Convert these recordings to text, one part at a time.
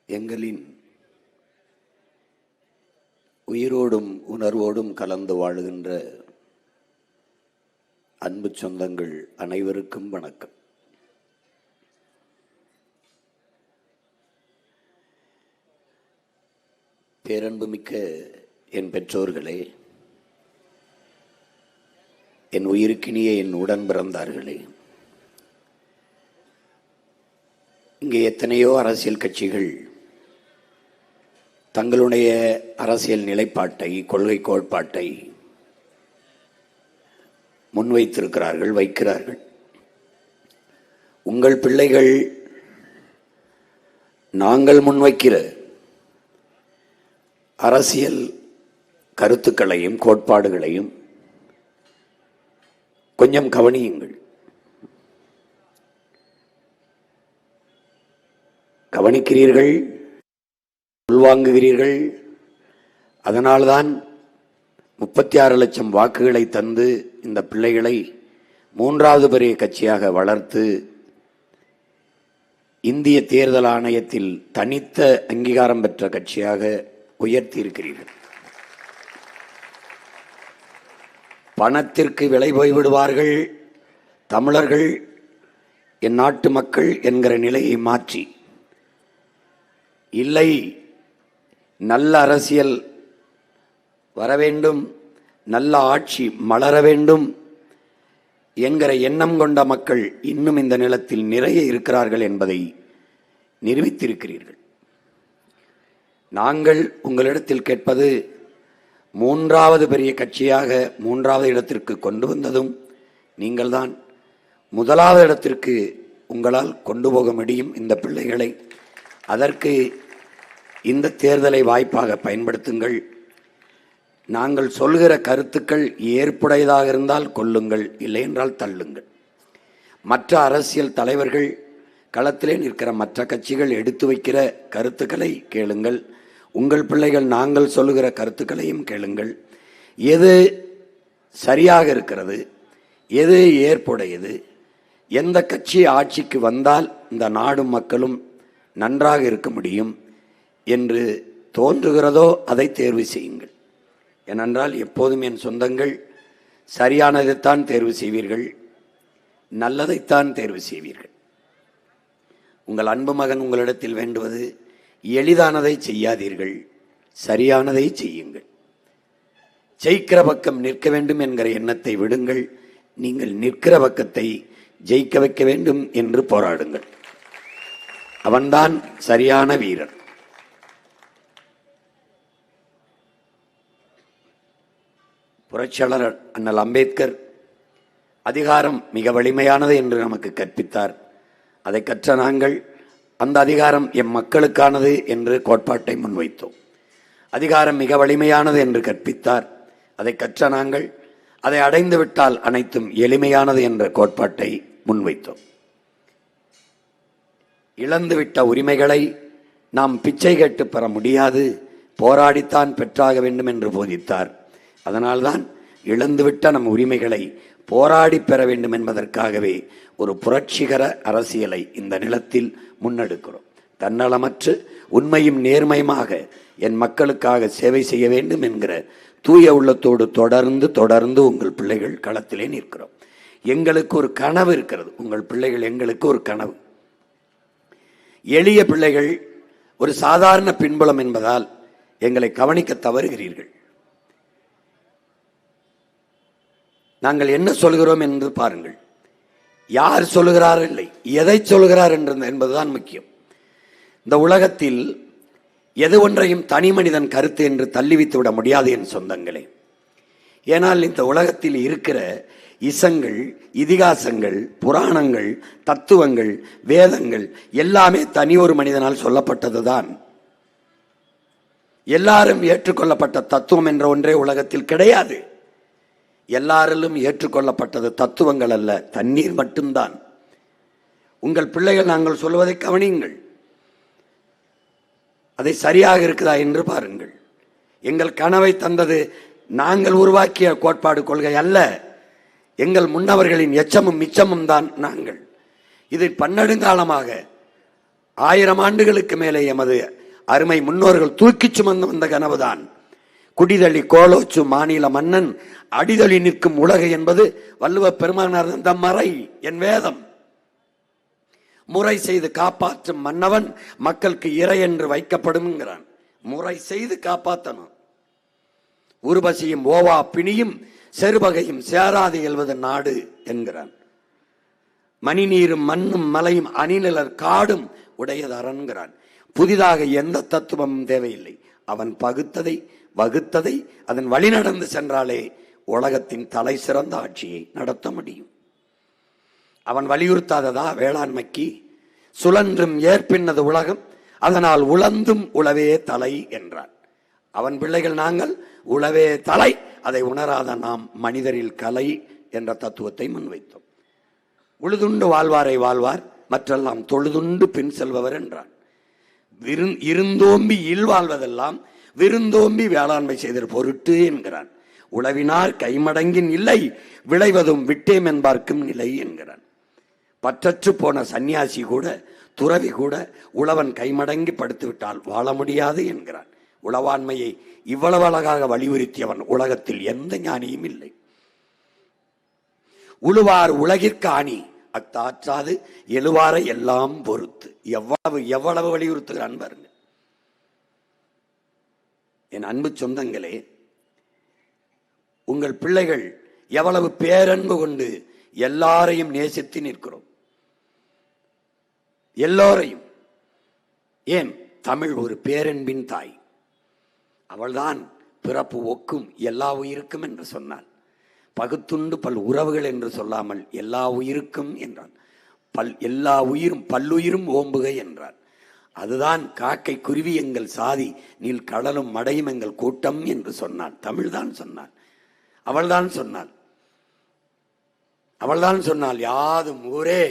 எங்களின் உயிரோடும் உணர்வோடும் கலந்து வாழுகின்ற அன்பு சொந்தங்கள் அனைவருக்கும் வணக்கம். பேரன்புமிக்க என் பெற்றோர்களே, என் உயிருக்கினிய என் உடன் பிறந்தார்களே, இங்கே எத்தனையோ அரசியல் கட்சிகள் தங்களுடைய அரசியல் நிலைப்பாட்டை, கொள்கை கோட்பாட்டை முன்வைத்திருக்கிறார்கள், வைக்கிறார்கள். உங்கள் பிள்ளைகள் நாங்கள் முன்வைக்கிற அரசியல் கருத்துக்களையும் கோட்பாடுகளையும் கொஞ்சம் கவனியுங்கள். கவனிக்கிறீர்கள், உள்வாங்குகிறீர்கள். அதனால்தான் 36 லட்சம் வாக்குகளை தந்து இந்த பிள்ளைகளை 3வது பெரிய கட்சியாக வளர்த்து இந்திய தேர்தல் ஆணையத்தில் தனித்த அங்கீகாரம் பெற்ற கட்சியாக உயர்த்தி இருக்கிறீர்கள். பணத்திற்கு விலை போய்விடுவார்கள் தமிழர்கள், என் நாட்டு மக்கள் என்கிற நிலையை மாற்றி, இல்லை நல்ல அரசியல் வர வேண்டும், நல்ல ஆட்சி மலர வேண்டும் என்கிற எண்ணம் கொண்ட மக்கள் இன்னும் இந்த நிலத்தில் நிறைய இருக்கிறார்கள் என்பதை நிரூபித்திருக்கிறீர்கள். நாங்கள் உங்களிடத்தில் கேட்பது, 3வது பெரிய கட்சியாக 3வது இடத்திற்கு கொண்டு வந்ததும் நீங்கள்தான். 1வது இடத்திற்கு உங்களால் கொண்டு போக முடியும் இந்த பிள்ளைகளை. அதற்கு இந்த தேர்தலை வாய்ப்பாக பயன்படுத்துங்கள். நாங்கள் சொல்கிற கருத்துக்கள் ஏற்புடையதாக இருந்தால் கொள்ளுங்கள், இல்லை என்றால் தள்ளுங்கள். மற்ற அரசியல் தலைவர்கள், களத்திலே நிற்கிற மற்ற கட்சிகள் எடுத்து வைக்கிற கருத்துக்களை கேளுங்கள். உங்கள் பிள்ளைகள் நாங்கள் சொல்லுகிற கருத்துக்களையும் கேளுங்கள். எது சரியாக இருக்கிறது, எது ஏற்புடையது, எந்த கட்சி ஆட்சிக்கு வந்தால் இந்த நாடும் மக்களும் நன்றாக இருக்க முடியும் என்று தோன்றுகிறதோ அதை தேர்வு செய்யுங்கள். ஏனென்றால் எப்போதும் என் சொந்தங்கள் சரியானதைத்தான் தேர்வு செய்வீர்கள், நல்லதைத்தான் தேர்வு செய்வீர்கள். உங்கள் அன்பு மகன் உங்களிடத்தில் வேண்டுவது, எளிதானதை செய்யாதீர்கள், சரியானதை செய்யுங்கள். ஜெயிக்கிற பக்கம் நிற்க வேண்டும் என்கிற எண்ணத்தை விடுங்கள். நீங்கள் நிற்கிற பக்கத்தை ஜெயிக்க வைக்க வேண்டும் என்று போராடுங்கள். அவன்தான் சரியான வீரர். புரட்சியாளர் அண்ணல் அம்பேத்கர் அதிகாரம் மிக வலிமையானது என்று நமக்கு கற்பித்தார். அதை கற்ற நாங்கள் அந்த அதிகாரம் எம் மக்களுக்கானது என்று கோட்பாட்டை முன்வைத்தோம். அதிகாரம் மிக வலிமையானது என்று கற்பித்தார். அதை கற்ற நாங்கள் அதை அடைந்து விட்டால் அனைத்தும் எளிமையானது என்ற கோட்பாட்டை முன்வைத்தோம். இழந்துவிட்ட உரிமைகளை நாம் பிச்சை கேட்டு பெற முடியாது, போராடித்தான் பெற்றாக வேண்டும் என்று போதித்தார். அதனால்தான் இழந்துவிட்ட நம் உரிமைகளை போராடி பெற வேண்டும் என்பதற்காகவே ஒரு புரட்சிகர அரசியலை இந்த நிலத்தில் முன்னெடுக்கிறோம். தன்னலமற்று உண்மையும் நேர்மையுமாக என் மக்களுக்காக சேவை செய்ய வேண்டும் என்கிற தூய உள்ளத்தோடு தொடர்ந்து உங்கள் பிள்ளைகள் களத்திலே நிற்கிறோம். எங்களுக்கு ஒரு கனவு இருக்கிறது, உங்கள் பிள்ளைகள் எங்களுக்கு ஒரு கனவு. எளிய பிள்ளைகள், ஒரு சாதாரண பின்புலம் என்பதால் எங்களை கவனிக்க தவறுகிறீர்கள். நாங்கள் என்ன சொல்கிறோம் என்று பாருங்கள். யார் சொல்லுகிறார் இல்லை, எதை சொல்கிறார் என்பதுதான் முக்கியம். இந்த உலகத்தில் எது ஒன்றையும் தனி மனிதன் கருத்து என்று தள்ளிவித்து விட முடியாது என் சொந்தங்களே. ஏனால் இந்த உலகத்தில் இருக்கிற இசங்கள், இதிகாசங்கள், புராணங்கள், தத்துவங்கள், வேதங்கள் எல்லாமே தனி ஒரு மனிதனால் சொல்லப்பட்டதுதான். எல்லாரும் ஏற்றுக்கொள்ளப்பட்ட தத்துவம் என்ற ஒன்றே உலகத்தில் கிடையாது. எல்லாரிலும் ஏற்றுக்கொள்ளப்பட்டது தத்துவங்கள் அல்ல, தண்ணீர் மட்டும்தான். உங்கள் பிள்ளைகள் நாங்கள் சொல்வதை கவனியுங்கள், அதை சரியாக இருக்குதா என்று பாருங்கள். எங்கள் கனவை தந்தது நாங்கள் உருவாக்கிய கோட்பாடு கொள்கை அல்ல, எங்கள் முன்னவர்களின் எச்சமும் மிச்சமும் தான் நாங்கள். இது பன்னெடுங்காலமாக 1000 ஆண்டுகளுக்கு மேலே எமது அருமை முன்னோர்கள் தூக்கி சுமந்து வந்த கனவுதான். குடிதளி கோலோச்சு மாநில மன்னன் அடிதளி நிற்கும் உலகு என்பது வள்ளுவ பெருமானார் தந்த மறை, என் வேதம். முறை செய்து காப்பாற்றும் மன்னவன் மக்களுக்கு இறை என்று வைக்கப்படும்ங்கிறான். முறை செய்து காப்பாற்றணும். உருபசியும் ஓவா பிணியும் செருபகையும் சேராது எழுவது நாடு என்கிறான். மணிநீரும் மண்ணும் மலையும் அணிநிலர் காடும் உடையதரன்கிறான். புதிதாக எந்த தத்துவமும் தேவையில்லை. அவன் பகுத்ததை வகுத்ததை அதன் வழி நடந்து சென்றாலே உலகத்தின் தலை சிறந்த ஆட்சியை நடத்த முடியும். அவன் வலியுறுத்தாததா வேளாண்மைக்கு? சுழன்றும் ஏற்பின்னது உலகம், அதனால் உழந்தும் உழவே தலை என்றான். அவன் பிள்ளைகள் நாங்கள் உழவே தலை, அதை உணராத நாம் மனிதரில் கலை என்ற தத்துவத்தை முன்வைத்தோம். உழுதுண்டு வாழ்வாரை வாழ்வார், மற்றெல்லாம் தொழுதுண்டு பின் செல்பவர் என்றான். இருந்தோம்பி இல்வாழ்வதெல்லாம் விருந்தோம்பி வேளாண்மை செய்தல் பொருட்டு என்கிறான். உழவினார் கைமடங்கின் இல்லை, விளைவதும் விட்டேம் என்பார்க்கும் நிலை என்கிறான். பற்றற்று போன சன்னியாசி கூட, துறவி கூட உழவன் கைமடங்கி படுத்து விட்டால் வாழ முடியாது என்கிறான். உழவாண்மையை இவ்வளவு அழகாக வலியுறுத்தியவன் உலகத்தில் எந்த ஞானியும் இல்லை. உழுவார் உலகிற்கு ஆணி அத்தாற்றாது எழுவாரை எல்லாம் பொறுத்து. எவ்வளவு எவ்வளவு வலியுறுத்துகிறான் பாருங்க. என் அன்பு சொந்தங்களே, உங்கள் பிள்ளைகள் எவ்வளவு பேரன்பு கொண்டு எல்லாரையும் நேசித்து நிற்கிறோம். எல்லோரையும். ஏன்? தமிழ் ஒரு பேரன்பின் தாய். அவள்தான் பிறப்பு ஒக்கும் எல்லா உயிருக்கும் என்று சொன்னாள். பகுத்துண்டு பல் உறவுகள் என்று சொல்லாமல் எல்லா உயிருக்கும் என்றான். எல்லா உயிரும் பல்லுயிரும் ஓம்புகை என்றான். அதுதான் காக்கை குருவி எங்கள் சாதி, நீல் கடலும் மடையும் எங்கள் கூட்டம் என்று சொன்னான். தமிழ்தான் சொன்னான். அவள்தான் சொன்னாள். அவள்தான் சொன்னாள், யாதும் ஊரே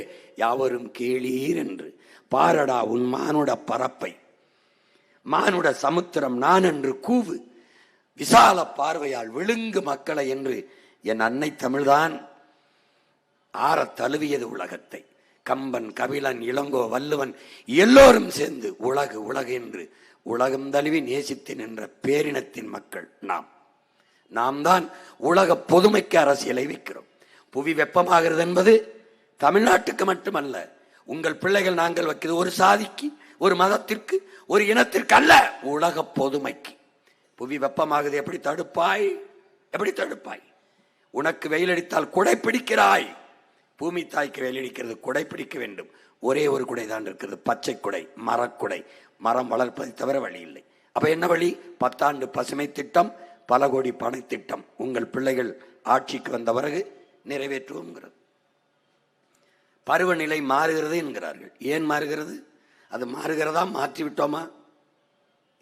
யாவரும் கேளீர் என்று. பாரடா உன் மானுட பரப்பை, மானுட சமுத்திரம் நான் என்று கூவு, விசால பார்வையால் விழுங்கு மக்களை என்று என் அன்னை தமிழ்தான் ஆற தழுவியது உலகத்தை. கம்பன், கபிலன், இளங்கோ, வள்ளுவன் எல்லோரும் சேர்ந்து உலகு உலகு என்று உலகம் தழுவி நேசித்து நின்ற பேரினத்தின் மக்கள் நாம். நாம் தான் உலக பொதுமைக்கு அரசியலை வைக்கிறோம். புவி வெப்பமாகிறது என்பது தமிழ்நாட்டுக்கு மட்டுமல்ல. உங்கள் பிள்ளைகள் நாங்கள் வைக்கிறது ஒரு சாதிக்கு, ஒரு மதத்திற்கு, ஒரு இனத்திற்கு அல்ல, உலக பொதுமைக்கு. புவி வெப்பமாகுது, எப்படி தடுப்பாய்? எப்படி தடுப்பாய்? உனக்கு வெயில் அடித்தால் குடை பிடிக்கிறாய். பூமி தாய்க்கு வெயில் அடிக்கிறது, குடை பிடிக்க வேண்டும். ஒரே ஒரு குடை தான் இருக்கிறது, பச்சை குடை, மரக்குடை. மரம் வளர்ப்பதை தவிர வழி இல்லை. அப்ப என்ன வழி? 10 ஆண்டு பசுமை திட்டம், பல கோடி பண திட்டம். உங்கள் பிள்ளைகள் ஆட்சிக்கு வந்த பிறகு நிறைவேற்றுவோங்கிறது. பருவநிலை மாறுகிறது என்கிறார்கள். ஏன் மாறுகிறது? அது மாறுகிறதா? மாற்றிவிட்டோமா?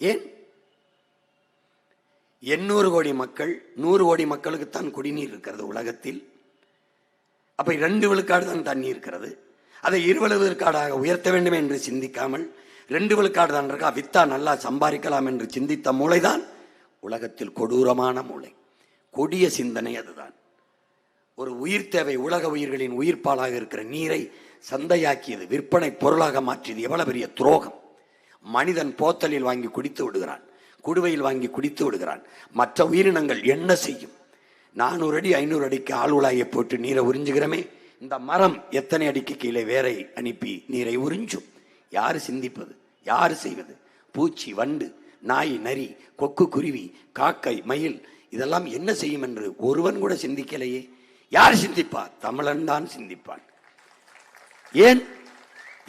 ஏன்? 800 கோடி மக்கள், 100 கோடி மக்களுக்குத்தான் குடிநீர் இருக்கிறது உலகத்தில். அப்ப 2 விழுக்காடு தான் தண்ணி இருக்கிறது. அதை 20 விழுக்காடாக உயர்த்த வேண்டும் என்று சிந்திக்காமல் 2 விழுக்காடு தான் இருக்கா, வித்தா நல்லா சம்பாதிக்கலாம் என்று சிந்தித்த மூளைதான் உலகத்தில் கொடூரமான மூளை. கொடிய சிந்தனை அதுதான். ஒரு உயிர் தேவை, உலக உயிர்களின் உயிர்ப்பாலாக இருக்கிற நீரை சந்தையாக்கியது, விற்பனை பொருளாக மாற்றியது எவ்வளவு பெரிய துரோகம். மனிதன் போத்தலில் வாங்கி குடித்து விடுகிறான், குடுவையில் வாங்கி குடித்து விடுகிறான். மற்ற உயிரினங்கள் என்ன செய்யும்? 400 அடி 500 அடிக்கு ஆளுலாயை போட்டு நீரை உறிஞ்சுகிறமே, இந்த மரம் எத்தனை அடிக்கு கீழே வேரை அனுப்பி நீரை உறிஞ்சும்? யாரு சிந்திப்பது? யாரு செய்வது? பூச்சி, வண்டு, நாய், நரி, கொக்கு, குருவி, காக்கை, மயில் இதெல்லாம் என்ன செய்யும் என்று ஒருவன் கூட சிந்திக்கலையே. யார் சிந்திப்பார்? தமிழன் தான் சிந்திப்பான். ஏன்?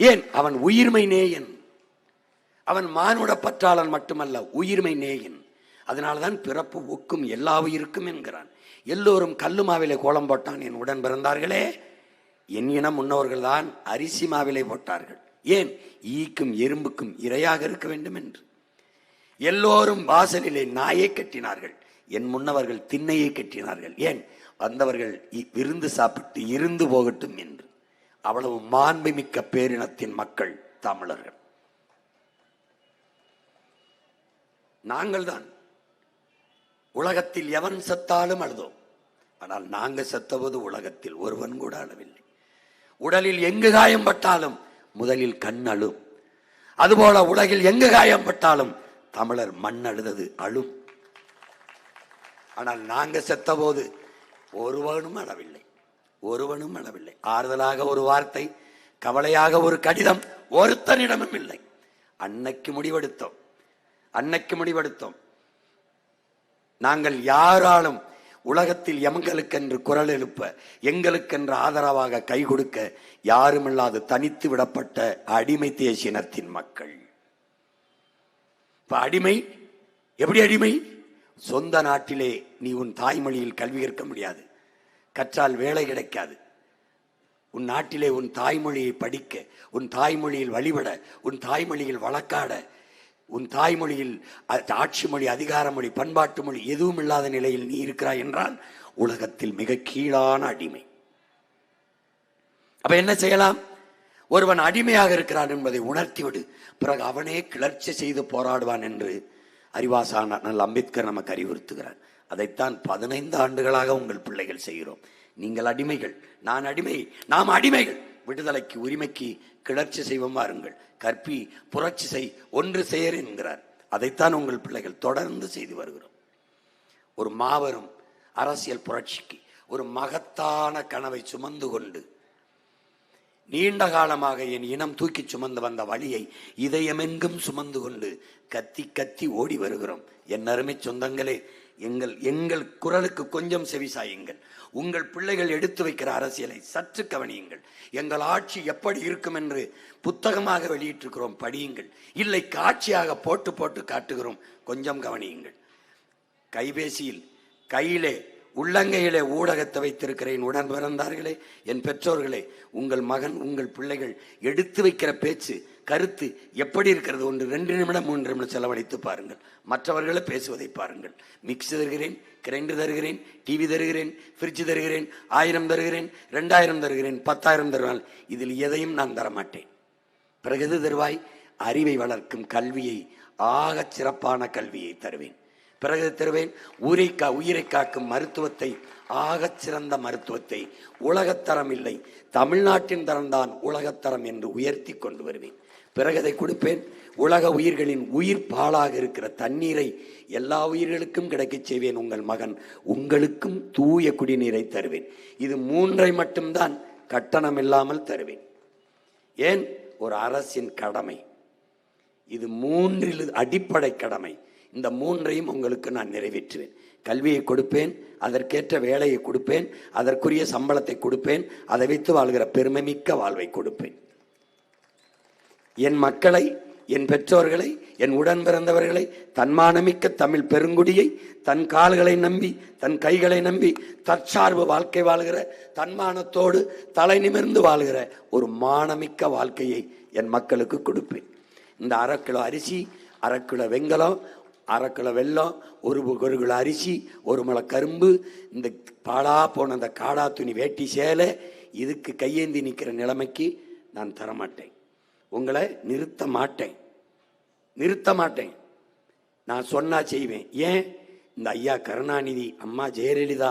ஏன்? அவன் உயிர்மை நேயன். அவன் மானுட பற்றாளன் மட்டுமல்ல, உயிர்மை நேயன். அதனால்தான் பிறப்பு ஒக்கும் எல்லா உயிருக்கும் என்கிறான். எல்லோரும் கல்லு மாவிலே கோலம் போட்டான். என் உடன் பிறந்தார்களே, என் இனம் முன்னவர்கள் தான் அரிசி மாவிலே போட்டார்கள். ஏன்? ஈக்கும் எறும்புக்கும் இரையாக இருக்க வேண்டும் என்று. எல்லோரும் வாசலிலே நாயை கட்டினார்கள். என் முன்னவர்கள் திண்ணையை கட்டினார்கள். ஏன்? வந்தவர்கள் விருந்து சாப்பிட்டு இருந்து போகட்டும் என்று. அவ்வளவு மாண்புமிக்க பேரினத்தின் மக்கள் தமிழர்கள். நாங்கள் தான் உலகத்தில் எவன் செத்தாலும் அழுதோம். ஆனால் நாங்கள் செத்தபோது உலகத்தில் ஒருவன் கூட அழவில்லை. உடலில் எங்கு காயம் பட்டாலும் முதலில் கண் அழும். அதுபோல உலகில் எங்கு காயம் பட்டாலும் தமிழர் மண் அழுதது அழும். ஆனால் நாங்கள் செத்தபோது ஒருவனும் அழவில்லை, ஒருவனும் அழவில்லை. ஆறுதலாக ஒரு வார்த்தை, கவலையாக ஒரு கடிதம் ஒருத்தனிடமும் இல்லை. அன்னைக்கு முடிவெடுத்தோம், அன்னைக்கு முடிவெடுத்தோம். நாங்கள் யாராலும் உலகத்தில் எங்களுக்கென்று குரல் எழுப்ப, எங்களுக்கென்று ஆதரவாக கை கொடுக்க யாருமில்லாது தனித்து விடப்பட்ட அடிமை தேசினத்தின் மக்கள். இப்ப அடிமை எப்படி அடிமை? சொந்த நாட்டிலே நீ உன் தாய்மொழியில் கல்வி கற்க முடியாது, கற்றால் வேலை கிடைக்காது. உன் நாட்டிலே உன் தாய்மொழியை படிக்க, உன் தாய்மொழியில் வழிபட, உன் தாய்மொழியில் வழக்காட, உன் தாய்மொழியில் ஆட்சி மொழி, அதிகார மொழி, பண்பாட்டு மொழி எதுவும் இல்லாத நிலையில் நீ இருக்கிறாய் என்றால் உலகத்தில் மிக கீழான அடிமை. அப்ப என்ன செய்யலாம்? ஒருவன் அடிமையாக இருக்கிறான் என்பதை உணர்த்திவிடு, பிறகு அவனே கிளர்ச்சி செய்து போராடுவான் என்று அறிவாசான அம்பேத்கர் நமக்கு அறிவுறுத்துகிறார். அதைத்தான் 15 ஆண்டுகளாக உங்கள் பிள்ளைகள் செய்கிறோம். நீங்கள் அடிமைகள், நான் அடிமை, நாம் அடிமைகள். விடுதலைக்கு, உரிமைக்கு கிளர்ச்சி செய்வோம் வாருங்கள். கற்பி, புரட்சி செய், ஒன்று செயர் என்கிறார். அதைத்தான் உங்கள் பிள்ளைகள் தொடர்ந்து செய்து வருகிறோம். ஒரு மாபெரும் அரசியல் புரட்சிக்கு ஒரு மகத்தான கனவை சுமந்து கொண்டு நீண்ட காலமாக என் இனம் தூக்கி சுமந்து வந்த வழியை இதயமெங்கும் சுமந்து கொண்டு கத்தி கத்தி ஓடி வருகிறோம். என் அருமை சொந்தங்களே, எங்கள் குரலுக்கு கொஞ்சம் செவிசாயுங்கள். உங்கள் பிள்ளைகள் எடுத்து வைக்கிற அரசியலை சற்று கவனியுங்கள். எங்கள் ஆட்சி எப்படி இருக்கும் என்று புத்தகமாக வெளியிட்டிருக்கிறோம், படியுங்கள். இல்லை, காட்சியாக போட்டு போட்டு காட்டுகிறோம், கொஞ்சம் கவனியுங்கள். கைபேசியில் கையிலே உள்ளங்கையிலே ஊடகத்தை வைத்திருக்கிறேன். உடன் பிறந்தார்களே, என் பெற்றோர்களே, உங்கள் மகன், உங்கள் பிள்ளைகள் எடுத்து வைக்கிற பேச்சு, கருத்து எப்படி இருக்கிறது? 1 2 நிமிடம் 3 நிமிடம் செலவழித்து பாருங்கள். மற்றவர்களை பேசுவதை பாருங்கள். மிக்சி தருகிறேன், கிரைண்டர் தருகிறேன், டிவி தருகிறேன், ஃப்ரிட்ஜ் தருகிறேன், 1000 தருகிறேன், 2000 தருகிறேன், 10,000 தருவாள். இதில் எதையும் நான் தரமாட்டேன். பிறகு எது தருவாய்? அறிவை வளர்க்கும் கல்வியை, ஆக சிறப்பான கல்வியை தருவேன். பிறகு தருவேன் உயிரை காக்கும் மருத்துவத்தை, ஆகச் சிறந்த மருத்துவத்தை. உலகத்தரம் இல்லை, தமிழ்நாட்டின் தரம்தான் உலகத்தரம் என்று உயர்த்தி கொண்டு வருவேன். பிறகு அதை கொடுப்பேன். உலக உயிர்களின் உயிர் பாலாக இருக்கிற தண்ணீரை எல்லா உயிர்களுக்கும் கிடைக்கச் செய்வேன். உங்கள் மகன், உங்களுக்கும் தூய குடிநீரை தருவேன். இது 3ஐ மட்டும்தான் கட்டணம் இல்லாமல் தருவேன். ஏன்? ஒரு அரசின் கடமை இது. 3 அடிப்படை கடமை. இந்த 3ஐயும் உங்களுக்கு நான் நிறைவேற்றுவேன். கல்வியை கொடுப்பேன், அதற்கேற்ற வேலையை கொடுப்பேன், அதற்குரிய சம்பளத்தை கொடுப்பேன், அதை வைத்து வாழ்கிற பெருமைமிக்க வாழ்வை கொடுப்பேன். என் மக்களை, என் பெற்றோர்களை, என் உடன் பிறந்தவர்களை, தன்மானமிக்க தமிழ் பெருங்குடியை தன் கால்களை நம்பி, தன் கைகளை நம்பி தற்சார்பு வாழ்க்கை வாழ்கிற, தன்மானத்தோடு தலை நிமிர்ந்து வாழ்கிற ஒரு மானமிக்க வாழ்க்கையை என் மக்களுக்கு கொடுப்பேன். இந்த 1/2 கிலோ அரிசி, 1/2 கிலோ வெங்கலம், 1/2 கிலோ வெல்லம், 1 கிலோ அரிசி, 1 முளை கரும்பு, இந்த பாடா போன அந்த காடா துணி வேட்டி சேலை, இதுக்கு கையேந்தி நிற்கிற நிலைமைக்கு நான் தரமாட்டேன். உங்களை நிறுத்த மாட்டேன், நிறுத்த மாட்டேன். நான் சொன்னா செய்வேன். ஏன்? இந்த ஐயா கருணாநிதி, அம்மா ஜெயலலிதா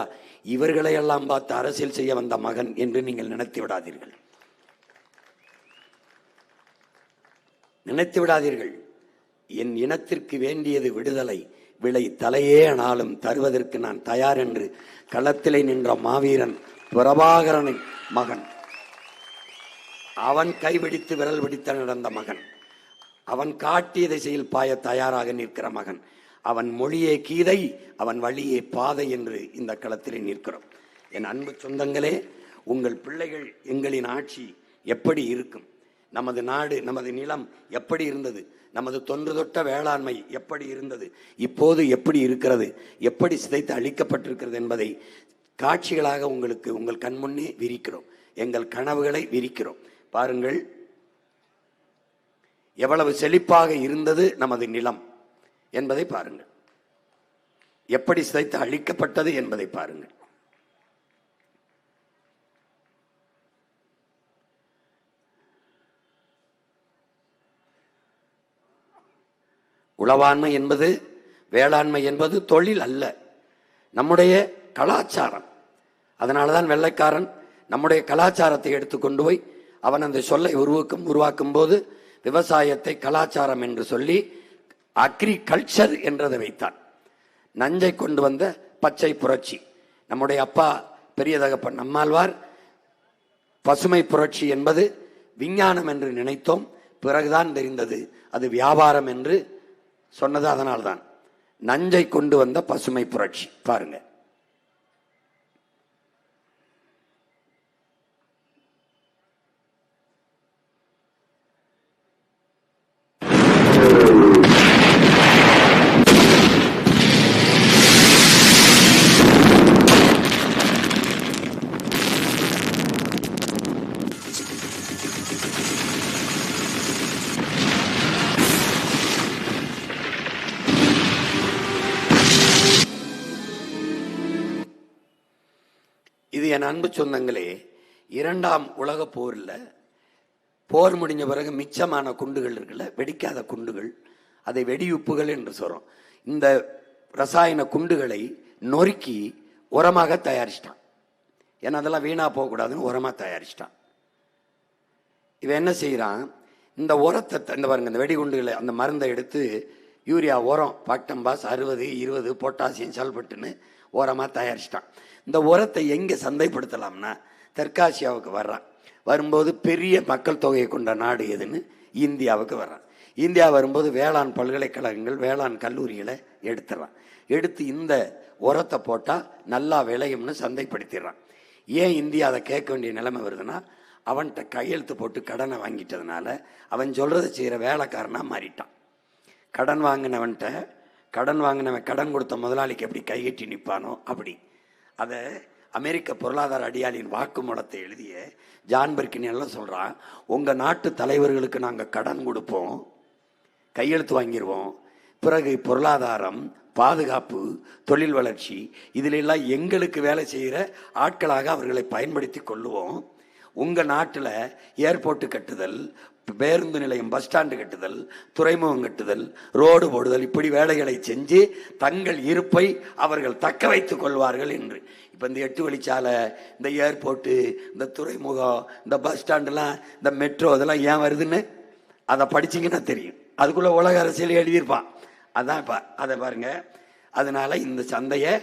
இவர்களையெல்லாம் பார்த்து அரசியல் செய்ய வந்த மகன் என்று நீங்கள் நினைத்து விடாதீர்கள், நினைத்து விடாதீர்கள். என் இனத்திற்கு வேண்டியது விடுதலை, விலை தலையே ஆனாலும் தருவதற்கு நான் தயார் என்று களத்திலே நின்ற மாவீரன் பிரபாகரனின் மகன், அவன் கைபிடித்து விரல் பிடித்து நடந்த மகன், அவன் காட்டிய திசையில் பாய தயாராக நிற்கிற மகன், அவன் மொழியே கீதை, அவன் வழியே பாதை என்று இந்த களத்திலே நிற்கிறோம். என் அன்பு சொந்தங்களே, உங்கள் பிள்ளைகள், எங்களின் ஆட்சி எப்படி இருக்கும்? நமது நாடு, நமது நிலம் எப்படி இருந்தது, நமது தொன்று தொட்ட வேளாண்மை எப்படி இருந்தது, இப்போது எப்படி இருக்கிறது, எப்படி சிதைத்து அழிக்கப்பட்டிருக்கிறது என்பதை காட்சிகளாக உங்களுக்கு உங்கள் கண்முன்னே விரிக்கிறோம். எங்கள் கனவுகளை விரிக்கிறோம். பாருங்கள், எவ்வளவு செழிப்பாக இருந்தது நமது நிலம் என்பதை பாருங்கள், எப்படி சிதைத்து அழிக்கப்பட்டது என்பதை பாருங்கள். உழவாண்மை என்பது, வேளாண்மை என்பது தொழில் அல்ல, நம்முடைய கலாச்சாரம். அதனாலதான் வெள்ளைக்காரன் நம்முடைய கலாச்சாரத்தை எடுத்துக்கொண்டு போய் அவன் அந்த சொல்லை உருவாக்கும் போது விவசாயத்தை கலாச்சாரம் என்று சொல்லி அக்ரிகல்ச்சர் என்றதை வைத்தான். நஞ்சை கொண்டு வந்த பச்சை புரட்சி. நம்முடைய அப்பா பெரிய தகப்பன் நம்மாழ்வார் பசுமை புரட்சி என்பது விஞ்ஞானம் என்று நினைத்தோம், பிறகுதான் தெரிந்தது அது வியாபாரம் என்று சொன்னது. அதனால்தான் நஞ்சை கொண்டு வந்த பசுமை புரட்சி. பாருங்க, இது என் அன்பு சொந்தங்களே, இரண்டாம் உலக போரில் போர் முடிஞ்ச பிறகு மிச்சமான குண்டுகள் இருக்குல்ல, வெடிக்காத குண்டுகள், அதை வெடியுப்புகள் என்று சொல்றோம். இந்த ரசாயன குண்டுகளை நொறுக்கி உரமாக தயாரிச்சிட்டான். ஏன்னா அதெல்லாம் வீணா போகக்கூடாதுன்னு உரமாக தயாரிச்சிட்டான். இவன் என்ன செய்யறான், இந்த உரத்தை இந்த பாருங்க, இந்த வெடிகுண்டுகளை அந்த மருந்தை எடுத்து யூரியா உரம் பாக்டம்பாஸ் 60, 20 பொட்டாசியம் சல்பட்டுன்னு உரமாக தயாரிச்சிட்டான். இந்த உரத்தை எங்கே சந்தைப்படுத்தலாம்னா தெற்காசியாவுக்கு வர்றான். வரும்போது பெரிய மக்கள் தொகையை கொண்ட நாடு எதுன்னு இந்தியாவுக்கு வர்றான். இந்தியா வரும்போது வேளாண் பல்கலைக்கழகங்கள், வேளாண் கல்லூரிகளை எடுத்துறான். எடுத்து இந்த உரத்தை போட்டால் நல்லா விளையும்னு சந்தைப்படுத்திடுறான். ஏன் இந்தியா அதை கேட்க வேண்டிய நிலைமை வருதுன்னா, அவன்கிட்ட கையெழுத்து போட்டு கடனை வாங்கிட்டதுனால அவன் சொல்றதை செய்கிற வேலைக்காரனாக மாறிட்டான். கடன் வாங்கினவன் கடன் கொடுத்த முதலாளிக்கு எப்படி கைகட்டி நிற்பானோ அப்படி. அதை அமெரிக்க பொருளாதார அடியாளின் வாக்குமூலத்தை எழுதிய ஜான் பெர்கின் எல்லாம் சொல்கிறான், உங்கள் நாட்டு தலைவர்களுக்கு நாங்கள் கடன் கொடுப்போம், கையெழுத்து வாங்கிடுவோம், பிறகு பொருளாதாரம், பாதுகாப்பு, தொழில் வளர்ச்சி இதிலெல்லாம் எங்களுக்கு வேலை செய்கிற ஆட்களாக அவர்களை பயன்படுத்தி கொள்ளுவோம். உங்கள் நாட்டில் ஏர்போர்ட்டு கட்டுதல், பேருந்து நிலையம், பஸ் ஸ்டாண்டு கட்டுதல், துறைமுகம் கட்டுதல், ரோடு போடுதல், இப்படி வேலைகளை செஞ்சு தங்கள் இருப்பை அவர்கள் தக்க வைத்துக் கொள்வார்கள் என்று. இப்போ இந்த 8 வழிச்சாலை, இந்த ஏர்போர்ட்டு, இந்த துறைமுகம், இந்த பஸ் ஸ்டாண்டுலாம், இந்த மெட்ரோ, இதெல்லாம் ஏன் வருதுன்னு அதை படிச்சிங்கன்னா தெரியும். அதுக்குள்ளே உலக அரசியல் எழுதியிருப்பான். அதான் இப்போ அதை பாருங்க. அதனால இந்த சந்தையை,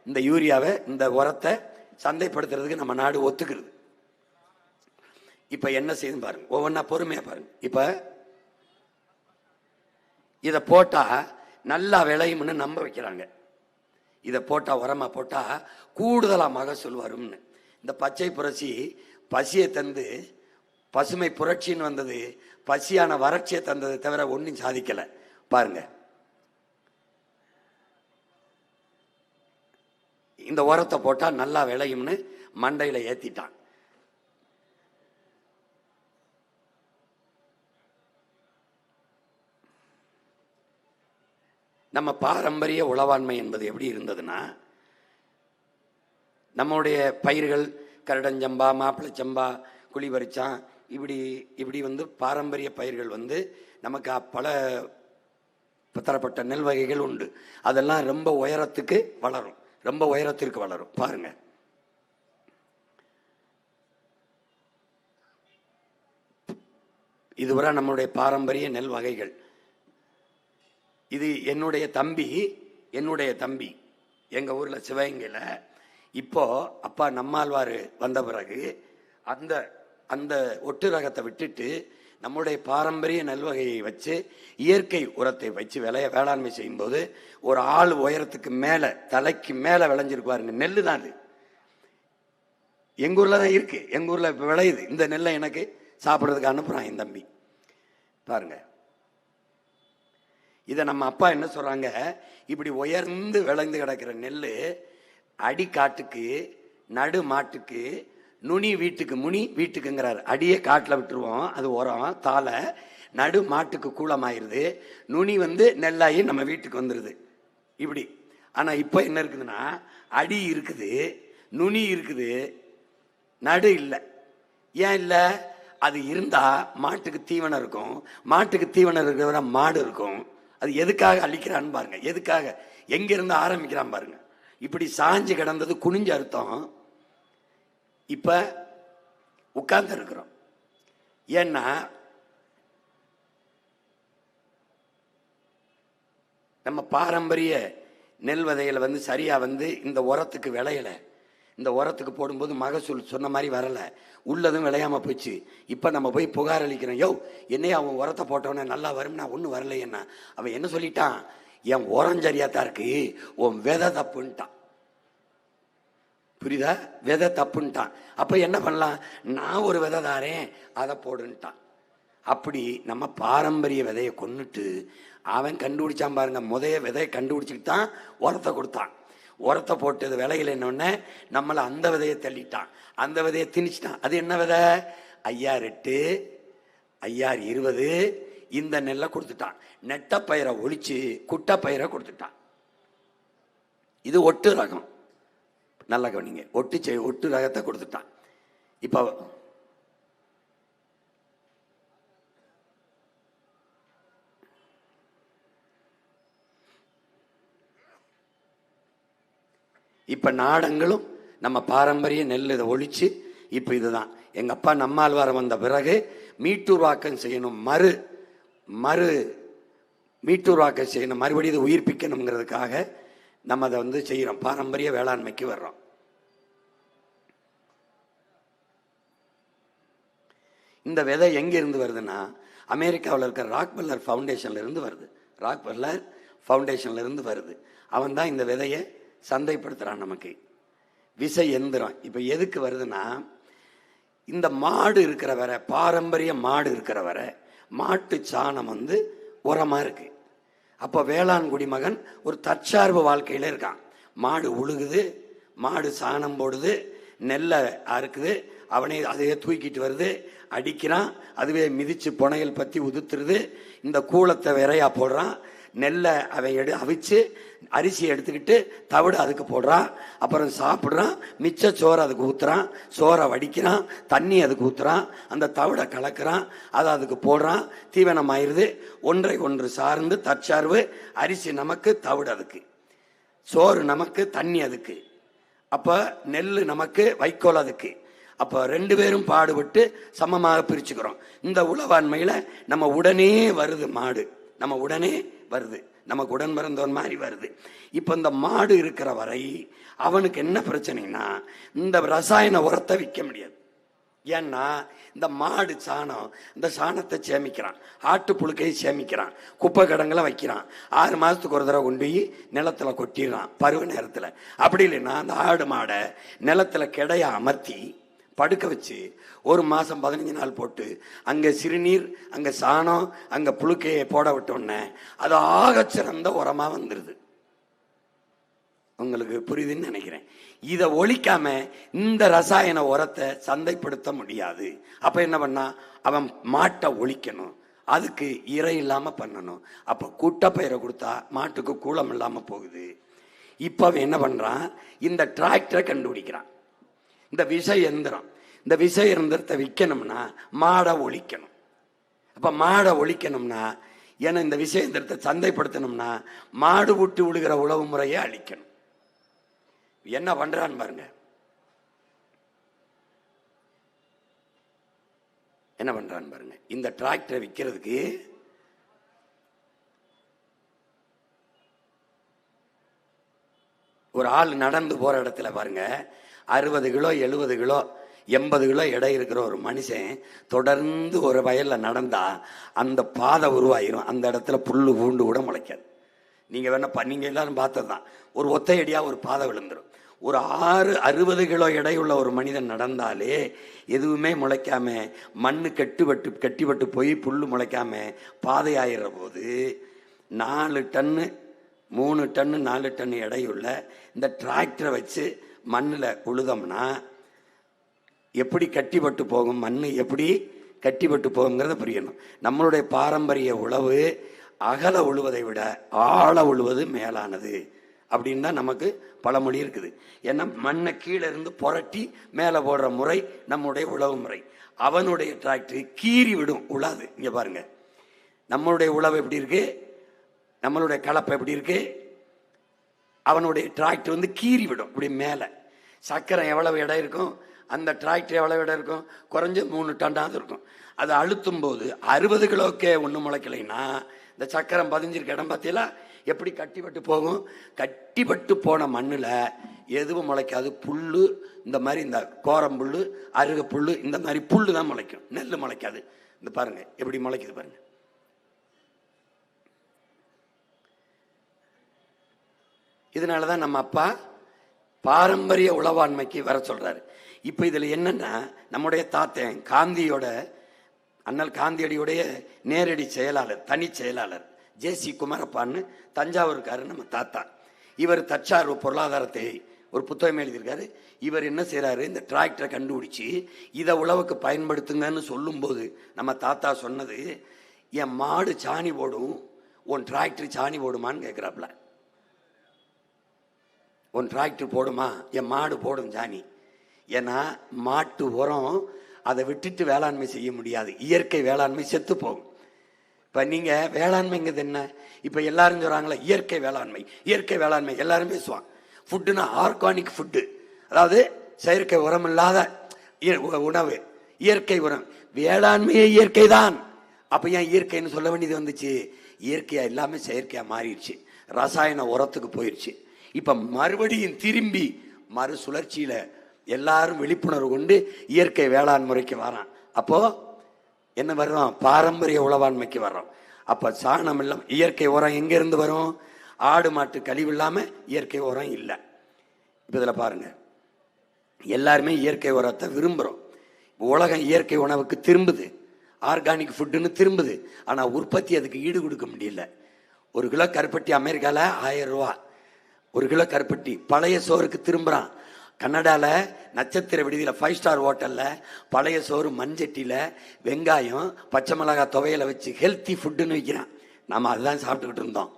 இந்த யூரியாவை, இந்த உரத்தை சந்தைப்படுத்துறதுக்கு நம்ம நாடு ஒத்துக்கிறது. இப்ப என்ன செய்யுது பாருங்க, ஒவ்வொன்றா பொறுமையா பாருங்க. இப்ப இதை போட்டா நல்லா விளையும்னு நம்ப வைக்கிறாங்க. இதை போட்டா, உரமா போட்டா கூடுதலா மகசூல் வரும்னு. இந்த பச்சை புரட்சி பசியை தந்து, பசுமை புரட்சின்னு வந்தது பசியான வறட்சியை தந்ததை தவிர ஒன்றும் சாதிக்கல. பாருங்க, இந்த உரத்தை போட்டா நல்லா விளையும்னு மண்டையில ஏத்திட்டான். நம்ம பாரம்பரிய உழவாண்மை என்பது எப்படி இருந்ததுன்னா, நம்முடைய பயிர்கள் கரடஞ்சம்பா, மாப்பிளச்சம்பா, குழிபறிச்சான், இப்படி வந்து பாரம்பரிய பயிர்கள் வந்து நமக்கு பல தரப்பட்ட நெல் வகைகள் உண்டு. அதெல்லாம் ரொம்ப உயரத்துக்கு வளரும், ரொம்ப உயரத்திற்கு வளரும். பாருங்க, இதுவரை நம்முடைய பாரம்பரிய நெல் வகைகள். இது என்னுடைய தம்பி எங்க ஊர்ல சிவகங்கையில் இப்போ அப்பா நம்மாழ்வார் வந்த பிறகு அந்த அந்த ஒட்டு ரகத்தை விட்டுட்டு நம்முடைய பாரம்பரிய நெல் வகையை வச்சு இயற்கை உரத்தை வச்சு வேளாண்மை செய்யும்போது ஒரு ஆள் உயரத்துக்கு மேல, தலைக்கு மேல விளைஞ்சிருக்கு பாருங்க. நெல் தான் அது. எங்க ஊர்ல தான் இருக்கு, எங்க ஊர்ல இப்ப விளையுது. இந்த நெல்லை எனக்கு சாப்பிட்றதுக்கு அனுப்புகிறான் என் தம்பி. பாருங்க, இதை நம்ம அப்பா என்ன சொல்கிறாங்க, இப்படி உயர்ந்து விளைந்து கிடக்கிற நெல் அடி காட்டுக்கு, நடு மாட்டுக்கு, நுனி வீட்டுக்கு, முனி வீட்டுக்குங்கிறார். அடியே காட்டில் விட்டுருவோம், அது உரம் தாளை, நடு மாட்டுக்கு கூலமாயிருது, நுனி நெல்லாயி நம்ம வீட்டுக்கு வந்துடுது இப்படி. ஆனால் இப்போ என்ன இருக்குதுன்னா, அடி இருக்குது, நுனி இருக்குது, நடு இல்லை. ஏன் இல்லை? அது இருந்தால் மாட்டுக்கு தீவனம் இருக்கும், மாட்டுக்கு தீவனம் இருக்கிற மாடு இருக்கும். அது எதுக்காக அழிக்கிறான்னு பாருங்க, எதுக்காக, எங்கிருந்து ஆரம்பிக்கிறான் பாருங்க. இப்படி சாஞ்சு கிடந்தது குனிஞ்ச அர்த்தம். இப்ப உட்கார்ந்து இருக்கிறோம். ஏன்னா நம்ம பாரம்பரிய நெல் விதையில சரியா இந்த உரத்துக்கு விளையல. இந்த உரத்துக்கு போடும்போது மகசூல் சொன்ன மாதிரி வரல, உள்ளதும் விளையாம போச்சு. இப்ப நம்ம போய் புகார் அளிக்கிறோம், யோ என்னைய அவன் உரத்தை போட்டவன நல்லா வரும்னா ஒன்றும் வரலையேன்னா. அவன் என்ன சொல்லிட்டான், என் உரம் சரியாத்தான் இருக்கு, உன் விதை தப்புன்ட்டான். புரியுதா? விதை தப்புன்ட்டான். அப்ப என்ன பண்ணலாம், நான் ஒரு விதை தாரேன் அதை போடுன்ட்டான். அப்படி நம்ம பாரம்பரிய விதையை கொன்னுட்டு அவன் கண்டுபிடிச்சான் பாருங்க. முதைய விதையை கண்டுபிடிச்சிட்டு தான் உரத்தை கொடுத்தான். உரத்தை போட்டது விலையில் என்னொன்னே நம்மளை அந்த விதையை தள்ளிட்டான், அந்த விதையை திணிச்சிட்டான். அது என்ன விதை? 5008 5020 இந்த நெல்லை கொடுத்துட்டான். நெட்ட பயிரை ஒழிச்சு குட்டை பயிரை கொடுத்துட்டான். இது ஒட்டு ரகம், நல்லா கவனிங்க, ஒட்டு ரகத்தை கொடுத்துட்டான். இப்போ இப்ப நாடங்களும் நம்ம பாரம்பரிய நெல் இதை ஒழிச்சு இப்ப இதுதான். எங்க அப்பா நம்மாழ்வாரம் வந்த பிறகு மீட்டூர்வாக்கம் செய்யணும், மீட்டூர்வாக்கம் செய்யணும், மறுபடியும் இதை உயிர்ப்பிக்கணுங்கிறதுக்காக நம்ம அதை செய்யறோம். பாரம்பரிய வேளாண்மைக்கு வர்றோம். இந்த விதை எங்க இருந்து வருதுன்னா, அமெரிக்காவில் இருக்கிற ராக்பெல்லர் ஃபவுண்டேஷன்ல இருந்து வருது. ராக்பெல்லர் ஃபவுண்டேஷன்ல இருந்து வருது. அவன் தான் இந்த விதையை சந்தைப்படுத்துறான் நமக்கு. விசை எந்திரம் இப்ப எதுக்கு வருதுன்னா, இந்த மாடு இருக்கிற வரை, பாரம்பரிய மாடு இருக்கிற வரை மாட்டு சாணம் உரமா இருக்கு. அப்ப வேளாண் குடிமகன் ஒரு தற்சார்பு வாழ்க்கையில இருக்கான். மாடு உழுகுது, மாடு சாணம் போடுது, நெல்லை அறுக்குது, அவனே அதையே தூக்கிட்டு வருது, அடிக்கிறான், அதுவே மிதிச்சு புனையல் பத்தி உதுத்துருது, இந்த கூளத்தை விரையா போடுறான், நெல்லை அவன் அவிச்சு அரிசியை எடுத்துக்கிட்டு தவிடு அதுக்கு போடுறான், அப்புறம் சாப்பிட்றான், மிச்ச சோறை அதுக்கு ஊத்துறான், சோறை வடிக்கிறான், தண்ணி அதுக்கு ஊத்துறான், அந்த தவிடை கலக்கிறான், அதை அதுக்கு போடுறான், தீவனம் ஆயிருது. ஒன்றை ஒன்று சார்ந்து தற்சார்பு. அரிசி நமக்கு, தவிடு அதுக்கு, சோறு நமக்கு, தண்ணி அதுக்கு, அப்ப நெல் நமக்கு, வைக்கோல் அதுக்கு. அப்ப ரெண்டு பேரும் பாடுபட்டு சமமாக பிரிச்சுக்கிறோம். இந்த உளவாண்மையில நம்ம உடனே வருது மாடு, நம்ம உடனே வருது, நமக்கு உடன் பிறந்தவன் மாதிரி வருது. இப்ப இந்த மாடு இருக்கிற வரை அவனுக்கு என்ன பிரச்சனைனா, இந்த ரசாயன உரத்தை விற்க முடியாது. ஏன்னா இந்த மாடு சாணம், இந்த சாணத்தை சேமிக்கிறான், ஆட்டு புழுக்கையை சேமிக்கிறான், குப்பை கடங்களை வைக்கிறான், 6 மாசத்துக்கு ஒரு தடவை கொண்டு போய் நிலத்துல கொட்டிடுறான் பருவ நேரத்துல. அப்படி இல்லைன்னா அந்த ஆடு மாடை நிலத்துல கிடையா அமர்த்தி படுக்க வச்சு 1 மாசம் 15 நாள் போட்டு அங்க சிறுநீர், அங்க சாணம், அங்க புழுக்கையை போட விட்டோன்னே அது ஆகச்சிறந்த உரமா வந்துருது. உங்களுக்கு புரியுதுன்னு நினைக்கிறேன். இதை ஒழிக்காம இந்த ரசாயன உரத்தை சந்தைப்படுத்த முடியாது. அப்ப என்ன பண்ணா, அவன் மாட்டை ஒழிக்கணும், அதுக்கு இறை இல்லாம பண்ணணும். அப்ப குட்டை பயிரை கொடுத்தா மாட்டுக்கு கூளம் இல்லாம போகுது. இப்ப அவன் என்ன பண்றான், இந்த டிராக்டரை கண்டுபிடிக்கிறான், இந்த விசை எந்திரம். இந்த விசை எந்திரத்தை விற்கணும்னா மாடை ஒழிக்கணும். அப்ப மாடை ஒழிக்கணும்னா, ஏன்னா இந்த விசை எந்திரத்தை சந்தைப்படுத்தணும்னா மாடு விட்டு விழுகிற உழவு முறையை அழிக்கணும். என்ன பண்றான்னு பாருங்க, என்ன பண்றான்னு பாருங்க. இந்த டிராக்டரை விற்கிறதுக்கு ஒரு ஆள் நடந்து போற இடத்துல பாருங்க, 60 கிலோ 70 கிலோ 80 கிலோ எடை இருக்கிற ஒரு மனுஷன் தொடர்ந்து ஒரு வயல்ல நடந்தா அந்த பாதை உருவாயிரும். அந்த இடத்துல புல்லு பூண்டு கூட முளைக்காது. நீங்க வேணா நீங்க எல்லாரும் பார்த்ததுதான், ஒரு ஒத்தையடியா ஒரு பாதை விழுந்துடும். ஒரு 60 கிலோ எடையுள்ள ஒரு மனிதன் நடந்தாலே எதுவுமே முளைக்காம மண்ணு கட்டிப்பட்டு போய் புல்லு முளைக்காம பாதை ஆயிடுற போது 4 டன்னு 3 டன்னு 4 டன்னு எடையுள்ள இந்த டிராக்டரை வச்சு மண்ணில் உழுதோம்னா எப்படி கட்டிப்பட்டு போகும், மண் எப்படி கட்டிப்பட்டு போகுங்கிறத புரியணும். நம்மளுடைய பாரம்பரிய உழவு அகல உழுவதை விட ஆழ உழுவது மேலானது அப்படின்னு தான் நமக்கு பழமொழி இருக்குது. ஏன்னா மண்ணை கீழே இருந்து புரட்டி மேலே போடுற முறை நம்முடைய உழவு முறை. அவனுடைய டிராக்டர் கீறி விடும், உழாது. இங்கே பாருங்க, நம்மளுடைய உழவு எப்படி இருக்கு, நம்மளுடைய கலப்பை எப்படி இருக்கு, அவனுடைய டிராக்டர் வந்து கீறி விடும் இப்படி மேலே. சக்கரம் எவ்வளவு இடம் இருக்கும், அந்த டிராக்டர் எவ்வளவு இடம் இருக்கும், குறைஞ்ச 3 டன்னாவது இருக்கும். அதை அழுத்தும் போது 60 கிலோக்கே ஒன்றும் முளைக்கலைன்னா இந்த சக்கரம் பதிஞ்சிருக்க இடம் பார்த்தீங்களா எப்படி கட்டிப்பட்டு போகும். கட்டிப்பட்டு போன மண்ணில் எதுவும் முளைக்காது. புல்லு இந்த மாதிரி, இந்த கோரம்புல், அருக புல்லு, இந்த மாதிரி புல்லு தான் முளைக்கும், நெல் முளைக்காது. இந்த பாருங்க எப்படி முளைக்குது பாருங்க. இதனால தான் நம்ம அப்பா பாரம்பரிய உழவாண்மைக்கு வர சொல்றாரு. இப்போ இதில் என்னன்னா, நம்முடைய தாத்தன் காந்தியோட, அண்ணல் காந்தியடியுடைய நேரடி செயலாளர், தனி செயலாளர் ஜே.சி. குமரப்பான்னு தஞ்சாவூருக்காரு நம்ம தாத்தா. இவர் தற்சார்பு பொருளாதாரத்தை ஒரு புத்தகம் எழுதியிருக்காரு. இவர் என்ன செய்யறாரு, இந்த டிராக்டரை கண்டுபிடிச்சி இதை உழவுக்கு பயன்படுத்துங்கன்னு சொல்லும்போது நம்ம தாத்தா சொன்னது, என் மாடு சாணி போடும், உன் டிராக்டர் சாணி போடுமான்னு கேட்குறாப்புல. உன் டிராக்டர் போடுமா, என் மாடு போடும் சாணி. ஏன்னா மாட்டு உரம் அதை விட்டுட்டு வேளாண்மை செய்ய முடியாது, இயற்கை வேளாண்மை செத்து போகும். இப்போ நீங்கள் வேளாண்மைங்கிறது என்ன, இப்போ எல்லாரும் சொல்கிறாங்களே இயற்கை வேளாண்மை, இயற்கை வேளாண்மை எல்லாரும் பேசுவாங்க. ஃபுட்டுனா ஆர்கானிக் ஃபுட்டு, அதாவது செயற்கை உரம் இல்லாத உணவு, இயற்கை உரம். வேளாண்மையே இயற்கை தான். அப்போ ஏன் இயற்கைன்னு சொல்ல வேண்டியது வந்துச்சு? இயற்கையாக எல்லாமே செயற்கையாக மாறிடுச்சு, ரசாயன உரத்துக்கு போயிடுச்சு. இப்போ மறுபடியும் திரும்பி மறுசுழற்சியில் எல்லாரும் விழிப்புணர்வு கொண்டு இயற்கை வேளாண் முறைக்கு வரான். அப்போ என்ன வர்றோம், பாரம்பரிய உழவாண்மைக்கு வர்றோம். அப்போ சாணம் இல்லாம இயற்கை உரம் எங்கேருந்து வரும்? ஆடு மாட்டு கழிவு இல்லாமல் இயற்கை உரம் இல்லை. இப்போ இதில் பாருங்க, எல்லாருமே இயற்கை உரத்தை விரும்புகிறோம். உலகம் இயற்கை உணவுக்கு திரும்புது, ஆர்கானிக் ஃபுட்டுன்னு திரும்புது. ஆனால் உற்பத்தி அதுக்கு ஈடு கொடுக்க முடியல. 1 கிலோ கருப்பட்டி அமெரிக்காவில் 1000 ரூபா. 1 கிலோ கருப்பட்டி. பழைய சோறுக்கு திரும்புகிறான். கன்னடாவில் நட்சத்திர விடுதியில் 5 ஸ்டார் ஹோட்டலில் பழைய சோறு மண்சட்டியில் வெங்காயம் பச்சை மிளகாய் துவையலை வச்சு ஹெல்த்தி ஃபுட்டுன்னு விற்கிறான். நம்ம அதுதான் சாப்பிட்டுக்கிட்டு இருந்தோம்.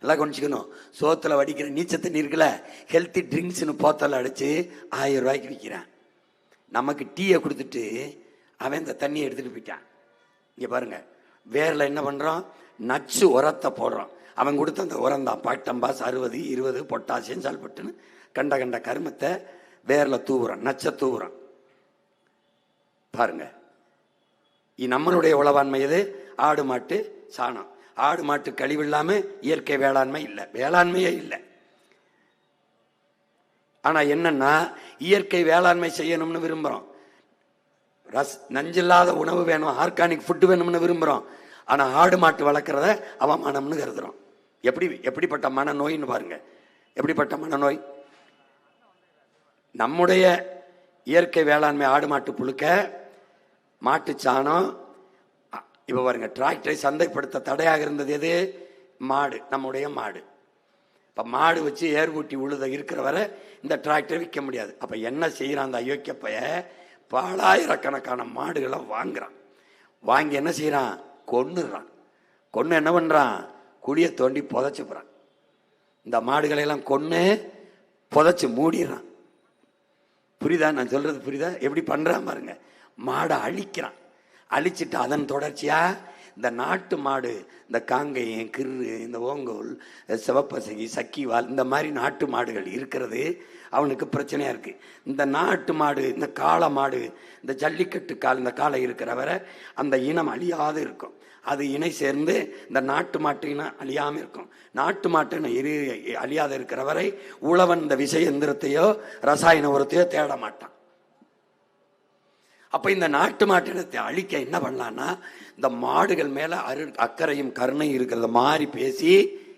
எல்லாம் கொஞ்சிக்கணும். சோத்தில் வடிக்கிற நீச்சல் தண்ணி இருக்குல்ல, ஹெல்த்தி ட்ரிங்க்ஸ்னு போத்தல் அடித்து 1000 ரூபாய்க்கு விற்கிறான். நமக்கு டீயை கொடுத்துட்டு அவன் இந்த தண்ணியை எடுத்துகிட்டு போயிட்டான். இங்கே பாருங்கள், வேரில் என்ன பண்ணுறோம், நச்சு உரத்தை போடுறோம். அவன் கொடுத்த அந்த உரம் தான் பாக்டம்பாஸ் 60, 20 பொட்டாசியம் சல்பட்டுன்னு கண்ட கண்ட கருமத்தை வேரில் தூவுறோம், நச்ச தூவுறோம். பாருங்க, நம்மளுடைய உழவாண்மை எது? ஆடு மாட்டு சாணம். ஆடு மாட்டு கழிவு இல்லாமல் இயற்கை வேளாண்மை இல்லை, வேளாண்மையே இல்லை. ஆனால் என்னன்னா, இயற்கை வேளாண்மை செய்யணும்னு விரும்புகிறோம், நஞ்சில்லாத உணவு வேணும், ஆர்கானிக் ஃபுட்டு வேணும்னு விரும்புகிறோம். ஆனால் ஆடு மாட்டு வளர்க்குறத அவமானம்னு கருதுகிறோம். எப்படிப்பட்ட மனநோயின்னு பாருங்க, எப்படிப்பட்ட மனநோய். நம்முடைய இயற்கை வேளாண்மை ஆடு மாட்டு புழுக்க, மாட்டு சாணம். இப்போ பாருங்க, டிராக்டரை சந்தைப்படுத்த தடையாக இருந்தது எது? மாடு, நம்முடைய மாடு. இப்போ மாடு வச்சு ஏர்கூட்டி உழுத இருக்கிற வரை இந்த டிராக்டரை விற்க முடியாது. அப்போ என்ன செய்கிறான் அந்த அயோக்கியப்பைய? பலாயிரக்கணக்கான மாடுகளை வாங்குறான். வாங்கி என்ன செய்கிறான்? கொன்னுறான். கொன்று என்ன பண்ணுறான்? குழியை தோண்டி புதைச்சி போகிறான். இந்த மாடுகளையெல்லாம் கொன்று புதைச்சி மூடிடுறான். புரியுதா நான் சொல்கிறது? புரியுதா? எப்படி பண்ணுறான் பாருங்க. மாடை அழிக்கிறான். அழிச்சிட்டு அதன் தொடர்ச்சியாக இந்த நாட்டு மாடு, இந்த காங்கேயம், கிரு, இந்த ஓங்கோல், சிவப்பசகி, சக்கிவால், இந்த மாதிரி நாட்டு மாடுகள் இருக்கிறது அவனுக்கு பிரச்சனையாக இருக்குது. இந்த நாட்டு மாடு, இந்த காளை மாடு, இந்த ஜல்லிக்கட்டு கால், இந்த காளை இருக்கிற வரை அந்த இனம் அழியாது இருக்கும். அது இணை சேர்ந்து இந்த நாட்டு மாட்டு இனம் அழியாமல் இருக்கும். நாட்டு மாட்டு இனம் அழியாத இருக்கிற வரை உழவன் இந்த விசை எந்திரத்தையோ ரசாயன உரத்தையோ தேட மாட்டான். அப்போ இந்த நாட்டு மாட்டினத்தை அழிக்க என்ன பண்ணலான்னா, இந்த மாடுகள் மேலே அக்கறையும் கருணையும் இருக்கிறத மாதிரி பேசி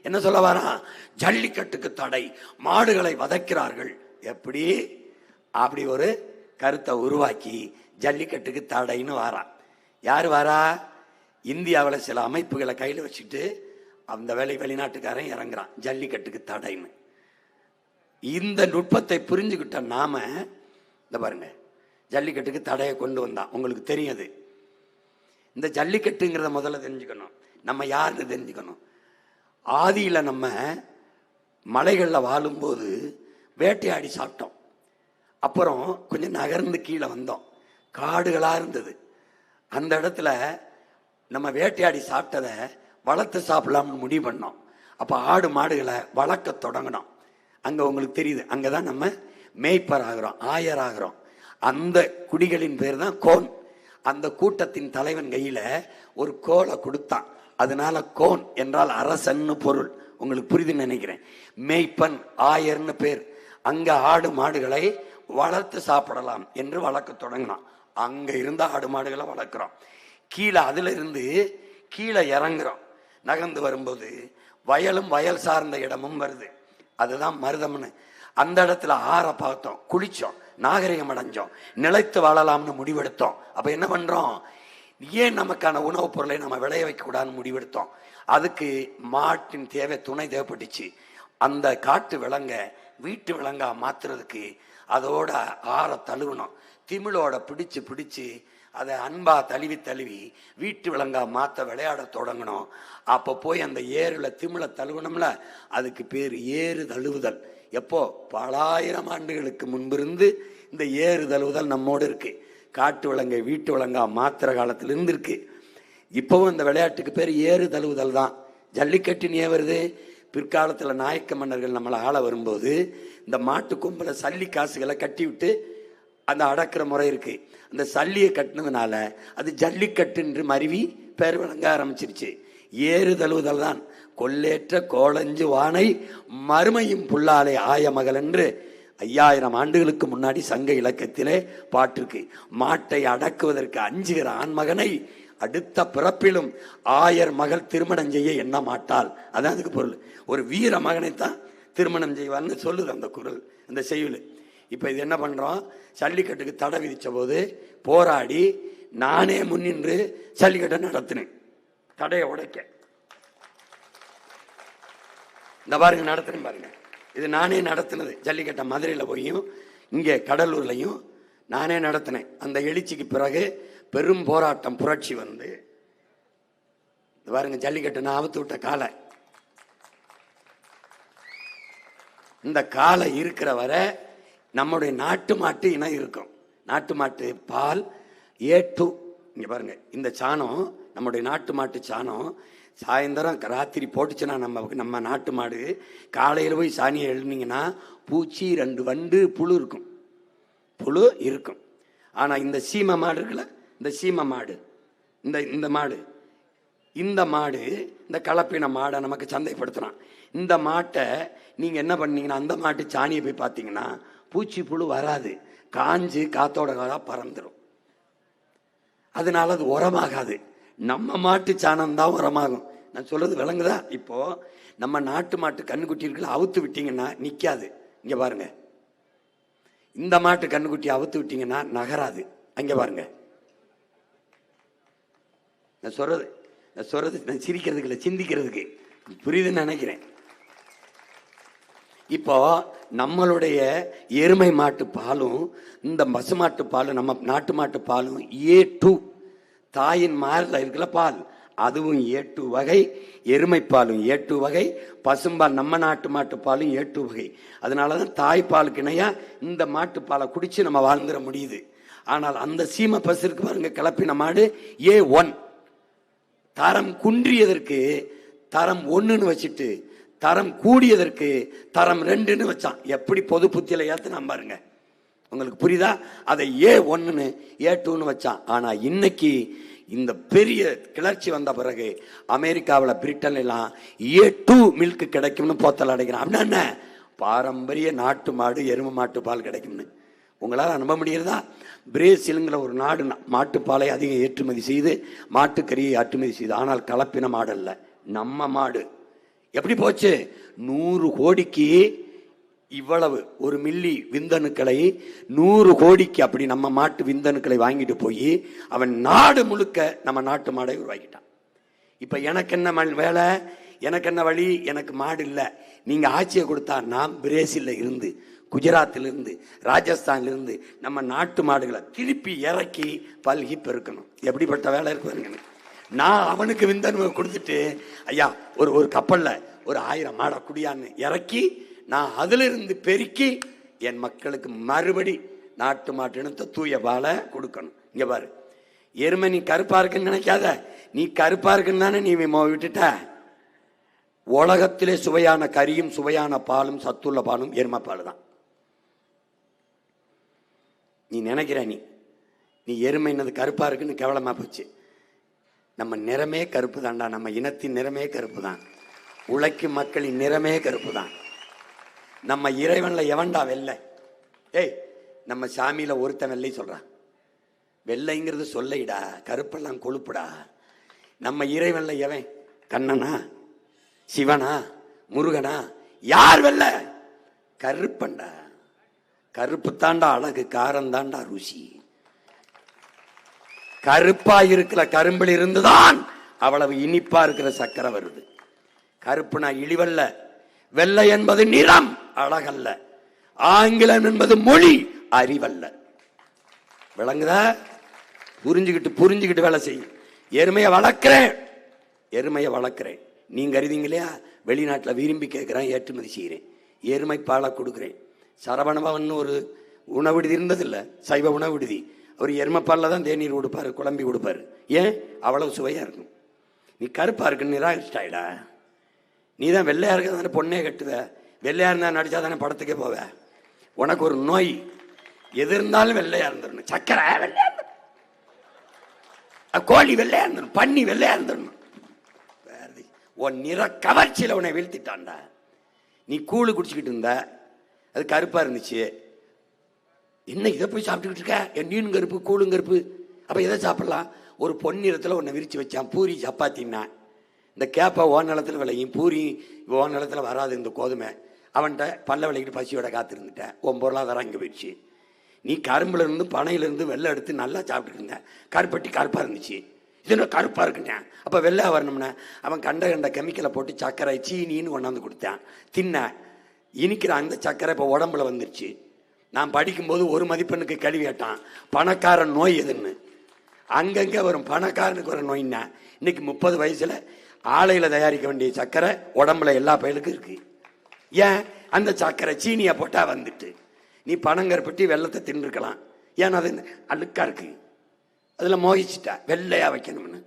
என்ன சொல்ல வரான்? ஜல்லிக்கட்டுக்கு தடை, மாடுகளை வதைக்கிறார்கள் எப்படி அப்படி ஒரு கருத்தை உருவாக்கி ஜல்லிக்கட்டுக்கு தடைன்னு வாரா. யார் வாரா? இந்தியாவில் சில அமைப்புகளை கையில் வச்சுட்டு அந்த வெளிநாட்டுக்காரன் இறங்குறான் ஜல்லிக்கட்டுக்கு தடைன்னு. இந்த நுட்பத்தை புரிஞ்சுக்கிட்ட நாம இந்த பாருங்க, ஜல்லிக்கட்டுக்கு தடையை கொண்டு வந்தான். உங்களுக்கு தெரியாது. இந்த ஜல்லிக்கட்டுங்கிறத முதல்ல தெரிஞ்சுக்கணும். நம்ம யாருன்னு தெரிஞ்சுக்கணும். ஆதியில் நம்ம மலைகளில் வாழும்போது வேட்டையாடி சாப்பிட்டோம். அப்புறம் கொஞ்சம் நகர்ந்து கீழே வந்தோம். காடுகளாக இருந்தது. அந்த இடத்துல நம்ம வேட்டையாடி சாப்பிட்டதை வளர்த்து சாப்பிடலாம்னு முடிவு பண்ணோம். அப்போ ஆடு மாடுகளை வளர்க்க தொடங்கினோம். அங்கே உங்களுக்கு தெரியுது, அங்கே தான் நம்ம மேய்ப்பர் ஆகிறோம், ஆயர் ஆகிறோம். அந்த குடிகளின் பேர் தான் கோன். அந்த கூட்டத்தின் தலைவன் கையில் ஒரு கோலை கொடுத்தான். அதனால கோன் என்றால் அரசன்னு பொருள். உங்களுக்கு புரியுதுன்னு நினைக்கிறேன். மேய்ப்பன், ஆயர்னு பேர். அங்க ஆடு மாடுகளை வளர்த்து சாப்பிடலாம் என்று வளர்க்க தொடங்கினான். அங்க இருந்த ஆடு மாடுகளை வளர்க்கிறோம். கீழே அதுல இருந்து கீழே இறங்குறோம். நகர்ந்து வரும்போது வயலும் வயல் சார்ந்த இடமும் வருது. அதுதான் மருதம்னு. அந்த இடத்துல ஆற பார்த்தோம், குளிச்சோம், நாகரிகம் அடைஞ்சோம், நிலைத்து வாழலாம்னு முடிவெடுத்தோம். அப்ப என்ன பண்றோம்? ஏன் நமக்கான உணவுப் பொருளை நம்ம விளைய வைக்க கூடாதுன்னு முடிவெடுத்தோம். அதுக்கு மாட்டின் தேவை, துணை தேவைப்பட்டுச்சு. அந்த காட்டு விலங்க வீட்டு விலங்கா மாத்துறதுக்கு அதோட ஆற தழுவணும். திமிழோட பிடிச்சு பிடிச்சு அதை அன்பா தழுவி தழுவி வீட்டு விலங்கா மாத்த விளையாட தொடங்கணும். அப்போ போய் அந்த ஏறுல திமிழ தழுவணும்ல, அதுக்கு பேர் ஏறு தழுவுதல். எப்போ? பலாயிரம் ஆண்டுகளுக்கு முன்பிருந்து இந்த ஏறு தழுவுதல் நம்மோடு இருக்கு. காட்டு விலங்கை வீட்டு விலங்கா மாத்திர காலத்துல இருந்து இருக்கு. இப்பவும் இந்த விளையாட்டுக்கு பேர் ஏறு தழுவுதல் தான். ஜல்லிக்கட்டுன்னு ஏன் வருது? பிற்காலத்துல நாயக்க மன்னர்கள் நம்மளை ஆள வரும்போது இந்த மாட்டு கும்பல சல்லி காசுகளை கட்டி விட்டு அந்த அடக்கிற முறை இருக்கு. அந்த சல்லியை கட்டினதுனால அது ஜல்லிக்கட்டு என்று மருவி பேர் விளங்க ஆரம்பிச்சிருச்சு. ஏறு தழுவுதல் தான். கொல்லேற்ற கோளஞ்சு வானை மறுமையும் புல்லாலை ஆய மகள் என்று 5000 ஆண்டுகளுக்கு முன்னாடி சங்க இலக்கியத்திலே பாட்டிருக்கு. மாட்டை அடக்குவதற்கு அஞ்சுகிற ஆண்மகனை அடுத்த பிறப்பிலும் ஆயர் மகள் திருமணம் செய்ய எண்ண மாட்டாள். அதான் அதுக்கு பொருள். ஒரு வீர மகனைத்தான் திருமணம் செய்வார்னு சொல்லுது அந்த குரல், அந்த செய்யுள். இப்ப இது என்ன பண்றோம்? ஜல்லிக்கட்டுக்கு தடை விதிச்ச போது போராடி நானே முன்னின்று ஜல்லிக்கட்டை நடத்தினேன். தடையை உடைக்க இந்த பாருங்க நடத்தினேன் பாருங்க. இது நானே நடத்தினது. ஜல்லிக்கட்டை மதுரையில் போயும் இங்கே கடலூர்லையும் நானே நடத்தினேன். அந்த எழுச்சிக்கு பிறகு பெரும் போராட்டம், புரட்சி வந்து பாருங்க ஜல்லிக்கட்டு நான் அவுத்து விட்ட காலை. இந்த காலை இருக்கிற வரை நம்முடைய நாட்டு மாட்டு இனம் இருக்கும். நாட்டு மாட்டு பால் A2. இங்க பாருங்க, இந்த சாணம் நம்முடைய நாட்டு மாட்டு சாணம் சாயந்தரம் ராத்திரி போட்டுச்சுன்னா நம்ம நாட்டு மாடு காலையில் போய் சாணியை எழுதினீங்கன்னா பூச்சி 2 வண்டு புழு இருக்கும். புழு இருக்கும். ஆனா இந்த சீமை மாடு இருக்குல்ல, இந்த சீமை மாடு, இந்த மாடு, இந்த மாடு இந்த கலப்பின மாடை நமக்கு சந்தைப்படுத்துறான். இந்த மாட்டை நீங்க என்ன பண்ணீங்கன்னா அந்த மாட்டு சாணியை போய் பார்த்தீங்கன்னா பூச்சி புழு வராது, காஞ்சு காத்தோட காலா பறந்துடும். அதனால அது உரமாகாது. நம்ம மாட்டு சாணம் தான் உரமாகும். நான் சொல்றது விளங்குதா? இப்போ நம்ம நாட்டு மாட்டு கண்ணுக்குட்டி இருக்குல்ல, அவுத்து விட்டீங்கன்னா நிக்காது. இங்க பாருங்க, இந்த மாட்டு கண்ணுக்குட்டி அவுத்து விட்டீங்கன்னா நகராது. அங்க பாருங்க, நான் சொல்றது நான் சிரிக்கிறதுக்கு இல்லை, சிந்திக்கிறதுக்கு. புரியுதுன்னு நினைக்கிறேன். இப்போ நம்மளுடைய எருமை மாட்டு பாலும் இந்த பசுமாட்டு பாலும் நம்ம நாட்டு மாட்டு பாலும் A2. தாயின் மாரில் இருக்குல்ல பால், அதுவும் A2 வகை. எருமை பாலும் A2 வகை. பசும்பால் நம்ம நாட்டு மாட்டு பாலும் A2 வகை. அதனாலதான் தாய்ப்பாலுக்கு இணையா இந்த மாட்டு பாலை குடிச்சு நம்ம வாழ்ந்துட முடியுது. ஆனால் அந்த சீமை பசு இருக்கு பாருங்க, கிளப்பின மாடு A1. தரம் குன்றியதற்கு தரம் 1ன்னு வச்சுட்டு தரம் கூடியதற்கு தரம் 2ன்னு வச்சான். எப்படி பொது புத்தியில ஏத்துனா பாருங்க. உங்களுக்கு புரியுதா? அதை A1ன்னு A2ன்னு வச்சான். ஆனா இன்னைக்கு இந்த பெரிய கிளர்ச்சி வந்த பிறகு அமெரிக்காவில், பிரிட்டன்ல எல்லாம் A2 மில்க் கிடைக்கும்னு போத்தல் அடைக்கிறான். அப்படின்னா என்ன? பாரம்பரிய நாட்டு மாடு எருமை மாட்டு பால் கிடைக்கும்னு. உங்களால் நம்ப முடிகிறதா? பிரேசிலுங்கிற ஒரு நாடு மாட்டுப்பாலை அதிகம் ஏற்றுமதி செய்து மாட்டுக்கறியை ஏற்றுமதி செய்து, ஆனால் கலப்பின மாடு அல்ல, நம்ம மாடு. எப்படி போச்சு? 100 கோடிக்கு இவ்வளவு ஒரு மில்லி விந்தணுக்களை 100 கோடிக்கு அப்படி நம்ம மாட்டு விந்தணுக்களை வாங்கிட்டு போய் அவன் நாடு முழுக்க நம்ம நாட்டு மாடை உருவாக்கிட்டான். இப்ப எனக்கு என்ன வேலை, எனக்கு என்ன வழி? எனக்கு மாடு இல்லை. நீங்க ஆட்சியை கொடுத்தா நான் பிரேசில்ல இருந்து, குஜராத்தில் இருந்து, ராஜஸ்தான்ல இருந்து நம்ம நாட்டு மாடுகளை திருப்பி இறக்கி பல்கி பெருக்கணும். எப்படிப்பட்ட வேலை இருக்கு? நான் அவனுக்கு விந்தணு கொடுத்துட்டு, ஐயா ஒரு கப்பல்ல ஒரு 1000 மாடை குடியான்னு இறக்கி நான் அதுல இருந்து பெருக்கி என் மக்களுக்கு மறுபடி நாட்டு மாட்டு இனத்தை தூய பாலை கொடுக்கணும். இங்க பாரு, எருமை நீ கருப்பா இருக்குன்னு நினைக்காத, நீ கருப்பா இருக்குன்னு தானே நீ விட்டுட்ட. உலகத்திலே சுவையான கறியும் சுவையான பாலும் சத்துள்ள பாலும் எருமைப்பால் தான். நீ நினைக்கிற நீ எருமைனது கருப்பா இருக்குன்னு கேவலமா போச்சு. நம்ம நிறமே கருப்பு தான்டா, நம்ம இனத்தின் நிறமே கருப்பு தான், உழைக்கும் மக்களின் நிறமே கருப்பு தான். நம்ம இறைவன்ல எவன்டா வெள்ளை? ஏய், நம்ம சாமியில ஒருத்தன் வெள்ளை சொல்றான். வெள்ளைங்கிறது சொல்லைடா, கருப்பெல்லாம் கொழுப்புடா. நம்ம இறைவன்ல எவன்? கண்ணனா, சிவனா, முருகனா? யார் வெள்ள? கருப்பண்டா. கருப்பு தாண்டா அழகு, காரம் தாண்டா ருசி. கருப்பா இருக்கிற கரும்பில் இருந்துதான் அவ்வளவு இனிப்பா இருக்கிற சக்கரை வருது. கருப்புனா இழிவல்ல, வெள்ளை என்பது நிறம் அழகல்ல, ஆங்கிலம் என்பது மொழி அறிவல்ல. விளங்குதா? புரிஞ்சுக்கிட்டு வேலை செய்யும். எருமையை வளர்க்கிறேன். நீங்க அறிவீங்க இல்லையா? வெளிநாட்டில் விரும்பி கேட்கிறேன், ஏற்றுமதி செய்கிறேன், எருமை பாலை கொடுக்குறேன். சரவணபவன் ஒரு உணவு விடுதி இருந்ததில்ல, சைவ உணவு விடுதி. அவர் எருமைப்பாலில் தான் தேநீர் கொடுப்பாரு, குழம்பி கொடுப்பாரு. ஏன்? அவ்வளவு சுவையா இருக்கும். நீ கருப்பா இருக்குன்னு நிராகரிச்சிட்டாயிடா. நீ தான் வெள்ளையா இருக்க தானே பொண்ணே கட்டுவ. வெள்ளையா இருந்தா நடிச்சா தானே படத்துக்கே போவ. உனக்கு ஒரு நோய், எது இருந்தாலும் வெள்ளையா இருந்துடணும். சக்கரை வெள்ளையா இருந்துடணும், கோழி வெள்ளையா இருந்துடணும், பன்னி வெள்ளையா இருந்துடணும். உன் நிற கவர்ச்சியில உன்னை வீழ்த்திட்டான்டா. நீ கூழு குடிச்சுக்கிட்டு இருந்த, அது கருப்பா இருந்துச்சு. என்ன இதை போய் சாப்பிட்டுக்கிட்டு இருக்க? எண்ணீன் கருப்பு கூழும் கருப்பு, அப்ப எதை சாப்பிடலாம்? ஒரு பொன்னிறத்துல உன்னை விரிச்சு வச்சான். பூரி சப்பாத்தின்னா இந்த கேப்பை ஓ நிலத்தில் விளையும், பூரி ஓ நிலத்தில் வராது. இந்த கோதுமை அவன்கிட்ட பல்ல விளைக்கிட்டு பசியோட காத்திருந்துட்டேன். உன் பொருளாதாரம் இங்கே போயிடுச்சு. நீ கரும்புல இருந்து பனையிலிருந்து வெள்ளை எடுத்து நல்லா சாப்பிட்டுட்டு இருந்த, கருப்பட்டி கருப்பாக இருந்துச்சு. இது என்ன கருப்பாக இருக்குண்ணே? அப்போ வெள்ளை வரணும்னா அவன் கண்ட கெமிக்கலை போட்டு சர்க்கரை சீனின்னு கொண்டாந்து கொடுத்தான். தின்ன இனிக்கிற அந்த சர்க்கரை இப்போ உடம்புல வந்துருச்சு. நான் படிக்கும்போது ஒரு மதிப்பெண்ணுக்கு கேள்வி கேட்டான், பணக்காரன் நோய் எதுன்னு. அங்கங்கே வரும் பணக்காரனுக்கு ஒரு நோய்னா. இன்னைக்கு 30 வயசுல ஆலையில தயாரிக்க வேண்டிய சர்க்கரை உடம்புல எல்லா பயலுக்கும் இருக்கு. ஏன்? அந்த சர்க்கரை சீனியை போட்டா வந்துட்டு. நீ பனங்கருப்பட்டி வெள்ளத்தை தின்னுருக்கலாம், ஏன்னா அது அழுக்கா இருக்கு, அதுல மோகிச்சுட்டா வெள்ளையா வைக்கணும்னு.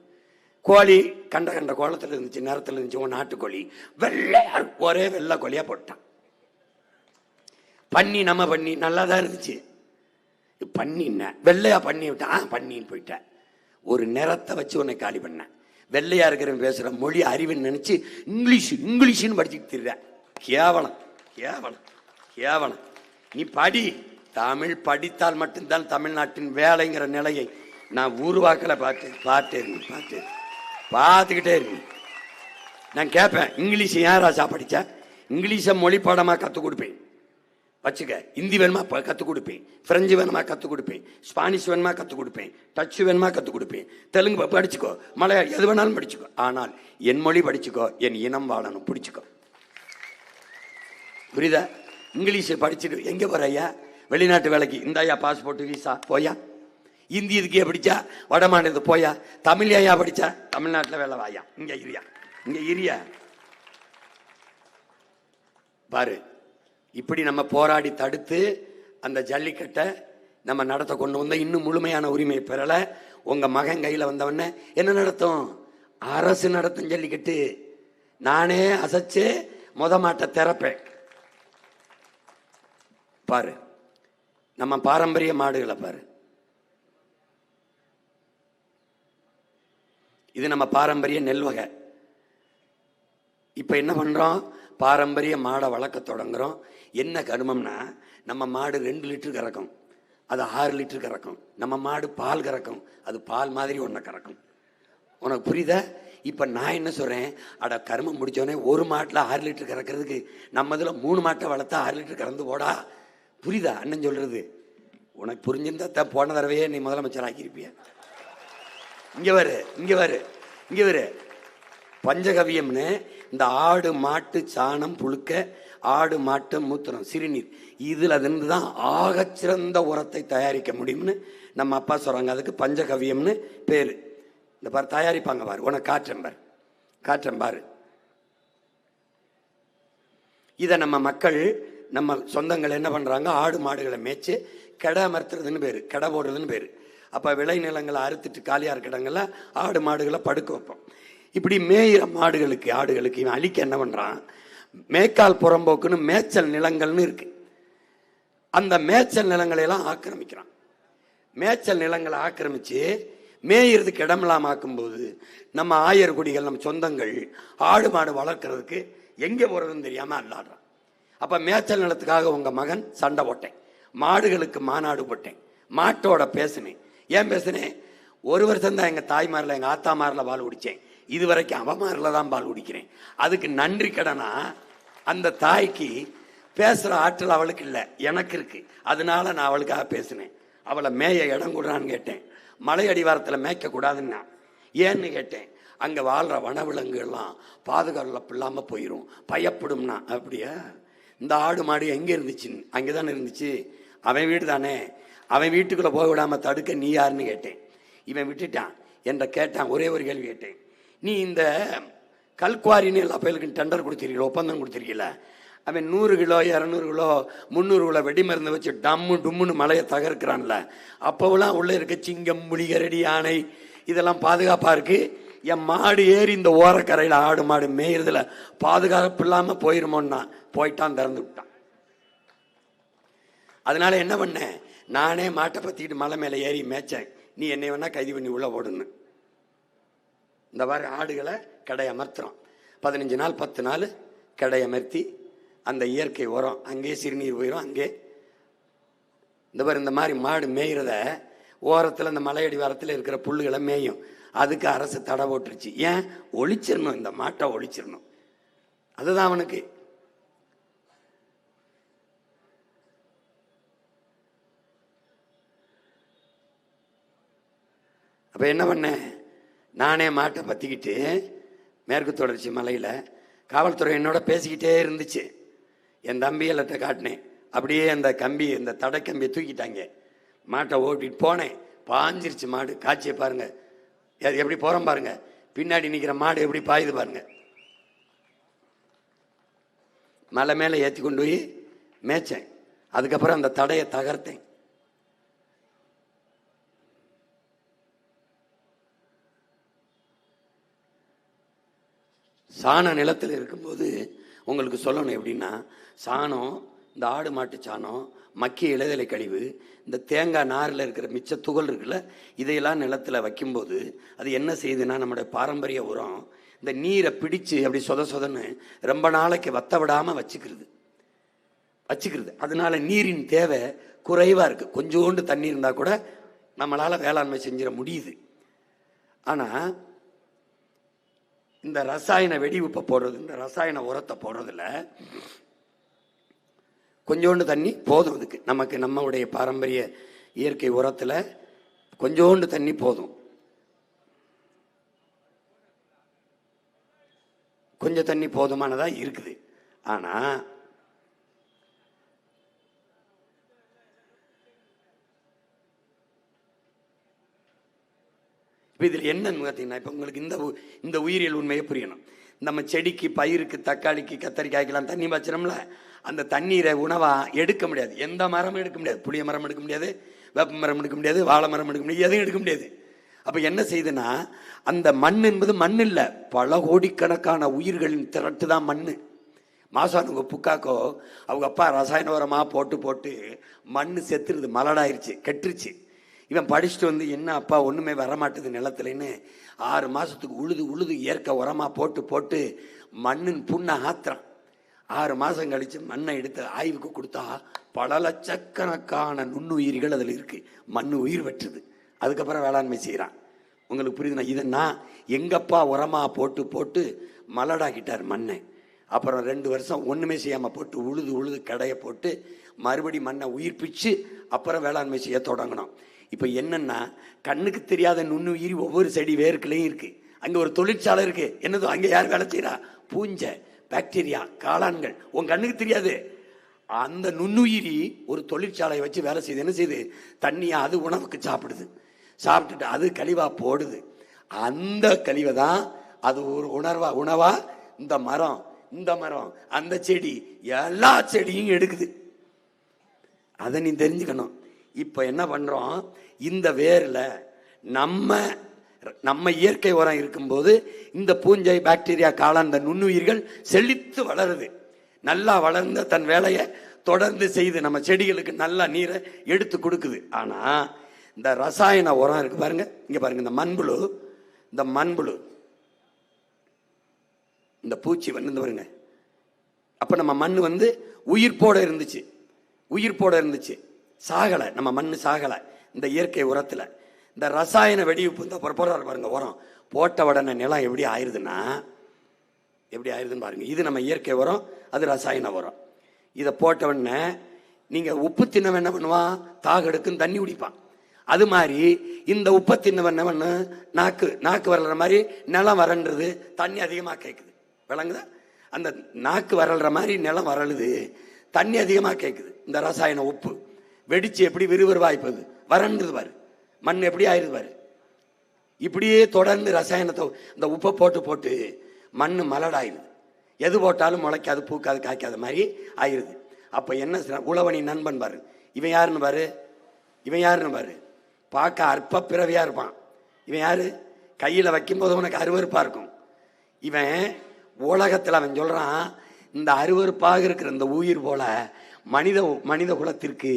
கோழி கண்ட கோலத்தில் இருந்துச்சு, நேரத்தில் இருந்துச்சு. உன் நாட்டுக்கோழி வெள்ளையா ஒரே வெள்ளை கோழியா போட்டான். பன்னி நம்ம பண்ணி நல்லா தான் இருந்துச்சு, பண்ணின்ன வெள்ளையா பண்ணி விட்டான். பண்ணின்னு போயிட்ட. ஒரு நிறத்தை வச்சு உன்னை காலி பண்ண. வெள்ளையா இருக்கிறவன் பேசுற மொழி அறிவுன்னு நினைச்சு இங்கிலீஷ்னு படிச்சுட்டு திரிற. கேவலம் கேவலம் கேவலம். நீ படி, தமிழ் படித்தால் மட்டும்தான் தமிழ்நாட்டின் வேலைங்கிற நிலையை நான் உருவாக்கல. பார்த்துக்கிட்டே இருக்கு. நான் கேட்பேன், இங்கிலீஷ் ஏன் ராசா படிச்ச? இங்கிலீஷை மொழி பாடமா கற்றுக் கொடுப்பேன் வச்சுக்க. ஹிந்தி வேணுமா கற்றுக் கொடுப்பேன், பிரெஞ்சு வேணுமா கற்றுக் கொடுப்பேன், ஸ்பானிஷ் வேணுமா கற்றுக் கொடுப்பேன், டச்சு வேணுமா கற்றுக் கொடுப்பேன், தெலுங்கு படிச்சுக்கோ, மலையாளம் எது வேணாலும் படிச்சுக்கோ. ஆனால் என் மொழி படிச்சுக்கோ, என் இனம் வாழணும் பிடிச்சிக்கோ. புரியுதா? இங்கிலீஷ் படிச்சுட்டு எங்கே போற ஐயா? வெளிநாட்டு வேலைக்கு இந்த ஐயா பாஸ்போர்ட் விசா போயா? இந்தி இதுக்கே படிச்சா வட மாநிலத்து போயா? தமிழ் ஐயா படிச்சா தமிழ்நாட்டில் வேலை வாயா? இங்க இரியா பாரு. இப்படி நம்ம போராடி தடுத்து அந்த ஜல்லிக்கட்டை நம்ம நடத்த கொண்டு வந்த இன்னும் முழுமையான உரிமை பெறல. உங்க மகன் கையில வந்தவன என்ன நடத்தும்? அரசு நடத்தும் ஜல்லிக்கட்டு. நானே அசைச்சு மாட்டை திறப்பேன். பாரு, நம்ம பாரம்பரிய மாடுகளை பாரு. இது நம்ம பாரம்பரிய நெல் வகை. இப்ப என்ன பண்றோம்? பாரம்பரிய மாடை வளர்க்க தொடங்குறோம். என்ன கருமம்னா, நம்ம மாடு 2 லிட்டர் கறக்கும், அது 6 லிட்டர் கறக்கும். நம்ம மாடு பால் கறக்கும், அது பால் மாதிரி ஒன்றை கறக்கும். உனக்கு புரியுதா? இப்போ நான் என்ன சொல்கிறேன், அட கருமம் முடிச்சோடனே ஒரு மாட்டில் 6 லிட்டர் கறக்கிறதுக்கு நம்ம இதில் 3 மாட்டை வளர்த்தா 6 லிட்டர் கறந்து போடா. புரியுதா அண்ணன் சொல்கிறது? உனக்கு புரிஞ்சிருந்தா போன தடவையே நீ முதலமைச்சர் ஆக்கியிருப்பிய. இங்கே வரு பஞ்சகவியம்னு இந்த ஆடு மாட்டு சாணம் புழுக்க, ஆடு மாட்டு மூத்திரம் சிறுநீர், இதில் இருந்து தான் ஆகச்சிறந்த உரத்தை தயாரிக்க முடியும்னு நம்ம அப்பா சொல்கிறாங்க. அதுக்கு பஞ்சகவியம்னு பேர். இந்த பாரு தயாரிப்பாங்க பாரு, உனக்கு காற்றேன் பாரு. இதை நம்ம மக்கள் நம்ம சொந்தங்கள் என்ன பண்ணுறாங்க, ஆடு மாடுகளை மேய்ச்சி கெடை அமர்த்துறதுன்னு பேர், கெடை போடுறதுன்னு பேர். அப்போ விளை நிலங்களை அறுத்துட்டு காலியாக இருக்க இடங்களில் ஆடு மாடுகளை படுக்க வைப்போம். இப்படி மேயிற மாடுகளுக்கு ஆடுகளுக்கு இவன் அழிக்க என்ன பண்ணுறான், மேய்க்கால் புறம்போக்குன்னு மேய்ச்சல் நிலங்கள்னு இருக்கு. அந்த மேய்ச்சல் நிலங்களையெல்லாம் ஆக்கிரமிக்கிறான். மேய்ச்சல் நிலங்களை ஆக்கிரமித்து மேயிறதுக்கு இடமெல்லாம் ஆக்கும்போது நம்ம ஆயர் குடிகள் நம்ம சொந்தங்கள் ஆடு மாடு வளர்க்கறதுக்கு எங்கே போகிறதுன்னு தெரியாமல் அல்லாடுறான். அப்போ மேய்ச்சல் நிலத்துக்காக உங்கள் மகன் சண்டை போட்டேன், மாடுகளுக்கு மாநாடு போட்டேன், மாட்டோட பேசினேன். ஏன் பேசினேன், 1 வருஷம் தான் எங்கள் தாய்மாரில் எங்கள் ஆத்தாமாரில் பால் குடித்தேன், இது வரைக்கும் அவமாரில் தான் பால் குடிக்கிறேன். அதுக்கு நன்றி கடனா அந்த தாய்க்கு பேசுகிற ஆற்றல் அவளுக்கு இல்லை, எனக்கு இருக்கு. அதனால நான் அவளுக்காக பேசினேன். அவளை மேய இடம் கொடுறான்னு கேட்டேன். மலை அடிவாரத்தில் மேய்க்கக்கூடாதுன்னா ஏன்னு கேட்டேன். அங்கே வாழ்கிற வனவிலங்குகள்லாம் பாதுகாப்பு இல்லாமல் போயிடும், பயப்படும்னா. அப்படியா, இந்த ஆடு மாடு எங்கே இருந்துச்சு, அங்கே தானே இருந்துச்சு, அவன் வீடு தானே, அவன் வீட்டுக்குள்ளே போக விடாமல் தடுக்க நீ யாருன்னு கேட்டேன். இவன் விட்டுட்டான் என்ற கேட்டான். ஒரே ஒரு கேள்வி கேட்டேன், நீ இந்த கல்குவாரின்னு எல்லா பயிலுக்கும் டெண்டர் கொடுத்துருக்கீங்களா, ஒப்பந்தம் கொடுத்துருக்கீங்களா? அவன் 100 கிலோ 200 கிலோ 300 கிலோ வெடி மருந்து வச்சு டம்மு டும்முன்னு மலையை தகர்க்கிறான்ல, அப்போவெல்லாம் உள்ளே இருக்க சிங்கம் புலி கரடி யானை இதெல்லாம் பாதுகாப்பாக இருக்குது. என் மாடு ஏறி இந்த ஓரக்கரையில் ஆடு மாடு மேய்றதுல பாதுகாப்பு இல்லாமல் போயிருமோன்னா போயிட்டான், திறந்து விட்டான். அதனால என்ன பண்ணேன், நானே மாட்டை பற்றிக்கிட்டு மலை மேலே ஏறி மேய்ச்சேன். நீ என்னை வேணா கைது பண்ணி உள்ளே போடுன்னு. இந்த மாதிரி ஆடுகளை கடை அமர்த்துறோம். 15 நாள் 10 நாள் கடை அமர்த்தி அந்த இயற்கை உரம் அங்கேயே சிறுநீர் போயிடும். அங்கே இந்த மாதிரி மாடு மேய்கிறத ஓரத்தில் இந்த மலையடி வாரத்தில் இருக்கிற புல்லுகளை மேயும். அதுக்கு அரசு தடை போட்டுருச்சு. ஏன், ஒழிச்சிடணும், இந்த மாட்டை ஒழிச்சிடணும். அதுதான் அவனுக்கு. அப்போ என்ன பண்ணேன், நானே மாட்டை பற்றிக்கிட்டு மேற்கு தொடர்ச்சி மலையில் காவல்துறை என்னோட பேசிக்கிட்டே இருந்துச்சு. என் தம்பி எல்லாத்த காட்டினேன். அப்படியே அந்த கம்பி, இந்த தடை கம்பியை தூக்கிட்டாங்க. மாட்டை ஓட்டிட்டு போனேன், பாஞ்சிருச்சு மாடு. காட்சியை பாருங்க, எப்படி போகிறோம் பாருங்க, பின்னாடி நிற்கிற மாடு எப்படி பாயுது பாருங்க. மலை மேலே ஏற்றி கொண்டு போய் மேய்ச்சேன். அதுக்கப்புறம் அந்த தடையை தகர்த்தேன். சாண நிலத்தில் இருக்கும்போது உங்களுக்கு சொல்லணும் எப்படின்னா, சாணம், இந்த ஆடு மாட்டு சாணம், மக்கிய இலைதலை கழிவு, இந்த தேங்காய் நாரில் இருக்கிற மிச்ச துகள் இருக்குல்ல, இதையெல்லாம் நிலத்தில் வைக்கும்போது அது என்ன செய்யுதுன்னா, நம்முடைய பாரம்பரிய உரம் இந்த நீரை பிடிச்சு அப்படி சொதன்னு ரொம்ப நாளைக்கு வத்த விடாமல் வச்சுக்கிறது. அதனால நீரின் தேவை குறைவாக இருக்குது. கொஞ்சோண்டு தண்ணி இருந்தால் கூட நம்மளால் வேளாண்மை செஞ்சிட முடியுது. ஆனால் இந்த ரசாயன வெடி உப்பை போடுறது, இந்த ரசாயன உரத்தை போடுறதுல கொஞ்சோண்டு தண்ணி போதும். அதுக்கு நமக்கு நம்மளுடைய பாரம்பரிய இயற்கை உரத்தில் கொஞ்சோண்டு தண்ணி போதும். கொஞ்சம் தண்ணி போதுமானதாக இருக்குது. ஆனால் இப்போ இதில் என்னன்னு பார்த்தீங்கன்னா, இப்போ உங்களுக்கு இந்த உயிரியல் உண்மையை புரியணும். நம்ம செடிக்கு, பயிருக்கு, தக்காளிக்கு, கத்தரிக்காய்க்கெல்லாம் தண்ணி பாய்ச்சினோம்ல, அந்த தண்ணீரை உணவாக எடுக்க முடியாது. எந்த மரமும் எடுக்க முடியாது. புளிய மரம் எடுக்க முடியாது, வேப்ப மரம் எடுக்க முடியாது, வாழை மரம் எடுக்க முடியாது, எதுவும் எடுக்க முடியாது. அப்போ என்ன செய்யுதுன்னா, அந்த மண் என்பது மண் இல்லை, பல கோடிக்கணக்கான உயிர்களின் திரட்டு தான் மண். மாசானுங்க புக்காக்கோ அவங்க அப்பா ரசாயன உரமாக போட்டு மண் செத்துருது, மலடாயிருச்சு, கெட்டுருச்சு. இவன் படிச்சுட்டு வந்து, என்ன அப்பா ஒன்றுமே வரமாட்டுது நிலத்துலன்னு 6 மாதத்துக்கு உழுது இயற்கை உரமாக போட்டு மண்ணின் புண்ணை ஆத்துறான். 6 மாதம் கழித்து மண்ணை எடுத்து ஆய்வுக்கு கொடுத்தா பல லட்சக்கணக்கான நுண்ணுயிர்கள் அதில் இருக்குது. மண் உயிர் வெட்டுது. அதுக்கப்புறம் வேளாண்மை செய்கிறான். உங்களுக்கு புரியுதுண்ணா? இதை நான் எங்கப்பா உரமா போட்டு போட்டு மலடாக்கிட்டார் மண்ணை. அப்புறம் 2 வருஷம் ஒன்றுமே செய்யாமல் போட்டு உழுது கடையை போட்டு மறுபடி மண்ணை உயிர்ப்பிச்சு அப்புறம் வேளாண்மை செய்ய தொடங்கணும். இப்போ என்னன்னா, கண்ணுக்கு தெரியாத நுண்ணுயிரி ஒவ்வொரு செடி வேருக்குலையும் இருக்கு. அங்கே ஒரு தொழிற்சாலை இருக்கு. என்னதோ அங்கே யார் வேலை செய்யறா? பூஞ்சை, பாக்டீரியா, காளான்கள். உன் கண்ணுக்கு தெரியாது. அந்த நுண்ணுயிரி ஒரு தொழிற்சாலையை வச்சு வேலை செய்யுது. என்ன செய்யுது? தண்ணியா அது உணவுக்கு சாப்பிடுது. சாப்பிட்டுட்டு அது கழிவா போடுது. அந்த கழிவை தான் அது ஒரு உணவா இந்த மரம் அந்த செடி எல்லா செடியும் எடுக்குது. அதை நீ தெரிஞ்சுக்கணும். இப்ப என்ன பண்றோம்? இந்த வேர்ல நம்ம இயற்கை உரம் இருக்கும்போது இந்த பூஞ்சை, பாக்டீரியா, காளான், இந்த நுண்ணுயிர்கள் செழித்து வளருது. நல்லா வளர்ந்த தன் வேலையை தொடர்ந்து செய்து நம்ம செடிகளுக்கு நல்லா நீரை எடுத்து கொடுக்குது. ஆனா இந்த ரசாயன உரம் இருக்கு பாருங்க, இங்க பாருங்க, இந்த மண்புழு, இந்த பூச்சி வந்து பாருங்க. அப்ப நம்ம மண் வந்து உயிர்ப்போட இருந்துச்சு, சாகலை. நம்ம மண் சாகலை இந்த இயற்கை உரத்துல. இந்த ரசாயன வெடிவுப்பு இந்த போடுறாரு பாருங்க உரம், போட்ட உடனே நிலம் எப்படி ஆயிருதுன்னு பாருங்க. இது நம்ம இயற்கை உரம், அது ரசாயன உரம். இதை போட்ட உடனே நீங்க உப்பு தின்னவன் என்ன பண்ணுவான்? தாகெடுக்குன்னு தண்ணி குடிப்பான். அது மாதிரி இந்த உப்பை தின்னவன் என்ன பண்ணு? நாக்கு வரல்ற மாதிரி நிலம் வரன்றது, தண்ணி அதிகமாக கேட்குது. விளங்குதா? அந்த நாக்கு வரல்ற மாதிரி நிலம் வரலுது, தண்ணி அதிகமாக கேட்குது. இந்த ரசாயன உப்பு வெடிச்சு எப்படி விறுவிறுவாய்ப்பது, வறண்டுது பாரு, மண் எப்படி ஆயிருது பாரு. இப்படியே தொடர்ந்து ரசாயனத்தை இந்த உப்பை போட்டு மண் மலடாயிருது. எது போட்டாலும் முளைக்காது, பூக்காது, காய்க்காத மாதிரி ஆயிருது. அப்ப என்ன உழவனி நண்பன் பாரு, இவன் யாருன்னு பாரு. பார்க்க அற்ப பிறவியா இருப்பான். இவன் யாரு? கையில வைக்கும் போது உனக்கு அருவருப்பா இருக்கும். இவன் உலகத்தில் அவன் சொல்றான், இந்த அருவருப்பாக இருக்கிற இந்த உயிர் போல மனித குலத்திற்கு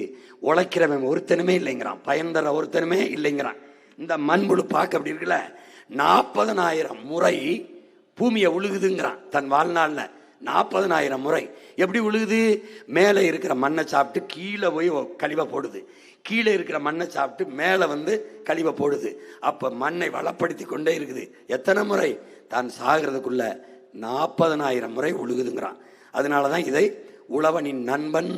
உழைக்கிறவன் ஒருத்தனுமே இல்லைங்கிறான், பயன் தர ஒருத்தனுமே இல்லைங்கிறான். இந்த மண்புழு பார்க்க அப்படி இருக்குல்ல, 40,000 முறை பூமியை உழுகுதுங்கிறான் தன் வாழ்நாள்ல. 40,000 முறை. எப்படி உழுகுது? மேலே இருக்கிற மண்ணை சாப்பிட்டு கீழே போய் கழிவை போடுது, கீழே இருக்கிற மண்ணை சாப்பிட்டு மேலே வந்து கழிவை போடுது. அப்ப மண்ணை வளப்படுத்தி கொண்டே இருக்குது. எத்தனை முறை? தான் சாகிறதுக்குள்ள 40,000 முறை உழுகுதுங்கிறான். அதனாலதான் இதை உழவனின் நண்பன்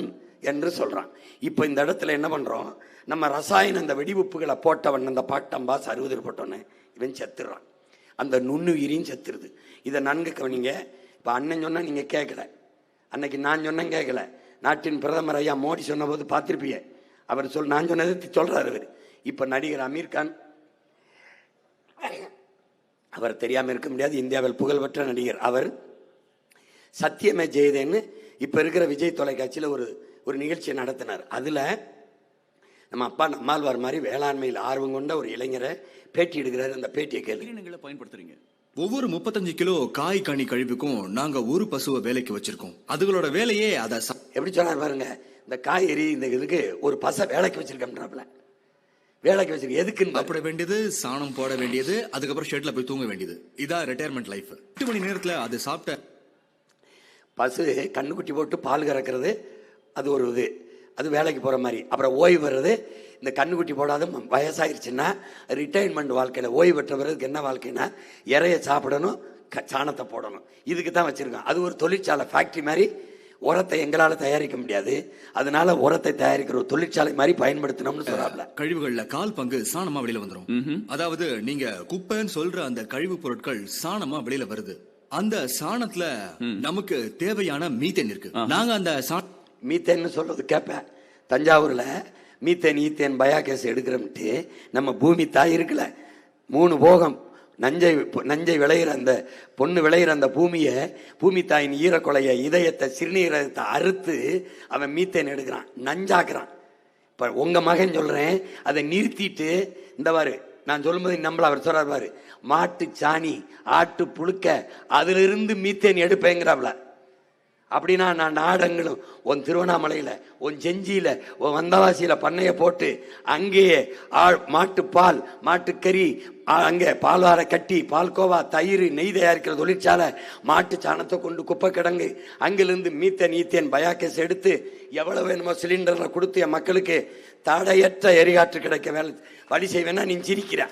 என்று சொல்றான். இப்ப இந்த இடத்துல என்ன பண்றோம்? நம்ம ரசாயன இந்த வெடிவுப்புகளை போட்டவன், அந்த பாட்டம்பாஸ் 60 போட்டோன்னு இவன் செத்துறான். அந்த நுண்ணுயிரியும் செத்துருது. இதை நன்கு கவனிங்க. இப்ப அண்ணன் சொன்னா நீங்க கேட்கல, அன்னைக்கு நான் சொன்னேன் கேட்கல. நாட்டின் பிரதமர் ஐயா மோடி சொன்ன போது பார்த்திருப்பீங்க. அவர் நான் சொன்னதை சொல்றாரு அவர். இப்ப நடிகர் அமீர் கான், அவர் தெரியாம இருக்க முடியாது, இந்தியாவில் புகழ்பெற்ற நடிகர். அவர் சத்தியமே ஜெயதேன்னு இப்ப இருக்கிற விஜய் தொலைக்காட்சியில் ஒரு நிகழ்ச்சியை நடத்தினார். அதுல நம்ம அப்பா நம்மாழ்வார் மாதிரி வேளாண்மையில் ஆர்வம் கொண்ட ஒரு இளைஞரை பேட்டி எடுக்கிறாரு. அந்த பேட்டியை கேள்வி பயன்படுத்துறீங்க. ஒவ்வொரு 35 கிலோ காய் கனி கழிவுக்கும் நாங்க ஒரு பசுவை வேலைக்கு வச்சிருக்கோம். அதுகளோட வேலையே அதை எப்படி சொன்னார் பாருங்க. இந்த காய்கறி இந்த இதுக்கு ஒரு பசை வேலைக்கு வச்சிருக்கேன்றாப்ல. வேலைக்கு வச்சிருக்க எதுக்குன்னு சாப்பிட வேண்டியது, சாணம் போட வேண்டியது, அதுக்கப்புறம் ஷெட்ல போய் தூங்க வேண்டியது. இதான் ரிட்டையர்மெண்ட் லைஃப். 8 மணி நேரத்துல அது சாப்பிட்ட பசு கண்ணுக்குட்டி போட்டு பால் கறக்கிறது, அது ஒரு இது, அது வேலைக்கு போற மாதிரி. அப்புறம் ஓய்வு வர்றது. இந்த கண்ணுக்குட்டி போடாத வயசாயிருச்சுன்னா ரிட்டையர்மெண்ட் வாழ்க்கையில ஓய்வு பெற்ற பிறகு என்ன வாழ்க்கைன்னா, இறைய சாப்பிடணும், சாணத்தை போடணும். இதுக்கு தான் வச்சிருக்கோம். அது ஒரு தொழிற்சாலை, ஃபேக்டரி மாதிரி. உரத்தை எங்களால தயாரிக்க முடியாது, அதனால உரத்தை தயாரிக்கிற ஒரு தொழிற்சாலை மாதிரி பயன்படுத்தணும்னு சொல்றாப்ல. கழிவுகள்ல 1/4 பங்கு சாணமா வெளியில வந்துரும். அதாவது நீங்க குப்பைன்னு சொல்ற அந்த கழிவு பொருட்கள் சாணமா வெளியில வருது. அந்த சாணத்துல நமக்கு தேவையான மீத்தேன் இருக்கு. நாங்க அந்த மீத்தேன்னு சொல்றது கேட்பேன். தஞ்சாவூர்ல மீத்தேன் ஈத்தேன் பயாகேஸ் எடுக்கிறோம்ட்டு நம்ம பூமி தாய் இருக்குல்ல, 3 போகம் நஞ்சை விளையிற அந்த பொண்ணு விளையிற அந்த பூமி தாயின் ஈரக்கொலைய இதயத்தை சிறுநீரகத்தை அறுத்து அவன் மீத்தேன் எடுக்கிறான், நஞ்சாக்குறான். இப்ப உங்க மகன் சொல்றேன், அதை நிறுத்திட்டு இந்த பாரு நான் சொல்லும்போது நம்மள அவர் சொல்றாரு பாரு, மாட்டு சாணி ஆட்டு புழுக்க அதுல இருந்து மீத்தேன் எடுப்பேங்கிறாப்ல. அப்படின்னா நான் நாடங்களும் உன் திருவண்ணாமலையில, உன் செஞ்சியில, உன் வந்தவாசியில பண்ணைய போட்டு அங்கேயே மாட்டு பால், மாட்டுக்கறி, அங்கே பால்வார கட்டி, பால்கோவா, தயிர், நெய் தயாரிக்கிற தொழிற்சாலை, மாட்டு சாணத்தை கொண்டு குப்பை கிடங்கு, அங்கிலிருந்து மீத்தேன் ஈத்தேன் பயாகேஸ் எடுத்து எவ்வளவு வேணுமோ சிலிண்டர்ல கொடுத்து என் மக்களுக்கு தடையற்ற எரிகாற்று கிடைக்க வழி செய்வேன்னா நீ சிரிக்கிற.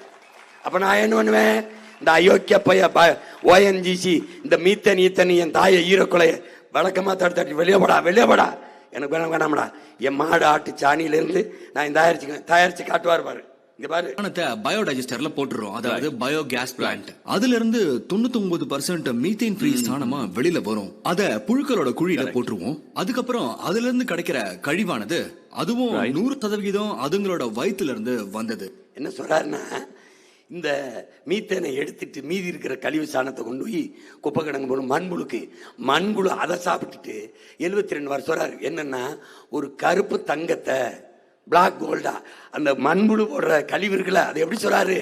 அப்ப நான் என்ன பண்ணுவேன், இந்த அயோக்கிய பைய ஓஎன்ஜிசி இந்த மீத்தன் ஈத்தன் என் தாயை ஈரக்குலைய வழக்கமா தடுத்தாட்டி வெளியே போடா எனக்கு வேணாம்டா. என் மாடு ஆட்டு சாணியில இருந்து நான் தயாரிச்சு காட்டுவார் பாரு. இங்க பாரு, பயோடைஜஸ்டர்ல போட்டுறோம், அதாவது பயோகேஸ் பிளான்ட். அதுல இருந்து 99% மீத்தேன் ஃப்ரீ சாணமா வெளியில வரும். அத புழுக்களோட குழியில போட்டுருவோம். அதுக்கப்புறம் அதுல இருந்து கிடைக்கிற கழிவானது அதுவும் 100% அதுங்களோட வயிற்றுல இருந்து வந்தது. என்ன சொல்றாருன்னா, இந்த மீத்தேனை எடுத்துட்டு மீதி இருக்கிற கழிவு சாணத்தை கொண்டு போய் குப்பை கிடங்கு போகணும் மண்புழு அதை சாப்பிட்டுட்டு 72 வருஷம் சொல்றாரு. என்னன்னா, ஒரு கருப்பு தங்கத்தை பிளாக் கோல்டா அந்த மண்புழு போடுற கழிவு இருக்குல்ல, அது எப்படி சொல்றாரு,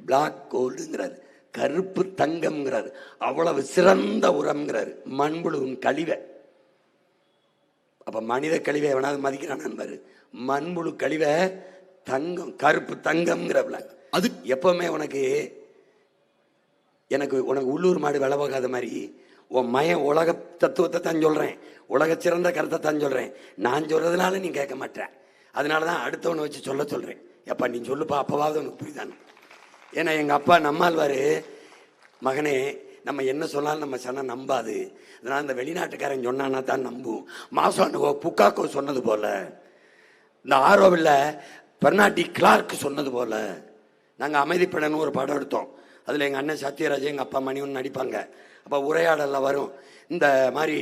பிளாக் கோல்டுங்கிறாரு, கருப்பு தங்கம்ங்கிறாரு. அவ்வளவு சிறந்த உரம்ங்கிறாரு மண்புழுவின் கழிவை. அப்ப மனித கழிவை எவனாவது மதிக்கிறான் பாரு, மண்புழு கழிவை தங்கம், கருப்பு தங்கம்ங்கிறவள. அது எப்பவுமே உனக்கு உள்ளூர் மாடு விலை போகாத மாதிரி உன் மயம் உலக தத்துவத்தை தான் சொல்றேன், உலக சிறந்த கருத்தை தான் சொல்றேன். நான் சொல்றதுனால நீ கேட்க மாட்டேன், அதனாலதான் அடுத்தவனை வச்சு சொல்றேன். எப்பா நீ சொல்லுப்பா, அப்பவாவது உனக்கு புரியுதானே. ஏன்னா எங்க அப்பா நம்மாழ்வாரு, மகனே நம்ம என்ன சொன்னாலும் நம்ம சொன்ன நம்பாது, அதனால இந்த வெளிநாட்டுக்காரன் சொன்னான்னா தான் நம்பும். மாசானுகோ புக்காக்கோ சொன்னது போல, இந்த ஆரோவில் பெர்னாடி கிளார்க் சொன்னது போல. நாங்கள் அமைதிப்படன்னு ஒரு படம் எடுத்தோம், அதில் எங்கள் அண்ணன் சத்யராஜ் எங்கள் அப்பா மணிவன் நடிப்பாங்க. அப்போ உரையாடலில் வரும், இந்த மாதிரி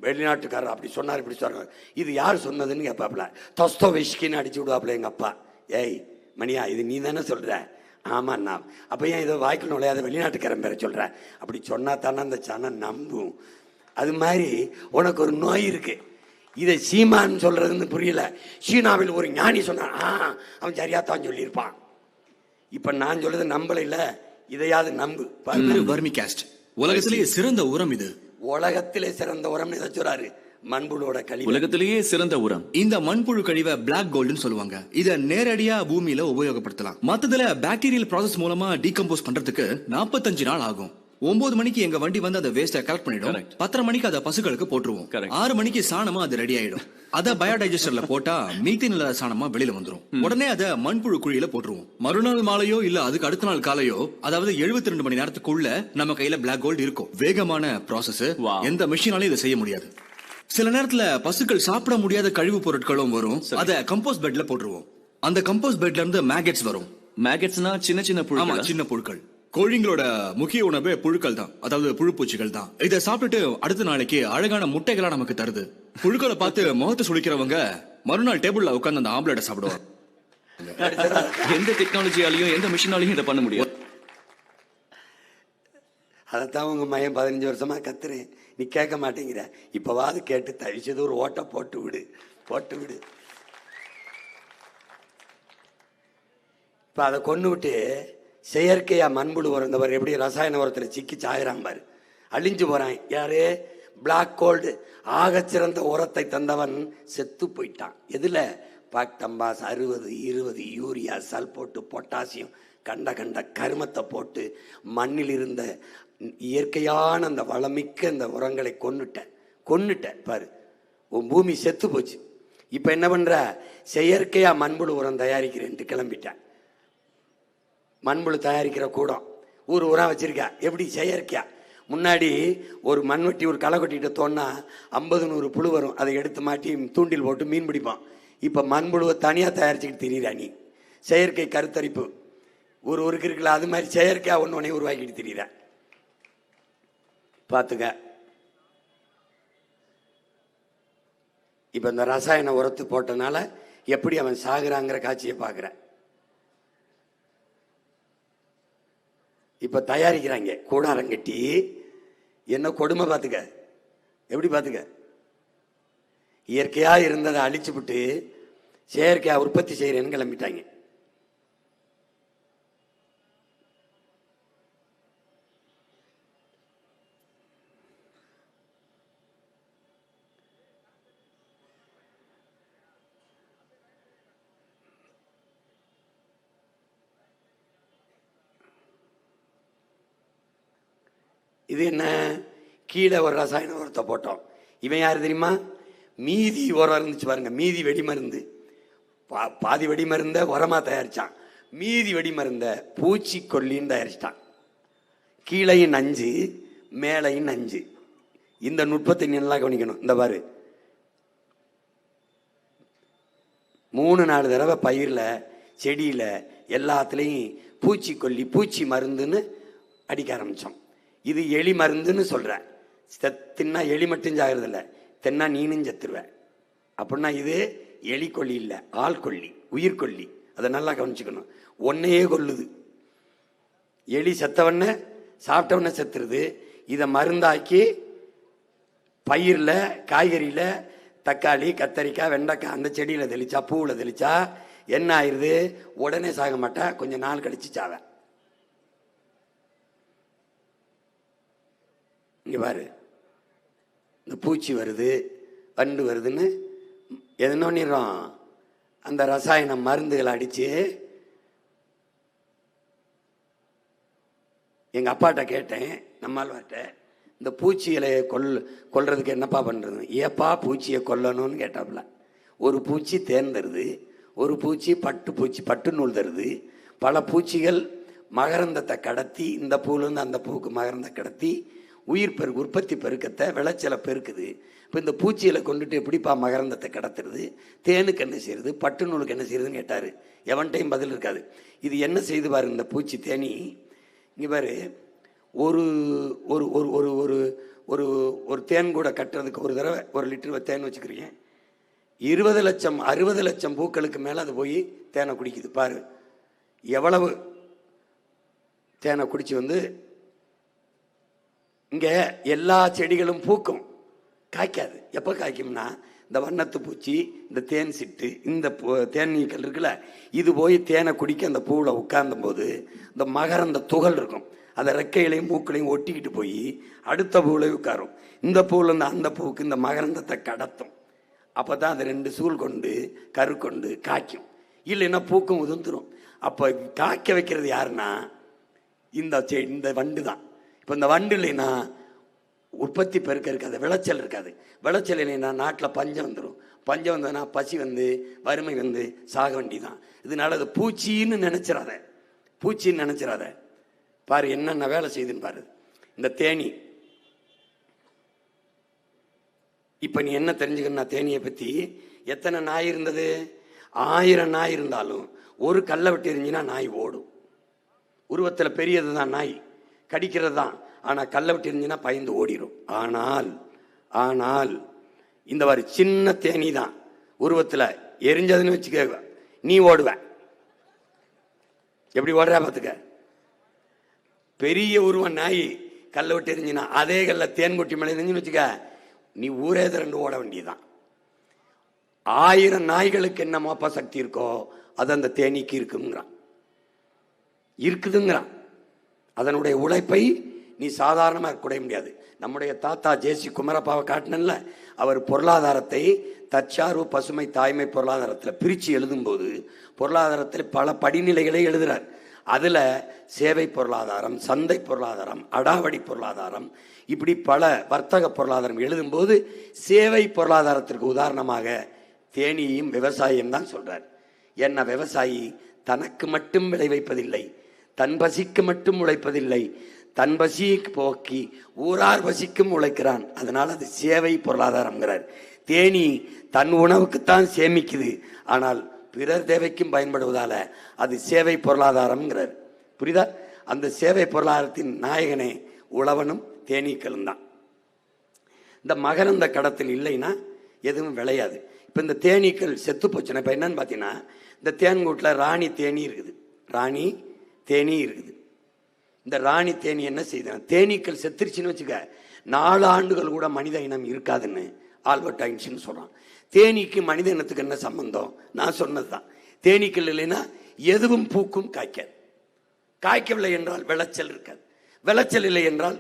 வெளிநாட்டுக்காரர் அப்படி சொன்னார் இப்படி சொன்னார், இது யார் சொன்னதுன்னு கேட்பாப்புல. தஸ்தோவெஸ்கின்னு அடிச்சு விடுவாப்புல எங்கள் அப்பா. ஏய் மணியா, இது நீ தானே சொல்கிற? ஆமாண்ணா. அப்போ ஏன் இதை வாய்க்கு நுழையாத வெளிநாட்டுக்காரன் பேரை சொல்கிற? அப்படி சொன்னா தானே அந்த சனம் நம்பும். அது மாதிரி உனக்கு ஒரு நோய் இருக்கு, இதை சீமான்னு சொல்றதுன்னு புரியல. சீனாவில் ஒரு ஞானி சொன்னான், அவன் சரியா தான் சொல்லியிருப்பான். இப்ப நான் சொல்றது நம்பல இல்ல, இதையாவது நம்பு. வர்மிகாஸ்ட் உலகத்திலேயே சிறந்த உரம். இது உலகத்திலே சிறந்த உரம் இதை சொல்றாரு. மண்புழுவோட கழிவு உலகத்திலேயே சிறந்த உரம். இந்த மண்புழு கழிவை பிளாக் கோல்டுன்னு சொல்லுவாங்க. இத நேரடியா பூமியில உபயோகப்படுத்தலாம். மத்ததுல பாக்டீரியல் ப்ராசஸ் மூலமா டீகம்போஸ் பண்றதுக்கு 45 நாள் ஆகும். 9 மணிக்கு எங்க வண்டி வந்து அதை வேஸ்ட கலெக்ட் பண்ணிடும். 10:30 மணிக்கு அதை பசுக்களுக்கு போட்டுருவோம். 6 மணிக்கு சாணமா அது ரெடி ஆயிடும். அத பயோடைஜஸ்டர்ல போட்டா மீத்தேன் இல்லாத சாணமா வெளியில வந்துரும். உடனே அதை மண்புழு குழியில போட்டுருவோம். மறுநாள் மாலையோ இல்ல அதுக்கு அடுத்த நாள் காலையோ, அதாவது 72 மணி நேரத்துக்குள்ள நம்ம கையில பிளாக் கோல்டு இருக்கும். வேகமான ப்ராசஸ், எந்த மிஷினாலும் இதை செய்ய முடியாது. சில நேரத்துல பசுக்கள் சாப்பிட முடியாத கழிவு பொருட்களும் வரும். அத கம்போஸ்ட் பெட்ல போட்டுருவோம். அந்த கம்போஸ்ட் பெட்ல இருந்து மேகெட்ஸ் வரும். மேகெட்ஸ்னா சின்ன புழுக்கள். சின்ன புழுக்கள். கோழிங்களோட முக்கிய உணவு புழுக்கள் தான், அதாவது புழுப்பூச்சிகள் தான். இதை சாப்பிட்டுட்டு அடுத்த நாளைக்கு அழகான முட்டைகளா நமக்கு தருது. புழுக்களை பார்த்து முகத்தை சுழிக்கிறவங்க மறுநாள் டேபிள்ல உட்கார்ந்து அந்த ஆம்லெட்டை சாப்பிடுவாங்க. எந்த டெக்னாலஜியாலையும் எந்த மிஷினாலையும் இதை பண்ண முடியும். அதைத்தான் உங்க மையம் 15 வருஷமா கத்துறேன், நீ கேட்க மாட்டேங்கிற. இப்பவாது கேட்டு தவிச்சது ஒரு ஓட்ட போட்டு விடு. இப்ப அதை கொண்டு விட்டு செயற்கையா மண்புழு உரந்தவர் எப்படி ரசாயன உரத்தில் சிக்கி சாயிறான் பாரு, அழிஞ்சு போறான். யாரு? பிளாக் கோல்டு, ஆக சிறந்த உரத்தை தந்தவன் செத்து போயிட்டான். எதுல? பாக்டம்பாஸ் 60, 20, யூரியா, சல்போட்டு, பொட்டாசியம், கண்ட கருமத்தை போட்டு மண்ணில் இருந்த இயற்கையான அந்த வளமிக்க அந்த உரங்களை கொன்னுட்ட பாரு, உன் பூமி செத்து போச்சு. இப்ப என்ன பண்ற? செயற்கையா மண்புழு உரம் தயாரிக்கிறேன்ட்டு கிளம்பிட்டேன். மண்புழு தயாரிக்கிற கூடம் ஒரு உரம் வச்சிருக்கா. எப்படி? செயற்கையா. முன்னாடி ஒரு மண்வெட்டி ஒரு களை கொட்டிட்டு தோன்னா 50-100 புழு வரும், அதை எடுத்து மாட்டி தூண்டில் போட்டு மீன் பிடிப்பான். இப்ப மண்புழுவை தனியா தயாரிச்சுக்கிட்டு திரியிறா நீ. செயற்கை கருத்தரிப்பு ஒரு இருக்குல்ல, அது மாதிரி செயற்கையா ஒன்னே உருவாக்கிட்டு திரியிற. பாத்துக்க. இப்ப இந்த ரசாயன உரத்து போட்டனால எப்படி அவன் சாகுறாங்கிற காட்சியை பார்க்குற. இப்ப தயாரிக்கிறாங்க கூடாரம் கட்டி. என்ன கொடுமை பார்த்துக்க, எப்படி பார்த்துக்க. இயற்கையா இருந்ததை அழிச்சு விட்டு செயற்கையா உற்பத்தி செய்யறேன்னு கிளம்பிட்டாங்க. இது என்ன? கீழே ஒரு ரசாயன உரத்தை போட்டோம். இவன் யாரு தெரியுமா? மீதி உரம் இருந்துச்சு பாருங்க, மீதி வெடிமருந்து, பாதி வெடிமருந்த உரமா தயாரிச்சான். மீதி வெடி மருந்த பூச்சிக்கொல்லின்னு தயாரிச்சிட்டான். கீழையும் நஞ்சு மேலையும் நஞ்சு. இந்த நுட்பத்தை நீ நல்லா கவனிக்கணும். இந்த பாரு, 3-4 தடவை பயிரில் செடியில் எல்லாத்துலேயும் பூச்சிக்கொல்லி பூச்சி மருந்துன்னு அடிக்க ஆரம்பித்தோம். இது எலி மருந்துன்னு சொல்கிறேன். தின்னா எலி மட்டும் சாகிறதில்ல, தின்னா நீனும் செத்துருவேன். அப்படின்னா இது எலி கொல்லி இல்லை, ஆள் கொல்லி, உயிர்கொல்லி. அதை நல்லா கவனிச்சுக்கணும். ஒன்னையே கொல்லுது. எலி செத்தவொடனே சாப்பிட்டவொடனே செத்துருது. இதை மருந்தாக்கி பயிரில், காய்கறியில், தக்காளி, கத்தரிக்காய், வெண்டைக்காய் அந்த செடியில் தெளிச்சா, பூவில் தெளிச்சா என்ன ஆயிடுது? உடனே சாக மாட்டா, கொஞ்சம் நாள் கழிச்சு சாவேன். இங்கே பாரு, இந்த பூச்சி வருது, வண்டு வருதுன்னு எதுனா பண்ணிடுறோம். அந்த ரசாயன மருந்துகளை அடித்து எங்கள் அப்பாட்ட கேட்டேன், நம்மால்வாட்ட, இந்த பூச்சிகளை கொல்றதுக்கு என்னப்பா பண்ணுறது? ஏப்பா பூச்சியை கொல்லணும்னு கேட்டாப்புல. ஒரு பூச்சி தேன் தருது, ஒரு பூச்சி பட்டு நூல் தருது. பல பூச்சிகள் மகரந்தத்தை கடத்தி இந்த பூலேருந்து அந்த பூவுக்கு மகரந்த கடத்தி உற்பத்தி பெருக்கத்தை, விளைச்சலை பெருக்குது. இப்போ இந்த பூச்சிகளை கொண்டுட்டு எப்படிப்பா மகரந்தத்தை கடத்துறது? தேனுக்கு என்ன செய்யுது, பட்டு நூலுக்கு என்ன செய்யுதுன்னு கேட்டார். எவன்ட்டையும் பதில் இருக்காது. இது என்ன செய்து பாரு, இந்த பூச்சி தேனி இங்கே பாரு, ஒரு ஒரு ஒரு ஒரு ஒரு ஒரு ஒரு தேன் கூட கட்டுறதுக்கு ஒரு தடவை 1 லிட்டர் தேன் வச்சுக்கிறீங்க. 20 லட்சம் 60 லட்சம் பூக்களுக்கு மேலே அது போய் தேனை குடிக்குது. பாரு எவ்வளவு தேனை குடிச்சு வந்து. இங்கே எல்லா செடிகளும் பூக்கும், காய்க்காது. எப்போ காய்க்கும்னா, இந்த வண்ணத்து பூச்சி, இந்த தேன் சிட்டு, இந்த தேனீக்கள் இருக்குல்ல, இது போய் தேனை குடிக்க அந்த பூவில் உட்கார்ந்த போது இந்த மகரந்த துகள் இருக்கும். அதை ரெக்கையிலையும் மூக்களையும் ஒட்டிக்கிட்டு போய் அடுத்த பூவில் உட்காரும். இந்த பூவிலேருந்து அந்த பூவுக்கு இந்த மகரந்தத்தை கடத்தும். அப்போ தான் அது 2 சூழ் கொண்டு கரு கொண்டு காய்க்கும். இல்லைன்னா பூக்கும் உதிர்ந்துடும். அப்போ காய்க்க வைக்கிறது யாருன்னா இந்த வண்டு தான். இப்போ இந்த வண்டு இல்லைன்னா உற்பத்தி பெருக்க இருக்காது, விளைச்சல் இருக்காது. விளைச்சல் இல்லைன்னா நாட்டில் பஞ்சம் வந்துடும். பஞ்சம் வந்ததுன்னா பசி வந்து, வறுமை வந்து சாக வேண்டி தான். இதனால அது பூச்சின்னு நினைச்சிடாத, பூச்சின்னு நினைச்சிடாத. பாரு என்னென்ன வேலை செய்யுதுன்னு பாரு இந்த தேனி. இப்போ நீ என்ன தெரிஞ்சுக்கணும்னா, தேனியை பற்றி எத்தனை நாய் இருந்தது? 1000 நாய் இருந்தாலும் ஒரு கல்லை விட்டு எரிஞ்சினா நாய் ஓடும். உருவத்தில் பெரியது தான் நாய், கடிக்கிறது தான். ஆனால் கல்லை விட்டு எரிஞ்சினா பயந்து ஓடிடும். ஆனால் இந்த மாதிரி சின்ன தேனி தான் உருவத்தில் எரிஞ்சதுன்னு வச்சுக்க, நீ ஓடுவ. எப்படி ஓடுறா பார்த்துக்க. பெரிய உருவம் நாய் கல்லை விட்டு எரிஞ்சினா அதே கல்ல தேன் கொட்டி மேலே எரிஞ்சுன்னு வச்சுக்க, நீ ஊரே திரண்டு ஓட வேண்டியதுதான். 1000 நாய்களுக்கு என்ன மோப்ப சக்தி இருக்கோ அது அந்த தேனீக்கு இருக்குதுங்கிறான். அதனுடைய உழைப்பை நீ சாதாரணமாக குறைய முடியாது. நம்முடைய தாத்தா ஜேசி குமரப்பாவை காட்டினல்ல, அவர் பொருளாதாரத்தை தற்சார்பு பசுமை தாய்மை பொருளாதாரத்தில் பிரித்து எழுதும்போது பொருளாதாரத்தில் பல படிநிலைகளை எழுதுகிறார். அதில் சேவை பொருளாதாரம், சந்தை பொருளாதாரம், அடாவடி பொருளாதாரம், இப்படி பல வர்த்தக பொருளாதாரம் எழுதும்போது சேவை பொருளாதாரத்திற்கு உதாரணமாக தேனியும் விவசாயம் தான் சொல்றார். என்ன, விவசாயி தனக்கு மட்டும் விளைவிப்பதில்லை, தன் பசிக்கு மட்டும் உழைப்பதில்லை, தன் பசிக்கு போக்கி ஊரார் பசிக்கும் உழைக்கிறான். அதனால் அது சேவை பொருளாதாரம்ங்கிறார். தேனி தன் உணவுக்குத்தான் சேமிக்குது, ஆனால் பிறர் தேவைக்கும் பயன்படுவதால அது சேவை பொருளாதாரம்ங்கிறார். புரியுதா? அந்த சேவை பொருளாதாரத்தின் நாயகனே உழவனும் தேனீக்களும் தான். இந்த மகரந்த கடத்தல் இல்லைன்னா எதுவும் விளையாது. இப்போ இந்த தேனீக்கள் செத்து போச்சுன்னா இப்போ என்னன்னு பார்த்தீங்கன்னா, இந்த தேன்கூட்டில் ராணி தேனி இருக்குது, ராணி தேனி இருக்குது. இந்த ராணி தேனி என்ன செய்யுதுன்னா, தேனீக்கள் செத்துருச்சுன்னு வச்சுக்க 4 ஆண்டுகள் கூட மனித இனம் இருக்காதுன்னு ஆல்பர்ட் ஐன்ஸ்டீன் சொல்கிறான். தேனீக்கு மனித இனத்துக்கு என்ன சம்பந்தம்? நான் சொன்னது தான். தேனீக்கள் இல்லைன்னா எதுவும் பூக்கும், காய்க்காது. காய்க்கவில்லை என்றால் விளைச்சல் இருக்காது. விளைச்சல் இல்லை என்றால்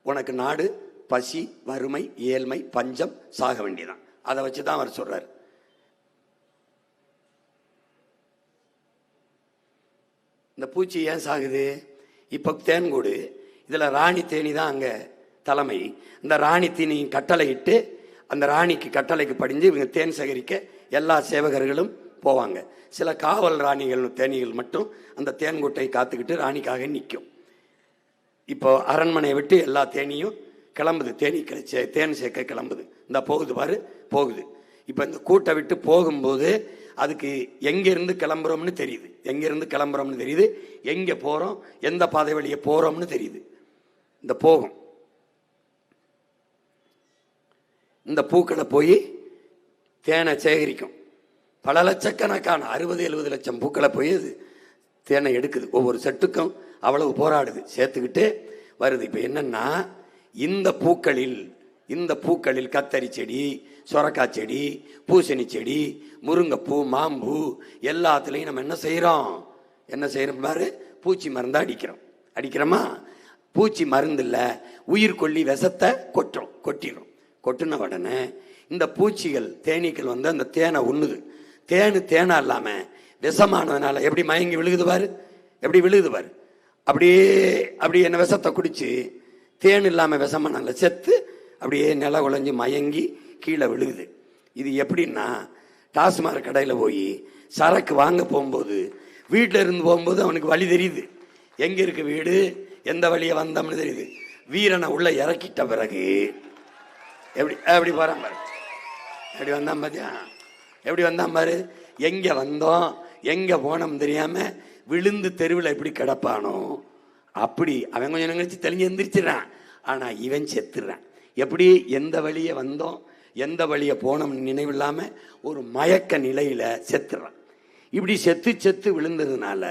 உனக்கு நாடு பசி, வறுமை, ஏழ்மை, பஞ்சம், சாக வேண்டியதான். அதை வச்சு தான் அவர் சொல்றார். இந்த பூச்சி ஏன் சாகுது? இப்போ தேன்கூடு, இதில் ராணி தேனி தான் அங்கே தலைமை. இந்த ராணி தேனி கட்டளை இட்டு அந்த ராணிக்கு கட்டளைக்கு படிஞ்சு இவங்க தேன் சேகரிக்க எல்லா சேவகர்களும் போவாங்க. சில காவல் ராணிகள் தேனீகள் மட்டும் அந்த தேன்கூட்டை காத்துக்கிட்டு ராணிக்காக நிற்கும். இப்போ அரண்மனையை விட்டு எல்லா தேனியும் கிளம்புது, தேன் சேர்க்க கிளம்புது. இந்த போகுது பாரு, போகுது. இப்போ இந்த கூட்டை விட்டு போகும்போது அதுக்கு எங்கேருந்து கிளம்புறோம்னு தெரியுது, எங்கே போகிறோம், எந்த பாதை வழியே போகிறோம்னு தெரியுது. இந்த போகும் இந்த பூக்களை போய் தேனை சேகரிக்கும். பல லட்சக்கணக்கான 60-70 லட்சம் பூக்களை போய் அது தேனை எடுக்குது. ஒவ்வொரு செட்டுக்கும் அவ்வளவு போராடுது, சேர்த்துக்கிட்டு வருது. இப்போ என்னன்னா, இந்த பூக்களில் கத்தரி செடி, சொரக்காய் செடி, பூசணி செடி, முருங்கைப்பூ, மாம்பூ எல்லாத்துலேயும் நம்ம என்ன செய்கிறோம் பாரு, பூச்சி மருந்து அடிக்கிறோமா? பூச்சி மருந்து இல்லை, உயிர்கொல்லி விஷத்தை கொட்டின உடனே இந்த பூச்சிகள் தேனீக்கள் வந்து அந்த தேனை உண்ணுது. தேனா இல்லாம விஷமானதுனால எப்படி மயங்கி விழுகுது பாரு, அப்படியே என்ன விஷத்தை குடிச்சு தேன் இல்லாம விஷமானால செத்து அப்படியே நில குழஞ்சி மயங்கி கீழே விழுகுது. இது எப்படின்னா, டாஸ்மாக் கடையில் போய் சரக்கு வாங்க போகும்போது, வீட்டில் இருந்து போகும்போது அவனுக்கு வழி தெரியுது, எங்க இருக்கு வீடு, எந்த வழியை வந்தோம்னு தெரியுது. வீரனை உள்ள இறக்கிட்ட பிறகு எப்படி போறான் பாரு, எப்படி வந்தான் பாரு, எங்க வந்தோம் எங்க போனோம் தெரியாம விழுந்து தெருவில் எப்படி கிடப்பானோ அப்படி அவன் கொஞ்சம் நினைச்சு தெளிஞ்சு எந்திரிச்சிடறான். ஆனா இவன் செத்துறான். எப்படி, எந்த வழியை வந்தோம் எந்த வழியை போனோம் நினைவில்லாம ஒரு மயக்க நிலையில செத்துறான். இப்படி செத்து விழுந்ததுனால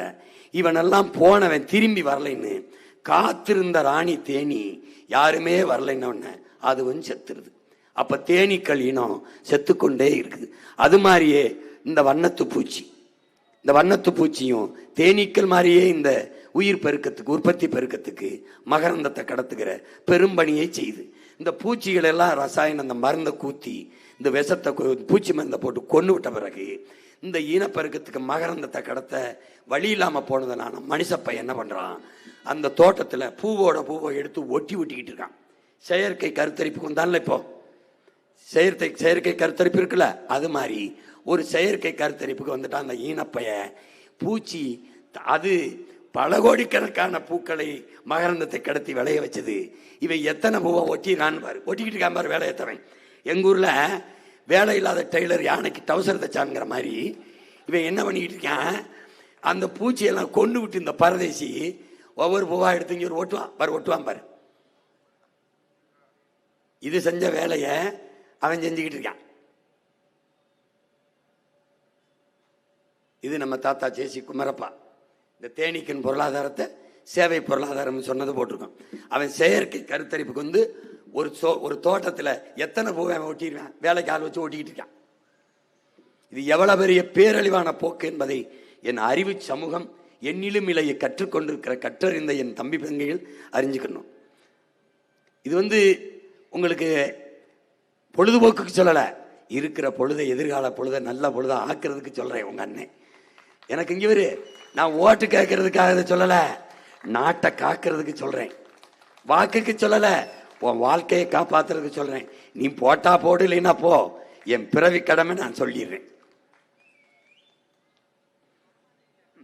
இவனெல்லாம் போனவன் திரும்பி வரலைன்னு காத்திருந்த ராணி தேனி யாருமே வரலைன்னு அதுவும் செத்துருது. அப்ப தேனீக்கள் இனம் செத்துக்கொண்டே இருக்குது. அது மாதிரியே இந்த வண்ணத்து பூச்சியும் தேனீக்கள் மாதிரியே இந்த உயிர் பெருக்கத்துக்கு, உற்பத்தி பெருக்கத்துக்கு மகரந்தத்தை கடத்துகிற பெரும்பணியை செய்யுது. இந்த பூச்சிகள் எல்லாம் ரசாயனம் அந்த மருந்தை கூத்தி இந்த விஷத்தை பூச்சி மருந்தை போட்டு கொண்டு விட்ட பிறகு இந்த இனப்பெருக்கத்துக்கு மகரந்தத்தை கடத்த வழி இல்லாம போனதுனால மனுஷப்பையன் என்ன பண்றான், அந்த தோட்டத்துல பூவை எடுத்து ஒட்டிக்கிட்டு இருக்கான். செயற்கை கருத்தரிப்புக்கு வந்தான்ல, இப்போ செயற்கை கருத்தரிப்பு இருக்குல்ல, அது மாதிரி ஒரு செயற்கை கருத்தரிப்புக்கு வந்துட்டான் அந்த ஈனப்பைய பூச்சி. அது பல கோடிக்கணக்கான பூக்களை மகரந்தத்தை கடத்தி விளைய வச்சது. இவன் எத்தனை பூவை ஒட்டிக்கிட்டு இருக்கான் பாரு வேலையத்தவன். எங்க ஊர்ல வேலை இல்லாத டெய்லர் யானைக்கு டவுசர் தச்சாங்கிற மாதிரி இவன் என்ன பண்ணிக்கிட்டு இருக்கான், அந்த பூச்சியெல்லாம் கொண்டு விட்டு இந்த பரதேசி ஒவ்வொரு பூவா எடுத்து இங்க ஒட்டுவான் பாரு. இது செஞ்ச வேலைய அவன் செஞ்சுக்கிட்டு இருக்கான். இது நம்ம தாத்தா ஜேசி குமரப்பா இந்த தேனீக்கின் பொருளாதாரத்தை சேவை பொருளாதாரம் சொன்னது போட்டிருக்கோம். அவன் செயற்கை கருத்தரிப்புக்கு வந்து ஒரு தோட்டத்தில் எத்தனை பூவை அவன் ஒட்டிடுவான், வேலைக்கு ஆள் வச்சு ஓட்டிக்கிட்டு இருக்கான். இது எவ்வளவு பெரிய பேரழிவான போக்கு என்பதை என் அறிவு சமூகம் என்னிலும் இலையை கற்றுக்கொண்டிருக்கிற கற்றறிந்த என் தம்பி தங்கைகள் அறிஞ்சுக்கணும். இது வந்து உங்களுக்கு பொழுதுபோக்குக்கு சொல்லலை, இருக்கிற பொழுதை, எதிர்கால பொழுதை நல்ல பொழுதை ஆக்குறதுக்கு சொல்றேன். உங்க அண்ணன் எனக்கு இங்க வரு, நான் ஓட்டு கேட்கறதுக்காக சொல்லல, நாட்டை காக்கிறதுக்கு சொல்றேன். வாக்குக்கு சொல்லல, உன் வாழ்க்கையை காப்பாத்துறதுக்கு சொல்றேன். நீ போட்டா போடு, இல்லைன்னா போ, என் பிறவி கடமை நான் சொல்லிடுறேன்.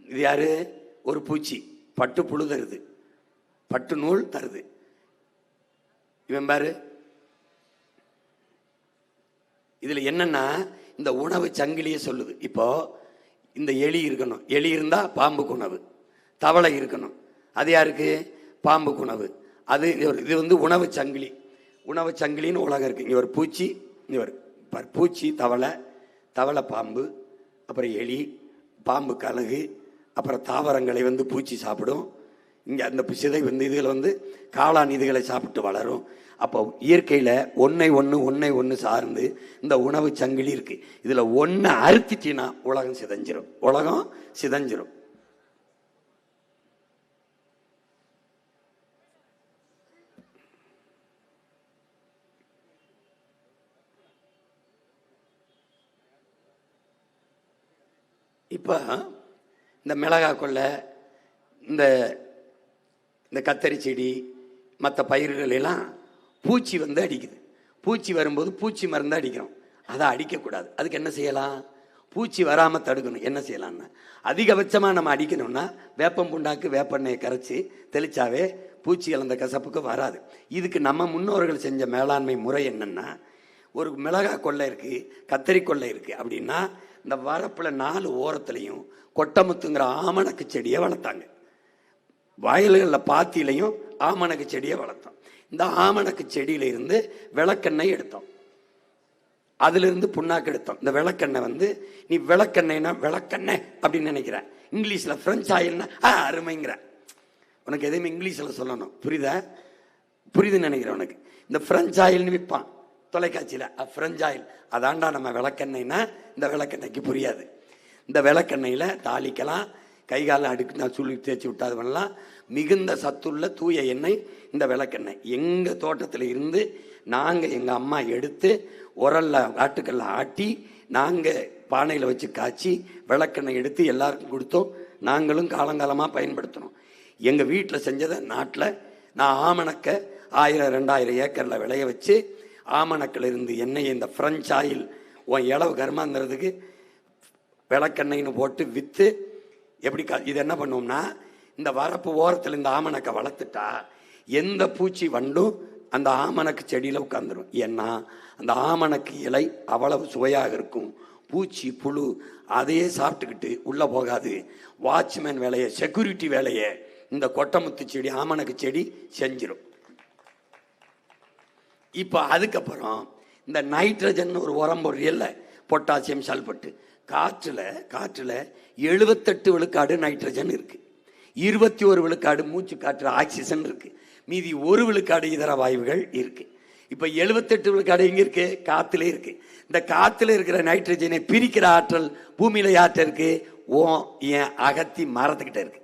இது யாரு, ஒரு பூச்சி பட்டு புழு தருது, பட்டு நூல் தருது. இவன் பாரு, இதுல என்னன்னா இந்த உணவு சங்கிலியை சொல்லுது. இப்போ இந்த எலி இருக்கணும், எலி இருந்தா பாம்புக்கு உணவு. தவளை இருக்கணும், அது யாருக்கு, பாம்புக்கு உணவு. அது இது வந்து உணவு சங்கிலின்னு உலகம் இருக்கு. இங்க ஒரு பூச்சி, இங்க ஒரு பூச்சி, தவளை பாம்பு, அப்புறம் எலி, பாம்பு கழுகு, அப்புறம் தாவரங்களை வந்து பூச்சி சாப்பிடும். இங்கே அந்த சிதை வந்து இதுகளை வந்து காளான் இதுகளை சாப்பிட்டு வளரும். அப்போ இயற்கையில் ஒன்றை ஒன்று சார்ந்து இந்த உணவு சங்கிலி இருக்கு. இதில் ஒன்றை அறுத்திட்டினா உலகம் சிதைஞ்சிரும். இப்போ இந்த மிளகாய் கொள்ளை, இந்த கத்தரி செடி, மற்ற பயிர்கள் எல்லாம் பூச்சி வந்து அடிக்குது. பூச்சி வரும்போது பூச்சி மருந்து அடிக்கிறோம். அதை அடிக்கக்கூடாது. அதுக்கு என்ன செய்யலாம், பூச்சி வராமல் தடுக்கணும். என்ன செய்யலாம்னா, அதிகபட்சமாக நம்ம அடிக்கணும்னா வேப்பம் புண்ணாக்கு வேப்பெண்ணெயை கரைச்சி தெளிச்சாவே பூச்சி அந்த கசப்புக்கு வராது. இதுக்கு நம்ம முன்னோர்கள் செஞ்ச மேலாண்மை முறை என்னன்னா, ஒரு மிளகாய் கொள்ளை இருக்குது, கத்தரி கொள்ளை இருக்குது அப்படின்னா இந்த வரப்பில் 4 ஓரத்துலையும் கொட்டமுத்துங்கிற ஆமணக்கு செடியை வளர்த்தாங்க. வயல்களில் பாத்திலையும் ஆமணக்கு செடியை வளர்த்தோம். இந்த ஆமணக்கு செடியிலிருந்து விளக்கெண்ணெய் எடுத்தோம், அதிலிருந்து புண்ணாக்கு எடுத்தோம். இந்த விளக்கெண்ணெய் நீ விளக்கெண்ணெய்னா விளக்கெண்ணெய் அப்படின்னு நினைக்கிறேன், இங்கிலீஷில் ஃப்ரெஞ்ச் ஆயில்னா அருமைங்கிற. உனக்கு எதையுமே இங்கிலீஷில் சொல்லணும், புரியுதுன்னு நினைக்கிறேன். உனக்கு இந்த ஃப்ரெஞ்ச் ஆயில்னு விற்பான் தொலைக்காட்சியில், ஃப்ரெஞ்ச் ஆயில், அதாண்டா நம்ம விளக்கெண்ணெய்னா இந்த விளக்கெண்ணெய்க்கு புரியாது. இந்த விளக்கெண்ணெயில் தாளிக்கலாம், கை காலில் அடுக்கு நான் சொல்லி தேய்ச்சி விட்டாது பண்ணலாம். மிகுந்த சத்துள்ள தூய எண்ணெய் இந்த விளக்கெண்ணெய். எங்கள் தோட்டத்தில் இருந்து நாங்கள் எங்கள் அம்மா எடுத்து உரல்ல ஆட்டுக்கல்ல ஆட்டி நாங்கள் பானையில் வச்சு காய்ச்சி விளக்கெண்ணெய் எடுத்து எல்லாருக்கும் கொடுத்தோம். நாங்களும் காலங்காலமாக பயன்படுத்தணும். எங்கள் வீட்டில் செஞ்சதை நாட்டில் நான் ஆமணக்கை 1000-2000 ஏக்கரில் விளைய வச்சு ஆமணக்கில் இருந்து எண்ணெயை இந்த ஃப்ரெஞ்ச் ஆயில் உன் இளவு கர்மாங்கிறதுக்கு விளக்கெண்ணெய்னு போட்டு விற்று எப்படி இது என்ன பண்ணுவோம்னா, இந்த வரப்பு ஓரத்தில் இந்த ஆமணக்கை வளர்த்துட்டா எந்த பூச்சி வண்டும் அந்த ஆமணக்கு செடியில் உட்காந்துரும். ஏன்னா அந்த ஆமணக்கு இலை அவ்வளவு சுவையாக இருக்கும். பூச்சி புழு அதையே சாப்பிட்டுக்கிட்டு உள்ளே போகாது. வாட்ச்மேன் வேலையை, செக்யூரிட்டி வேலையை இந்த கொட்டமுத்து செடி ஆமணக்கு செடி செஞ்சிடும். இப்போ அதுக்கப்புறம் இந்த நைட்ரஜன் ஒரு உரம் பொருள், பொட்டாசியம் சல்பட்டு, காற்றுல 78 விழுக்காடு நைட்ரஜன் இருக்கு, 21 விழுக்காடு மூச்சு காற்று ஆக்சிஜன் இருக்கு, மீதி 1 விழுக்காடு இதர வாயுகள் இருக்கு. இப்ப 78 விழுக்காடு எங்க இருக்கு? காத்துல இருக்கு. இந்த காத்துல இருக்கிற நைட்ரஜனை பிரிக்கிற ஆற்றல் பூமியில யார்கிட்ட இருக்கு? என் அகத்தி மரத்துக்கிட்ட இருக்கு.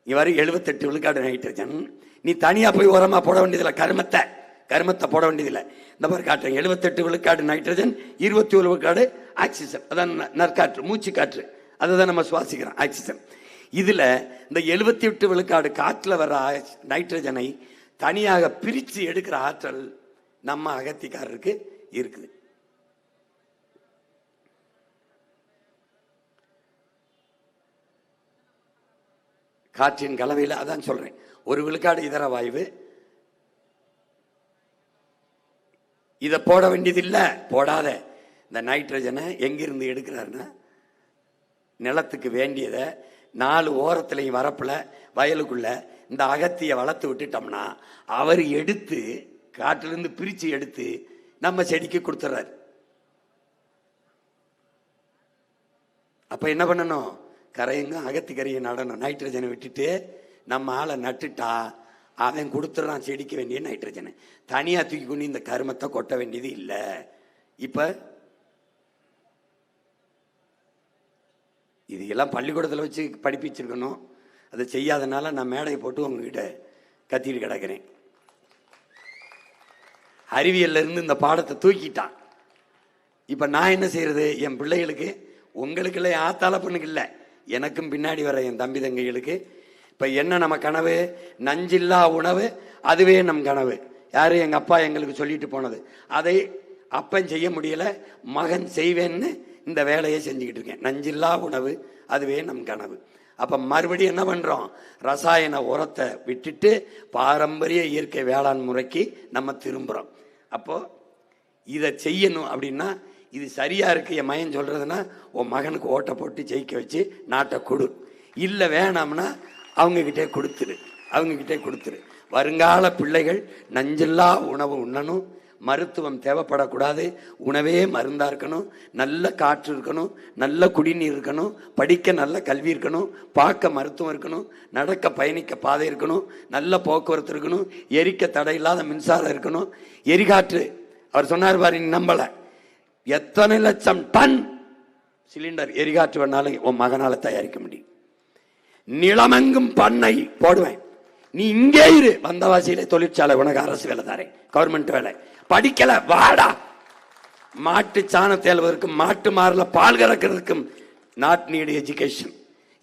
இவ்வாறு 78 விழுக்காடு நைட்ரஜன். நீ தனியா போய் உரமா போட வேண்டியதில்லை, கருமத்தை போட வேண்டியதில்லை. இந்த மாதிரி காட்டுறேன், 78 விழுக்காடு நைட்ரஜன், 21 விழுக்காடு ஆக்சிஜன், அதான் நற்காற்று, மூச்சு காற்று, அதுதான் நம்ம சுவாசிக்கிறோம் ஆக்சிஜன். இதுல இந்த 78 விழுக்காடு காற்றுல வர நைட்ரஜனை தனியாக பிரித்து எடுக்கிற ஆற்றல் நம்ம அகத்திக்காரருக்கு இருக்குது. காற்றின் கலவையில் அதான் சொல்றேன், 1 விழுக்காடு இதர வாயு. இதை போட வேண்டியதில்லை, போடாத. இந்த நைட்ரஜனை எங்கிருந்து எடுக்கிறாருன்னா, நிலத்துக்கு வேண்டியதை 4 ஓரத்துலையும் வரப்புல வயலுக்குள்ள இந்த அகத்தியை வளர்த்து விட்டுட்டோம்னா அவர் எடுத்து காட்டிலிருந்து பிரித்து எடுத்து நம்ம செடிக்கு கொடுத்துறாரு. அப்ப என்ன பண்ணணும்? கரையுங்க அகத்தி கரையை நடணும். நைட்ரஜனை விட்டுட்டு நம்ம ஆளை நட்டுட்டா அவன் கொடுத்துறான் செடிக்க வேண்டிய நைட்ரஜனை. தனியா தூக்கி கொண்டு இந்த கருமத்தை கொட்ட வேண்டியது இல்லை. இப்ப இது எல்லாம் பள்ளிக்கூடத்தில் வச்சு படிப்பிச்சிருக்கணும். அதை செய்யாதனால நான் மேடையை போட்டு உங்ககிட்ட கத்திட்டு கிடக்கிறேன். அறிவியல்ல இருந்து இந்த பாடத்தை தூக்கிட்டான். இப்ப நான் என்ன செய்யறது? என் பிள்ளைகளுக்கு, உங்களுக்கு இல்லை, ஆத்தால பொண்ணுக்கு இல்லை, எனக்கும் பின்னாடி வர என் தம்பி தங்கைகளுக்கு இப்ப என்ன நம்ம கனவு? நஞ்சில்லா உணவு, அதுவே நம் கனவு. யாரு? எங்க அப்பா எங்களுக்கு சொல்லிட்டு போனது. அதை அப்பன் செய்ய முடியல, மகன் செய்வேன்னு இந்த வேலையை செஞ்சுக்கிட்டு இருக்கேன். நஞ்சில்லா உணவு, அதுவே நம் கனவு. அப்ப மறுபடியும் என்ன பண்றோம்? ரசாயன உரத்தை விட்டுட்டு பாரம்பரிய இயற்கை வேளாண் முறைக்கு நம்ம திரும்புறோம். அப்போ இதை செய்யணும் அப்படின்னா, இது சரியா இருக்கு என் மகன் சொல்றதுன்னா உன் மகனுக்கு ஓட்டை போட்டு ஜெயிக்க வச்சு நாட்டை கொடு. இல்லை வேணாம்னா அவங்க கிட்டே கொடுத்துரு. வருங்கால பிள்ளைகள் நஞ்சில்லா உணவு உண்ணணும், மருத்துவம் தேவைப்படக்கூடாது, உணவே மருந்தா இருக்கணும், நல்ல காற்று இருக்கணும், நல்ல குடிநீர் இருக்கணும், படிக்க நல்ல கல்வி இருக்கணும், பார்க்க மருத்துவம் இருக்கணும், நடக்க பயணிக்க பாதை இருக்கணும், நல்ல போக்குவரத்து இருக்கணும், எரிக்க தடை இல்லாத மின்சாரம் இருக்கணும், எரிகாற்று. அவர் சொன்னார் பாரு, நம்பல, எத்தனை லட்சம் டன் சிலிண்டர் எரிகாற்று வேணாலும் உன் மகனால தயாரிக்க முடியும். நிலமெங்கும் பண்ணை போடுவேன், நீ இங்கே இரு, வந்தவாசியிலே தொழிற்சாலை, உனக்கு அரசு வேலை தாரேன், கவர்மெண்ட் வேலை. படிக்கல வாடா, மாட்டு சாணம் தேல்வதற்கும் மாட்டு மாறல பால் கறக்கிறதுக்கும் நாட் நீடு எஜுகேஷன்.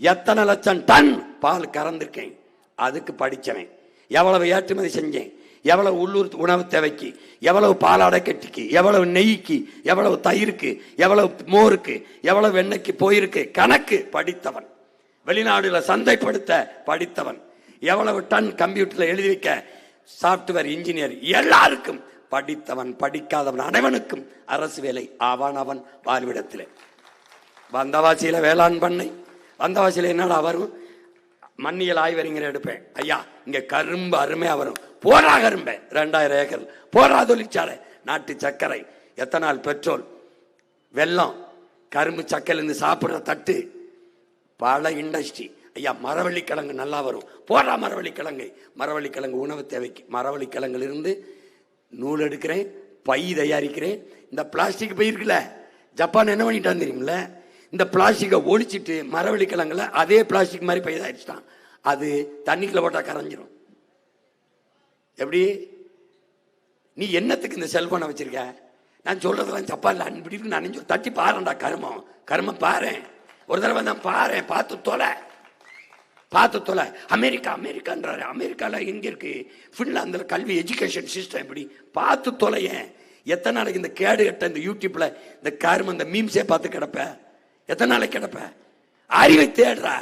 எத்தனை லட்சம் டன் பால் கறந்திருக்கேன், அதுக்கு படிச்சவன். எவ்வளவு ஏற்றுமதி செஞ்சேன், எவ்வளவு உள்ளூர் உணவு தேவைக்கு, எவ்வளவு பாலாடை கட்டிக்கு, எவ்வளவு நெய்க்கு, எவ்வளவு தயிருக்கு, எவ்வளவு மோருக்கு, எவ்வளவு எண்ணெய்க்கு போயிருக்கு கணக்கு படித்தவன். வெளிநாடுல சந்தைப்படுத்த படித்தவன். எவ்வளவு டன் கம்ப்யூட்டர்ல எழுதி வைக்க சாப்ட்வேர் இன்ஜினியர், எல்லாருக்கும் படித்தவன். படிக்காதவன் அனைவனுக்கும் அரசு வேலை அவன் வாழ்விடத்திலே. வந்தவாசியில வேளாண் பண்ணை, வந்தவாசியில என்னடா வரும், மண்ணியல் ஆய்வறிஞர் எடுப்பேன். ஐயா இங்க கரும்பு அருமையா வரும், போரா கரும்பு 2000 ஏக்கர், போரா தொழிற்சாலை, நாட்டு சர்க்கரை, எத்தனால் பெட்ரோல், வெல்லம், கரும்பு சக்கையிலிருந்து சாப்பிடுற தட்டு, பல இண்டஸ்ட்ரி. ஐயா மரவள்ளி கிழங்கு நல்லா வரும், போரா மரவள்ளி கிழங்கு. மரவள்ளி கிழங்கு உணவு தேவைக்கு. மரவள்ளி கிழங்குல இருந்து நூல் எடுக்கிறேன், பை தயாரிக்கிறேன். இந்த பிளாஸ்டிக் பை இருக்குல்ல, ஜப்பான் என்ன பண்ணிட்டான் தெரியுமில்ல, இந்த பிளாஸ்டிக்கை ஒழிச்சிட்டு மரவள்ளி கிழங்குல அதே பிளாஸ்டிக் மாதிரி பை தயாரிச்சிட்டான். அது தண்ணிக்குள்ள போட்டா கரைஞ்சிரும். எப்படி நீ என்னத்துக்கு இந்த செல்போனை வச்சிருக்க? நான் சொல்றதெல்லாம் ஜப்பான்ல இப்படி இருக்கு, நான் தட்டி பாருடா, கருமம் பாரு, ஒரு தடவை தான் பாரு, பார்த்து தொலை. அமெரிக்கான்றாரு, அமெரிக்கால எங்க இருக்கு, பின்லாந்துல கல்வி எஜுகேஷன் சிஸ்டம் எப்படி, பார்த்து தொலைய. எத்தனை நாளைக்கு இந்த கேடு கட்ட இந்த யூடியூப்ல இந்த கரும இந்த மீம்ஸே பார்த்து கிடப்ப? எத்தனை நாளைக்கு கிடப்ப? அறிவை தேடுறா,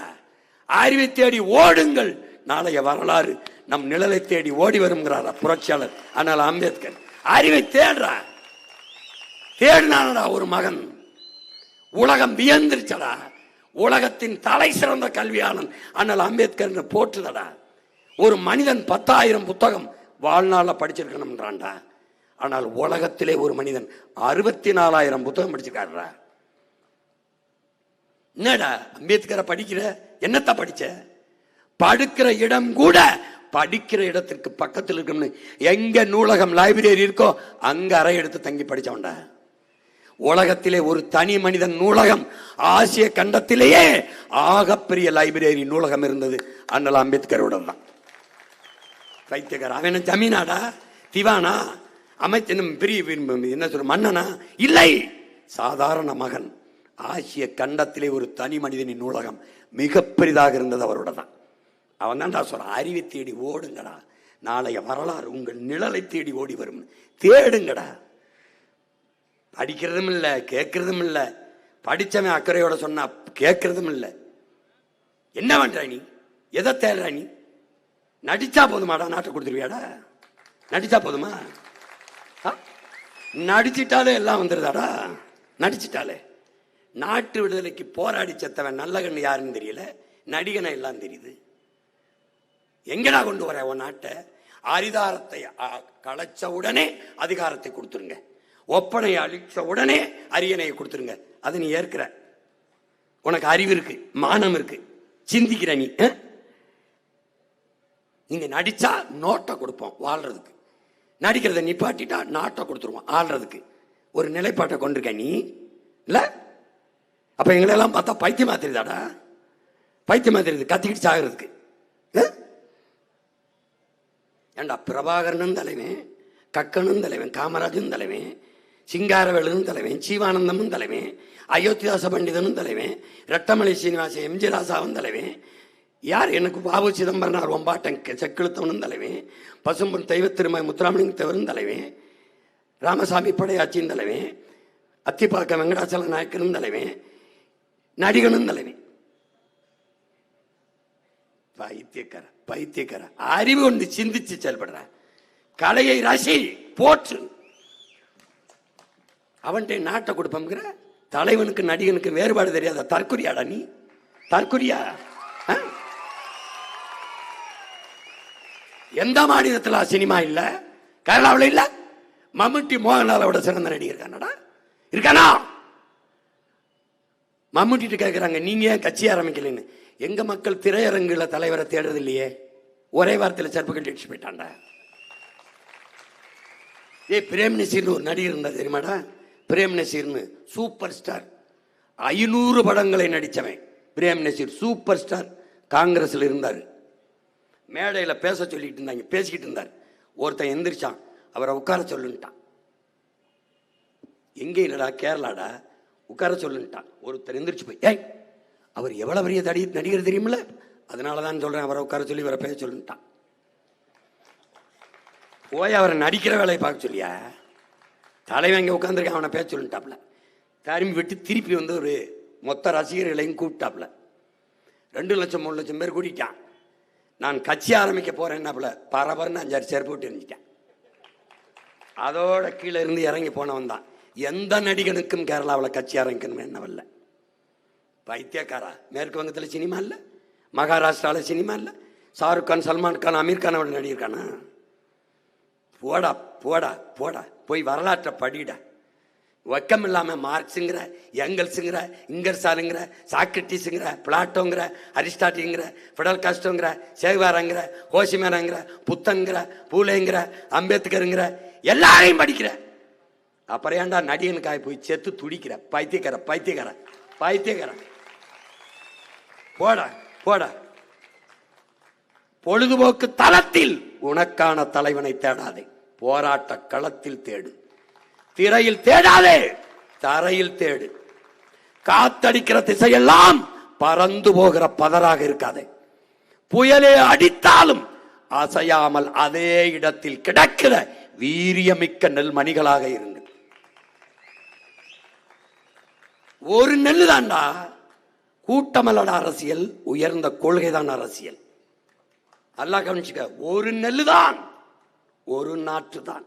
அறிவை தேடி ஓடுங்கள், நாளைய வரலாறு நம் நிழலை தேடி ஓடி வருங்கிறாரா புரட்சியாளர் ஆனால் அம்பேத்கர். அறிவை தேடுறா, தேடினானடா ஒரு மகன், உலகம் வியந்திருச்சடா. உலகத்தின் தலை சிறந்த கல்வியாளன் அண்ணல் அம்பேத்கர் போற்றுதடா. ஒரு மனிதன் 10,000 புத்தகம் வாழ்நாள படிச்சிருக்கணும்ன்றான்டா. ஆனால் உலகத்திலே ஒரு மனிதன் 64,000 புத்தகம் படிச்சிருக்காருடா. என்னடா அம்பேத்கரை படிக்கிற, என்னத்த படிச்ச? படுக்கிற இடம் கூட படிக்கிற இடத்திற்கு பக்கத்தில் இருக்கும்னு எங்க நூலகம் லைப்ரரி இருக்கோ அங்க அறை எடுத்து தங்கி படிச்சவன்டா. உலகத்திலே ஒரு தனி மனிதன் நூலகம், ஆசிய கண்டத்திலேயே ஆகப்பெரிய லைப்ரரி நூலகம் இருந்தது அண்ணல் அம்பேத்கரோட தான். பைத்தியக்கார அவன் ஜமீனாடா, திவானா, அமைச்சனும் பெரிய என்ன சொல்ற மன்னனா? இல்லை, சாதாரண மகன். ஆசிய கண்டத்திலே ஒரு தனி மனிதனின் நூலகம் மிக பெரிதாக இருந்தது அவரோட தான். அவன் தான்டா சொல்ற, அறிவை தேடி ஓடுங்கடா, நாளைய வரலாறு உங்கள் நிழலை தேடி ஓடி வரும். தேடுங்கடா. படிக்கிறதும் இல்லை, கேட்கறதும் இல்லை. படிச்சவன் அக்கறையோட சொன்னா கேட்கறதும் இல்லை. என்ன பண்ற நீ? எதை தேடுற நீ? நடிச்சா போதுமாடா, நாட்டை கொடுத்துருவியாடா? நடிச்சா போதுமா? நடிச்சிட்டாலே எல்லாம் வந்துருதாடா. நடிச்சிட்டாலே நாட்டு விடுதலைக்கு போராடி செத்தவன் நல்ல கண்ணு யாருன்னு தெரியல, நடிகனை எல்லாம் தெரியுது. எங்கடா கொண்டு வர உன் நாட்டை? அதிகாரத்தை களைச்ச உடனே அதிகாரத்தை கொடுத்துருங்க, ஒப்பனை அழிச்ச உடனே அரியணையை கொடுத்துருங்க. அது நீ ஏற்கிற, உனக்கு அறிவு இருக்கு, மானம் இருக்கு, சிந்திக்கிற நீ. நீங்க நடிச்சா நோட்டை கொடுப்போம் வாழ்றதுக்கு, நடிக்கிறத நிப்பாட்டிட்டா நாட்டை கொடுத்துருவோம் ஆள்றதுக்கு. ஒரு நிலைப்பாட்டை கொண்டிருக்க நீ இல்ல? அப்ப எங்களெல்லாம் பார்த்தா பைத்தியமா தெரியுதாடா? பைத்தியமா தெரியுது, கத்திக்கிட்டு சாகிறதுக்கு. ஏண்டா பிரபாகரனும் தலைவன், கக்கனும் தலைவன், காமராஜும் தலைவன், சிங்காரவேலனும் தலைவன், ஜீவானந்தமும் தலைவன், அயோத்திதாச பண்டிதனும் தலைவன், ரெட்டமலை சீனிவாச எம்ஜி ராசாவும் தலைவன். யார் எனக்கு பாபு சிதம்பரனார் ஒம்பாட்டன் செக்கெழுத்தவனும் தலைவன், பசும்பொன் தெய்வ திருமலை முத்துராமலிங்க தேவரும் தலைவன், ராமசாமி படையாச்சியும் தலைவன், அத்திப்பாக்க வெங்கடாச்சல நாயக்கனும் தலைவன், நடிகனும் தலைவன். பைத்தியக்கார அறிவு கொண்டு சிந்திச்சு செயல்படுற, கலையை ரசி போற்று. அவன்கிட்ட நாட்டை கொடுப்போம்ங்கிற தலைவனுக்கு நடிகனுக்கு வேறுபாடு தெரியாத தற்குறியாடா நீ? தற்குறியா? எந்த மாநிலத்தில் சினிமா இல்ல? கேரளாவில் இல்ல? மம்முட்டி மோகன்லாலோட சிறந்த நடிகர் இருக்கானடா? இருக்கானா? மம்முட்டி கேட்கிறாங்க, நீங்க ஏன் கட்சி ஆரம்பிக்கலன்னு. எங்க மக்கள் திரையரங்குல தலைவரை தேடுறது இல்லையே, ஒரே வார்த்தையில செருப்பு கட்டி போயிட்டான்டா. பிரேம் நசீர்னு ஒரு நடிகர் இருந்தா தெரியுமாடா? பிரேம் நசீர்னு சூப்பர் ஸ்டார், 500 படங்களை நடிச்சவன் பிரேம் நசீர், சூப்பர் ஸ்டார். காங்கிரஸ்ல இருந்தாரு. மேடையில பேச சொல்லிட்டு இருந்தாங்க, பேசிக்கிட்டு இருந்தார். ஒருத்தன் எந்திரிச்சான், அவரை உட்கார சொல்லுன்ட்டான். எங்கே இல்லடா, கேரளாடா, உட்கார சொல்லுன்ட்டான். ஒருத்தர் எந்திரிச்சு போய், ஏய் அவர் எவ்வளவு பெரிய நடிகர் தெரியுமில்ல, அதனாலதான் சொல்றேன் அவரை உட்கார சொல்லி இவரை பேச சொல்லுன்ட்டான். போய் அவரை நடிக்கிற வேலையை பார்க்க சொல்லியா? தலைவன் இங்கே உட்காந்துருக்க, அவனை பேச சொல்லிட்டாப்ல. திரும்பி விட்டு திருப்பி வந்து ஒரு மொத்த ரசிகர்களையும் கூப்பிட்டாப்ல. 2 லட்சம் 3 லட்சம் பேர் கூட்டிட்டான். நான் கட்சி ஆரம்பிக்க போறேன்னாப்புல பரபரன்னு 5-6 செருப்பு போட்டு இருந்துட்டேன். அதோட கீழே இருந்து இறங்கி போனவன் தான். எந்த நடிகனுக்கும் கேரளாவில் கட்சி ஆரம்பிக்கணும் என்னவல்ல. பைத்தியக்காரா. மேற்கு வங்கத்தில் சினிமா இல்லை, மகாராஷ்டிராவில் சினிமா இல்லை, ஷாருக் கான், சல்மான் கான், அமீர் கான் அவள் நடிகர்கானா? போடா போடா போடா, போய் வரலாற்றை படிடா. வெக்கம் இல்லாம மார்க்ஸுங்கிற, எங்கல்ஸுங்கிற, இங்கர்சாலுங்கிற, சாக்ரட்டிஸுங்கிற, பிளாட்டோங்கிற, அரிஸ்டாட்டிங்கிற, பிடல் காஸ்டோங்கிற, சேகுவாராங்கிற, ஹோசிமேனாங்கிற, புத்தங்கிற, பூலேங்கிற, அம்பேத்கருங்கிற எல்லாரையும் படிக்கிற. அப்புறம் ஏன்டா நடிகனுக்காக போய் செத்து துடிக்கிற? பைத்தியக்கார பைத்தியக்கார பைத்தியக்கார. போடா போடா. பொழுதுபோக்கு தளத்தில் உனக்கான தலைவனை தேடாதே, போராட்ட களத்தில் தேடு. திரையில் தேடாதே, தரையில் தேடு. காத்தடிக்கிற திசையெல்லாம் பறந்து போகிற பதராக இருக்காதே. புயலே அடித்தாலும் அசையாமல் அதே இடத்தில் கிடக்கிற வீரியமிக்க நெல்மணிகளாக இருங்கள். ஒரு நெல்லு தான்டா. கூட்டமல்லட அரசியல், உயர்ந்த கொள்கை தான் அரசியல். அல்லாஹ் கவனிச்சுக்க. ஒரு நெல்லு தான், ஒரு நாற்று தான்.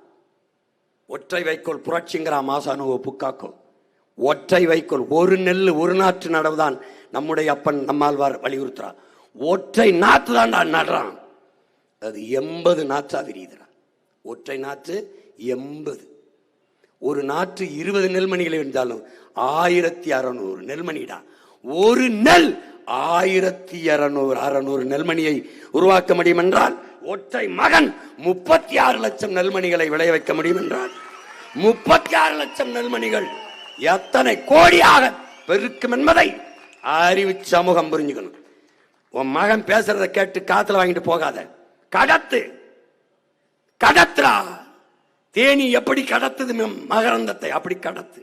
ஒற்றை வைக்கோல் புரட்சிங்கிற மாசானுவ புக்காக்கோ. ஒற்றை வைக்கோல், ஒரு நெல்லு ஒரு நாற்று நடவுதான் நம்முடைய அப்பன் நம்மாழ்வார் வலியுறுத்துறான். ஒற்றை நாற்று தான் நடுறான். அது 80 நாற்றா விரியுதுறான். ஒற்றை நாற்று 80. ஒரு நாற்று 20 நெல்மணிகளை இருந்தாலும் 1600 நெல்மணிடா. ஒரு நெல் 1600 நெல்மணியை உருவாக்க முடியும் என்றால், ஒற்றை மகன் 36 லட்சம் நெல்மணிகளை விளைய வைக்க முடியும் என்றால், 36 லட்சம் நெல்மணிகள் எத்தனை கோடியாக பெருக்கும் என்பதை அறிவு சமூகம் புரிஞ்சுக்கணும். உன் மகன் பேசுறத கேட்டு காத்துல வாங்கிட்டு போகாத. கடத்து, கடத்துறா. தேனி எப்படி கடத்துது மகரந்தத்தை, அப்படி கடத்து.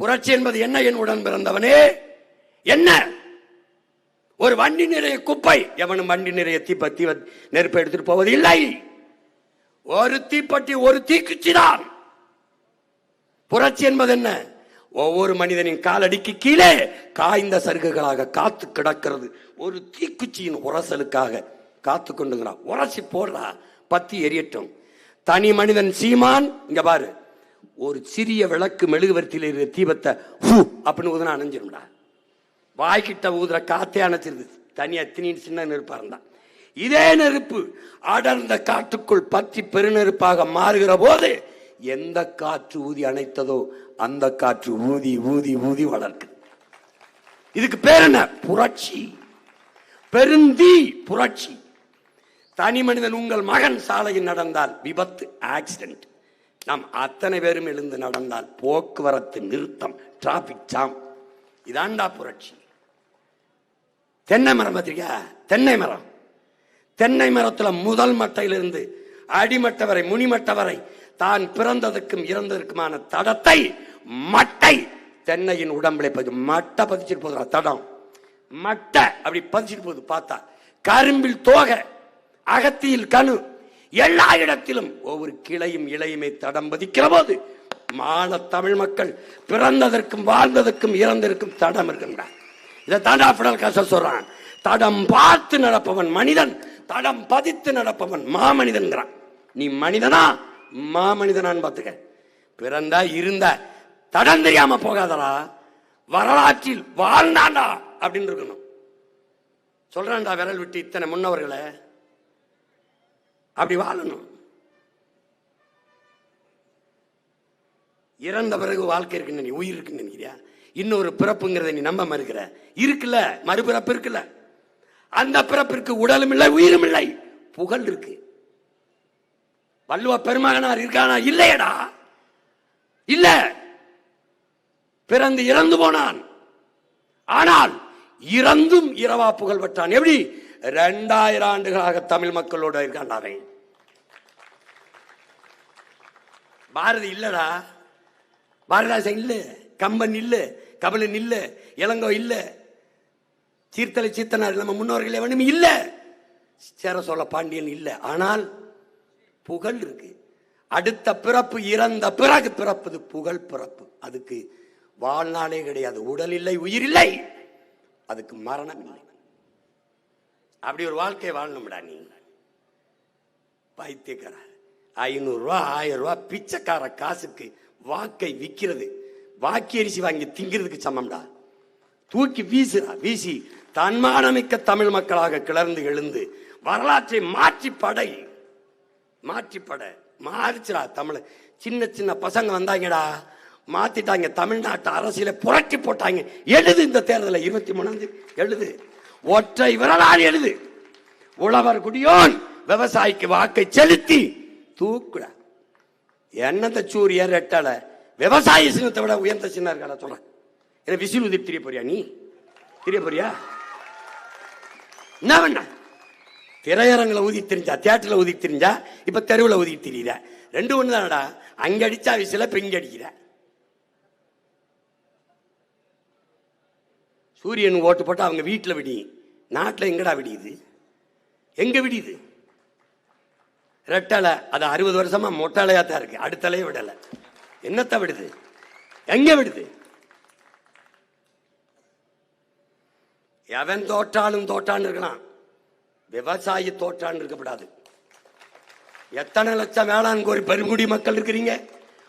புரட்சி என்பது என்ன என் உடன் பிறந்தவனே? என்ன? ஒரு வண்டி நிறைய குப்பை, எவனும் வண்டி நிறைய தீப்பத்தி நெருப்பை எடுத்துட்டு போவது இல்லை. ஒரு தீப்பட்டி, ஒரு தீக்குச்சி தான் புரட்சி என்பது. என்ன? ஒவ்வொரு மனிதனின் காலடிக்கு கீழே காய்ந்த சருகுகளாக காத்து கிடக்கிறது. ஒரு தீக்குச்சியின் உரசலுக்காக காத்து கொண்டுங்கிறான். உரசி போடுறா, பத்தி எரியட்டும். தனி மனிதன் சீமான் இங்க பாரு, ஒரு சிறிய விளக்கு மெழுகுவர்த்தியில் இருக்கிற தீபத்தை அப்படின்னு ஊதுனா அணைஞ்சிரும்டா. வாய்கிட்ட ஊதுற காத்தே அணைச்சிருது. தனியா திணின்னு சின்ன நெருப்பா இருந்தா. இதே நெருப்பு அடர்ந்த காற்றுக்குள் பற்றி பெருநெருப்பாக மாறுகிற போது எந்த காற்று ஊதி அணைத்ததோ அந்த காற்று ஊதி ஊதி ஊதி வளர்க்கு. இதுக்கு பேர் என்ன? புரட்சி. பெருந்தீ புரட்சி. தனி மனிதன், உங்கள் மகன் சாலையில் நடந்தால் விபத்து, ஆக்சிடென்ட். நாம் அத்தனை பேரும் எழுந்து நடந்தால் போக்குவரத்து நிறுத்தம், டிராபிக் ஜாம். இதாண்டா புரட்சி. தென்னை மரம் பார்த்திருக்கியா? தென்னை மரம். தென்னை மரத்துல முதல் மட்டையிலிருந்து அடிமட்ட வரை, முனிமட்ட வரை தான் பிறந்ததற்கும் இறந்ததற்குமான தடத்தை மட்டை தென்னையின் உடம்புல மட்டை பதிச்சிட்டு போதுரா. தடம் மட்டை அப்படி பதிச்சிட்டு போகுது. பார்த்தா கரும்பில் தோகை, அகத்தியில் கணு, எல்லா இடத்திலும் ஒவ்வொரு கிளையும் இலையுமே தடம் பதிக்கிற போது மான தமிழ் மக்கள் பிறந்ததற்கும் வாழ்ந்ததற்கும் இறந்ததற்கும் தடம் இருக்கின்றார். இதை தாண்டா பிடல் காஸ்டோ சொல்றான். தடம் பார்த்து நடப்பவன் மனிதன், தடம் பதித்து நடப்பவன் மாமனிதன்கிறான். நீ மனிதனா மாமனிதனான்னு பார்த்துக்க. பிறந்தா இருந்த தடம் தெரியாம போகாதடா. வரலாற்றில் வாழ்ந்தாண்டா அப்படின்னு இருக்கணும். சொல்றான்டா விரல் விட்டு இத்தனை முன்னவர்களை. அப்படி வாழணும். இறந்த பிறகு வாழ்க்கை இருக்குன்னு நீ, உயிர் இருக்குன்னு நினைக்கிறியா? இன்னொரு பிறப்புங்கிறத நீ நம்ப மறுக்கிற. இருக்குல்ல, மறுபிறப்பு இருக்குல்ல. அந்த பிறப்பிற்கு உடலும் இல்லை, உயிரும் இல்லை, புகழ் இருக்கு. வள்ளுவ பெருமகனார் இருக்கானா? இல்லையடா, இல்ல. பிறந்து இறந்து போனான். ஆனால் இறந்தும் இரவா புகழ் பெற்றான். எப்படி? 2000 ஆண்டுகளாக தமிழ் மக்களோட இருக்காண்டாவே. பாரதி இல்லடா, பாரதிதாசன் இல்ல, கம்பன் இல்ல, கபிலன் இல்ல, இளங்கோ இல்ல, சீர்த்தலை சீத்தனார் நம்ம முன்னோர்கள் எவனும் இல்ல, சேர சோழ பாண்டியன் இல்ல. ஆனால் புகழ் இருக்கு. அடுத்த பிறப்பு இறந்த பிறகு பிறப்பது புகழ் பிறப்பு. அதுக்கு வாழ்நாளே கிடையாது. உடல் இல்லை, உயிர் இல்லை, அதுக்கு மரணம் இல்லை. அப்படி ஒரு வாழ்க்கை வாழணும்டா நீ. பைத்தியக்கார 500 ரூபா 1000 ரூபா பிச்சைக்கார காசுக்கு வாக்கை விற்கிறது வாக்கி அரிசி வாங்கி திங்கிறதுக்கு சமம்டா. தூக்கி வீசுறா. வீசி தன்மானமிக்க தமிழ் மக்களாக கிளர்ந்து எழுந்து வரலாற்றை மாற்றிப்படை மாறிச்சுடா. தமிழ் சின்ன சின்ன பசங்க வந்தாங்கடா, மாத்திட்டாங்க. தமிழ்நாட்டு அரசியலை புரட்டி போட்டாங்க. எழுது இந்த தேர்தலை 23 எழுது. ஒற்றை விரலால் எழுது. உழவர் குடியோன் விவசாயிக்கு வாக்கை செலுத்தி தூக்குட. என்னந்த சூரிய ரெட்டல விவசாய சின்னத்தை விட உயர்ந்த சின்ன இருக்கா சொல்றேன். என்ன விசில் உதிப்பு தெரிய போறியா? நீ தெரிய போறியா? என்ன பண்ண? திரையரங்களை ஊதி தெரிஞ்சா, தியேட்டர்ல ஊதி தெரிஞ்சா, இப்ப தெருவில் ஊதி தெரியுற. 2 ஒண்ணு தானடா. அங்க அடிச்சா விசில இப்ப இங்க அடிக்கிற. சூரியன் ஓட்டு போட்டு அவங்க வீட்டில் விடி, நாட்டில் எங்கடா விடியுது? எங்க விடியுது? ரெட்டலை அது 60 வருஷமா மொட்டலையா தான் இருக்கு. அடுத்தலையே விடலை. என்னத்த விடுது? எங்க விடுது? எவன் தோற்றாலும் தோற்றான்னு இருக்கலாம், விவசாயி தோற்றான்னு இருக்கக்கூடாது. எத்தனை லட்சம் வேளாண் கோரி பெருங்குடி மக்கள் இருக்கிறீங்க.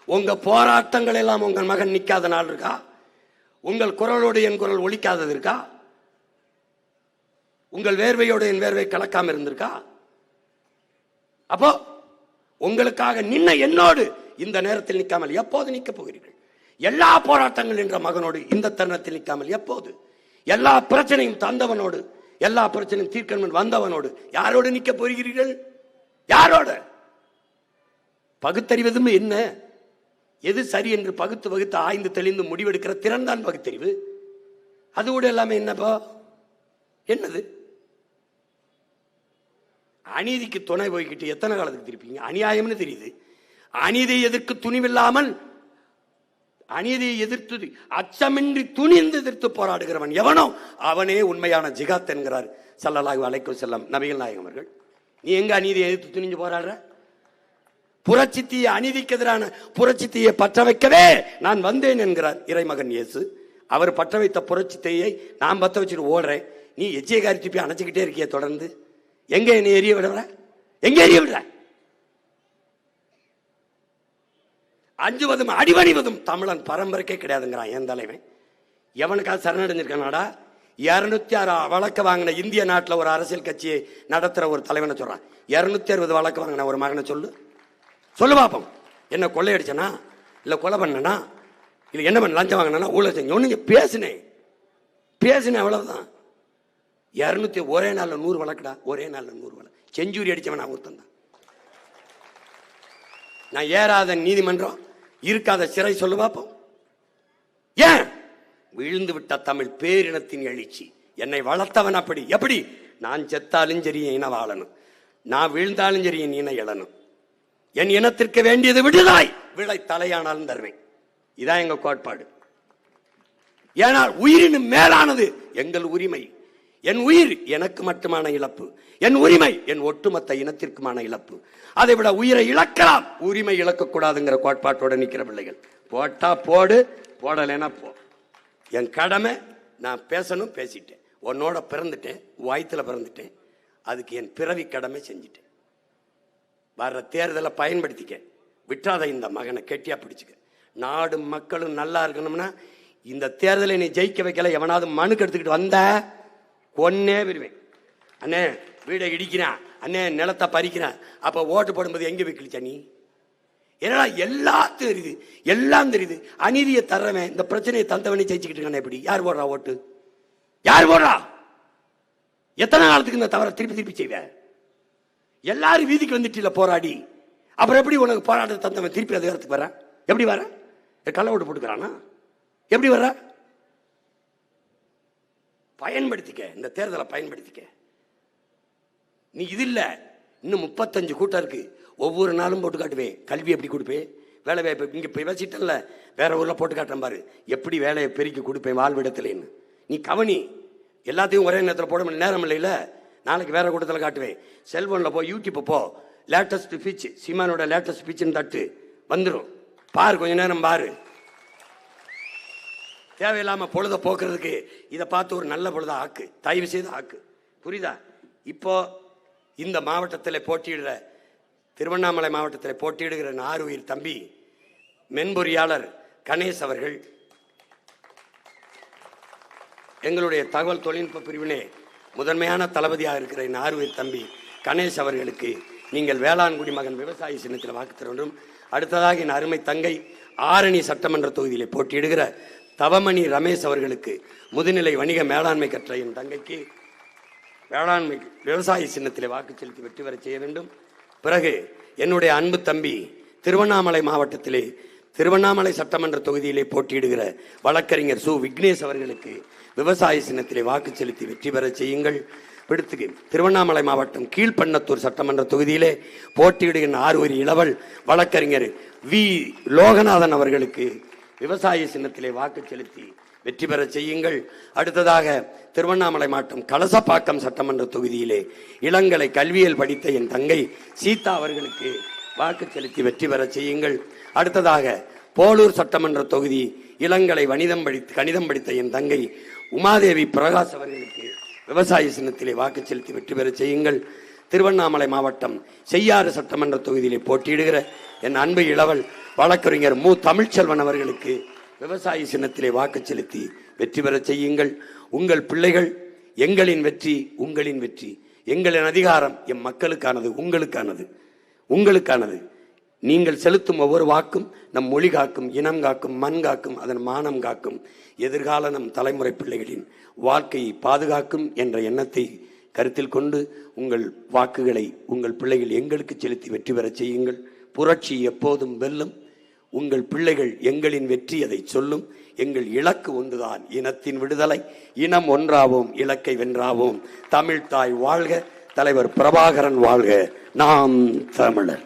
உங்க போராட்டங்கள் எல்லாம் உங்கள் மகன் நிக்காத நாள் இருக்கா? உங்கள் குரலோடு என் குரல் ஒலிக்காதது இருக்கா? உங்கள் வேர்வையோடு என் வேர்வை கலக்காம இருந்திருக்கா? அப்போ உங்களுக்காக நின்ன என்னோடு இந்த நேரத்தில் நிற்காமல் எப்போது நிற்க போகிறீர்கள்? எல்லா போராட்டங்கள் என்ற மகனோடு இந்த தருணத்தில் நிற்காமல் எப்போது? எல்லா பிரச்சனையும் தந்தவனோடு, எல்லா பிரச்சனையும் தீர்க்கணும் வந்தவனோடு யாரோடு நிற்க போகிறீர்கள்? யாரோட? பகுத்தறிவதும் என்ன, எது சரி என்று பகுத்து வகுத்து ஆய்ந்து தெளிந்து முடிவெடுக்கிற திறன் தான் பகுத்தறிவு. அது கூட எல்லாமே என்னப்பா? என்னது? அநீதிக்கு துணை போய்கிட்டு எத்தனை காலத்துக்கு திருப்பீங்க? அநியாயம்னு தெரியுது. அநீதியை எதிர்க்கு துணிவில்லாமல், அநீதியை எதிர்த்து அச்சமின்றி துணிந்து எதிர்த்து போராடுகிறவன் எவனோ அவனே உண்மையான ஜிகாத் என்கிறார் ஸல்லல்லாஹு அலைஹி வஸல்லம் நபிகள் நாயகம் அவர்கள். நீ எங்க அநீதியை எதிர்த்து துணிஞ்சு போராடுற? புரட்சித்தீயை, அநீதிக்கு எதிரான புரட்சித்தீயை பற்ற வைக்கவே நான் வந்தேன் என்கிறார் இறைமகன் இயேசு. அவர் பற்ற வைத்த புரட்சித்தீயை நான் பற்ற வச்சுட்டு ஓடுறேன். நீ எச்சியை காரி திருப்பி அணைச்சிக்கிட்டே இருக்கிய தொடர்ந்து. எங்க என்னை எரிய விடுற? எங்க எரிய விடுற? அஞ்சுவதும் அடிவணிவதும் தமிழன் பரம்பரைக்கே கிடையாதுங்கிறான் என் தலைவன். எவனுக்காக சரணடைஞ்சிருக்கானாடா? 206 வழக்கு வாங்கின இந்திய நாட்டில் ஒரு அரசியல் கட்சியை நடத்துற ஒரு தலைவனை சொல்றான். 260 வழக்கு வாங்கின ஒரு மகனை சொல்லு பாப்போம். என்ன கொள்ளையடிச்சனா, இல்ல கொலை பண்ணனா, இல்ல என்ன பண்ண லஞ்சம் வாங்கினா, ஊழல் செஞ்ச ஒண்ணு பேசுனேன் அவ்வளவுதான். 200 ஒரே நாள்ல 100 வழக்குடா. ஒரே நாள்ல 100 வழக்கு. செஞ்சுரி அடிச்சவன் நான் ஒருத்தன் தான். நான் ஏறாத நீதிமன்றம், இருக்காத சிறை சொல்லு பார்ப்போம். ஏன்? விழுந்து விட்ட தமிழ் பேரினத்தின் எழுச்சி. என்னை வளர்த்தவன் அப்படி. எப்படி? நான் செத்தாலும் சரி என் இன வாழணும், நான் வீழ்ந்தாலும் சரி என் இன எழணும், என் இனத்திற்கு வேண்டியது விடுதாய், விடை தலையானாலும் தருவேன். இதான் எங்க கோட்பாடு. ஏனால் உயிரினும் மேலானது எங்கள் உரிமை. என் உயிர் எனக்கு மட்டுமான இழப்பு, என் உரிமை என் ஒட்டுமொத்த இனத்திற்குமான இழப்பு. அதை விட உயிரை இழக்கலாம், உரிமை இழக்கக்கூடாதுங்கிற கோட்பாட்டோட நிற்கிற பிள்ளைகள். போட்டா போடு, போடலைன்னா போ. என் கடமை நான் பேசணும், பேசிட்டேன். உன்னோட பிறந்துட்டேன், வயிற்றுல பிறந்துட்டேன். அதுக்கு என் பிறவி கடமை செஞ்சுட்டேன். வர்ற தேர்தலை பயன்படுத்திக்க, விட்டாத இந்த மகனை கெட்டியா பிடிச்சுக்க. நாடும் மக்களும் நல்லா இருக்கணும்னா இந்த தேர்தலை நீ ஜெயிக்க வைக்கல, எவனாவது மனுக்கு எடுத்துக்கிட்டு வந்த கொன்னே விடுவேன். அண்ணே வீடை இடிக்கிறான், அண்ணே நிலத்தை பறிக்கிறான், அப்ப ஓட்டு போடும்போது எங்க வைக்கலிச்சா நீ? ஏன்னா எல்லாம் தெரியுது, எல்லாம் தெரியுது. அநீதியை தர்றவன், இந்த பிரச்சனையை தந்தவனே ஜெயிச்சுக்கிட்டு இருக்கானே. எப்படி? யார் போடுறா ஓட்டு? யார் போடுறா? எத்தனை காலத்துக்கு இந்த தவறை திருப்பி திருப்பி செய்வேன்? எல்லாரும் வீதிக்கு வந்துட்டு போராடி, அப்புறம் எப்படி உனக்கு போராட்டத்தை தந்தவன் திருப்பி அதிகாரத்துக்கு வர? எப்படி வர? கள்ள ஓட்டு போட்டுக்கிறானா? எப்படி வர்ற? பயன்படுத்திக்க, இந்த தேர்தலை பயன்படுத்திக்க. நீ இது இல்ல, இன்னும் 35 கூட்டம் இருக்கு. ஒவ்வொரு நாளும் போட்டு காட்டுவேன். கல்வி எப்படி கொடுப்பேன், வேலை வாய்ப்பு இங்க பேசிட்டல, வேற ஊர்ல போட்டு காட்டுறேன் பாரு, எப்படி வேலையை பெருக்கி கொடுப்பேன் வாழ்விடத்துலன்னு. நீ கவனி. எல்லாத்தையும் ஒரே நேரத்தில் போட நேரம் இல்லைல்ல. நாளைக்கு வேற கூட்டத்தில் காட்டுவேன். செல்போன்ல போ, யூடியூப் போ, லேட்டஸ்ட் ஸ்பீச், சீமானோட லேட்டஸ்ட் ஸ்பீச்னு தட்டு வந்துடும். பாரு, கொஞ்ச நேரம் பாரு. தேவையில்லாம பொழுத போக்குறதுக்கு இதை பார்த்து ஒரு நல்ல பொழுத ஆக்கு, தயவு செய்து ஆக்கு. புரியுதா? இப்போ இந்த மாவட்டத்தில் போட்டியிடுற, திருவண்ணாமலை மாவட்டத்தில் போட்டியிடுகிற ஆறுயிர் தம்பி மென்பொறியாளர் கணேஷ் அவர்கள், எங்களுடைய தகவல் தொழில்நுட்ப பிரிவினே முதன்மையான தளபதியாக இருக்கிற ஆறுயிர் தம்பி கணேஷ் அவர்களுக்கு நீங்கள் வேளாண்குடி மகன் விவசாயி சின்னத்தில் வாக்கு தர வேண்டும். அடுத்ததாக என் அருமை தங்கை ஆரணி சட்டமன்ற தொகுதியிலே போட்டியிடுகிற தவமணி ரமேஷ் அவர்களுக்கு முதுநிலை வணிக மேலாண்மை கற்ற என் தங்கைக்கு வேளாண்மை விவசாய சின்னத்திலே வாக்கு செலுத்தி வெற்றி பெற செய்ய வேண்டும். பிறகு என்னுடைய அன்பு தம்பி திருவண்ணாமலை மாவட்டத்திலே திருவண்ணாமலை சட்டமன்ற தொகுதியிலே போட்டியிடுகிற வழக்கறிஞர் சு விக்னேஷ் அவர்களுக்கு விவசாய சின்னத்திலே வாக்கு செலுத்தி வெற்றி பெற செய்யுங்கள். விடுத்துக்கு திருவண்ணாமலை மாவட்டம் கீழ்பண்ணத்தூர் சட்டமன்ற தொகுதியிலே போட்டியிடுகின்ற ஆறுவரி இளவல் வழக்கறிஞர் வி லோகநாதன் அவர்களுக்கு விவசாய சின்னத்திலே வாக்கு செலுத்தி வெற்றி பெற செய்யுங்கள். அடுத்ததாக திருவண்ணாமலை மாவட்டம் கலசப்பாக்கம் சட்டமன்ற தொகுதியிலே இளங்கலை கல்வியல் படித்த என் தங்கை சீதா அவர்களுக்கு வாக்கு செலுத்தி வெற்றி பெற செய்யுங்கள். அடுத்ததாக போலூர் சட்டமன்ற தொகுதி இளங்கலை கணிதம் படித்த என் தங்கை உமாதேவி பிரகாஷ் அவர்களுக்கு விவசாய சின்னத்திலே வாக்கு செலுத்தி வெற்றி பெற செய்யுங்கள். திருவண்ணாமலை மாவட்டம் செய்யாறு சட்டமன்ற தொகுதியிலே போட்டியிடுகிற என் அன்பு இளவல் வழக்கறிஞர் மு தமிழ்ச்செல்வன் அவர்களுக்கு விவசாய சின்னத்திலே வாக்கு செலுத்தி வெற்றி பெற செய்யுங்கள். உங்கள் பிள்ளைகள் எங்களின் வெற்றி, உங்களின் வெற்றி. எங்களின் அதிகாரம் எம் மக்களுக்கானது, உங்களுக்கானது. நீங்கள் செலுத்தும் ஒவ்வொரு வாக்கும் நம் மொழி காக்கும், இனம் காக்கும், மண் காக்கும், அதன் மானம் காக்கும், எதிர்கால நம் தலைமுறை பிள்ளைகளின் வாழ்க்கையை பாதுகாக்கும் என்ற எண்ணத்தை கருத்தில் கொண்டு உங்கள் வாக்குகளை உங்கள் பிள்ளைகள் எங்களுக்கு செலுத்தி வெற்றி பெற செய்யுங்கள். புரட்சி எப்போதும் வெல்லும். உங்கள் பிள்ளைகள் எங்களின் வெற்றி அதை சொல்லும். எங்கள் இலக்கு ஒன்றுதான், இனத்தின் விடுதலை. இனம் ஒன்றாவோம், இலக்கை வென்றாவோம். தமிழ் தாய் வாழ்க, தலைவர் பிரபாகரன் வாழ்க. நாம் தமிழர்.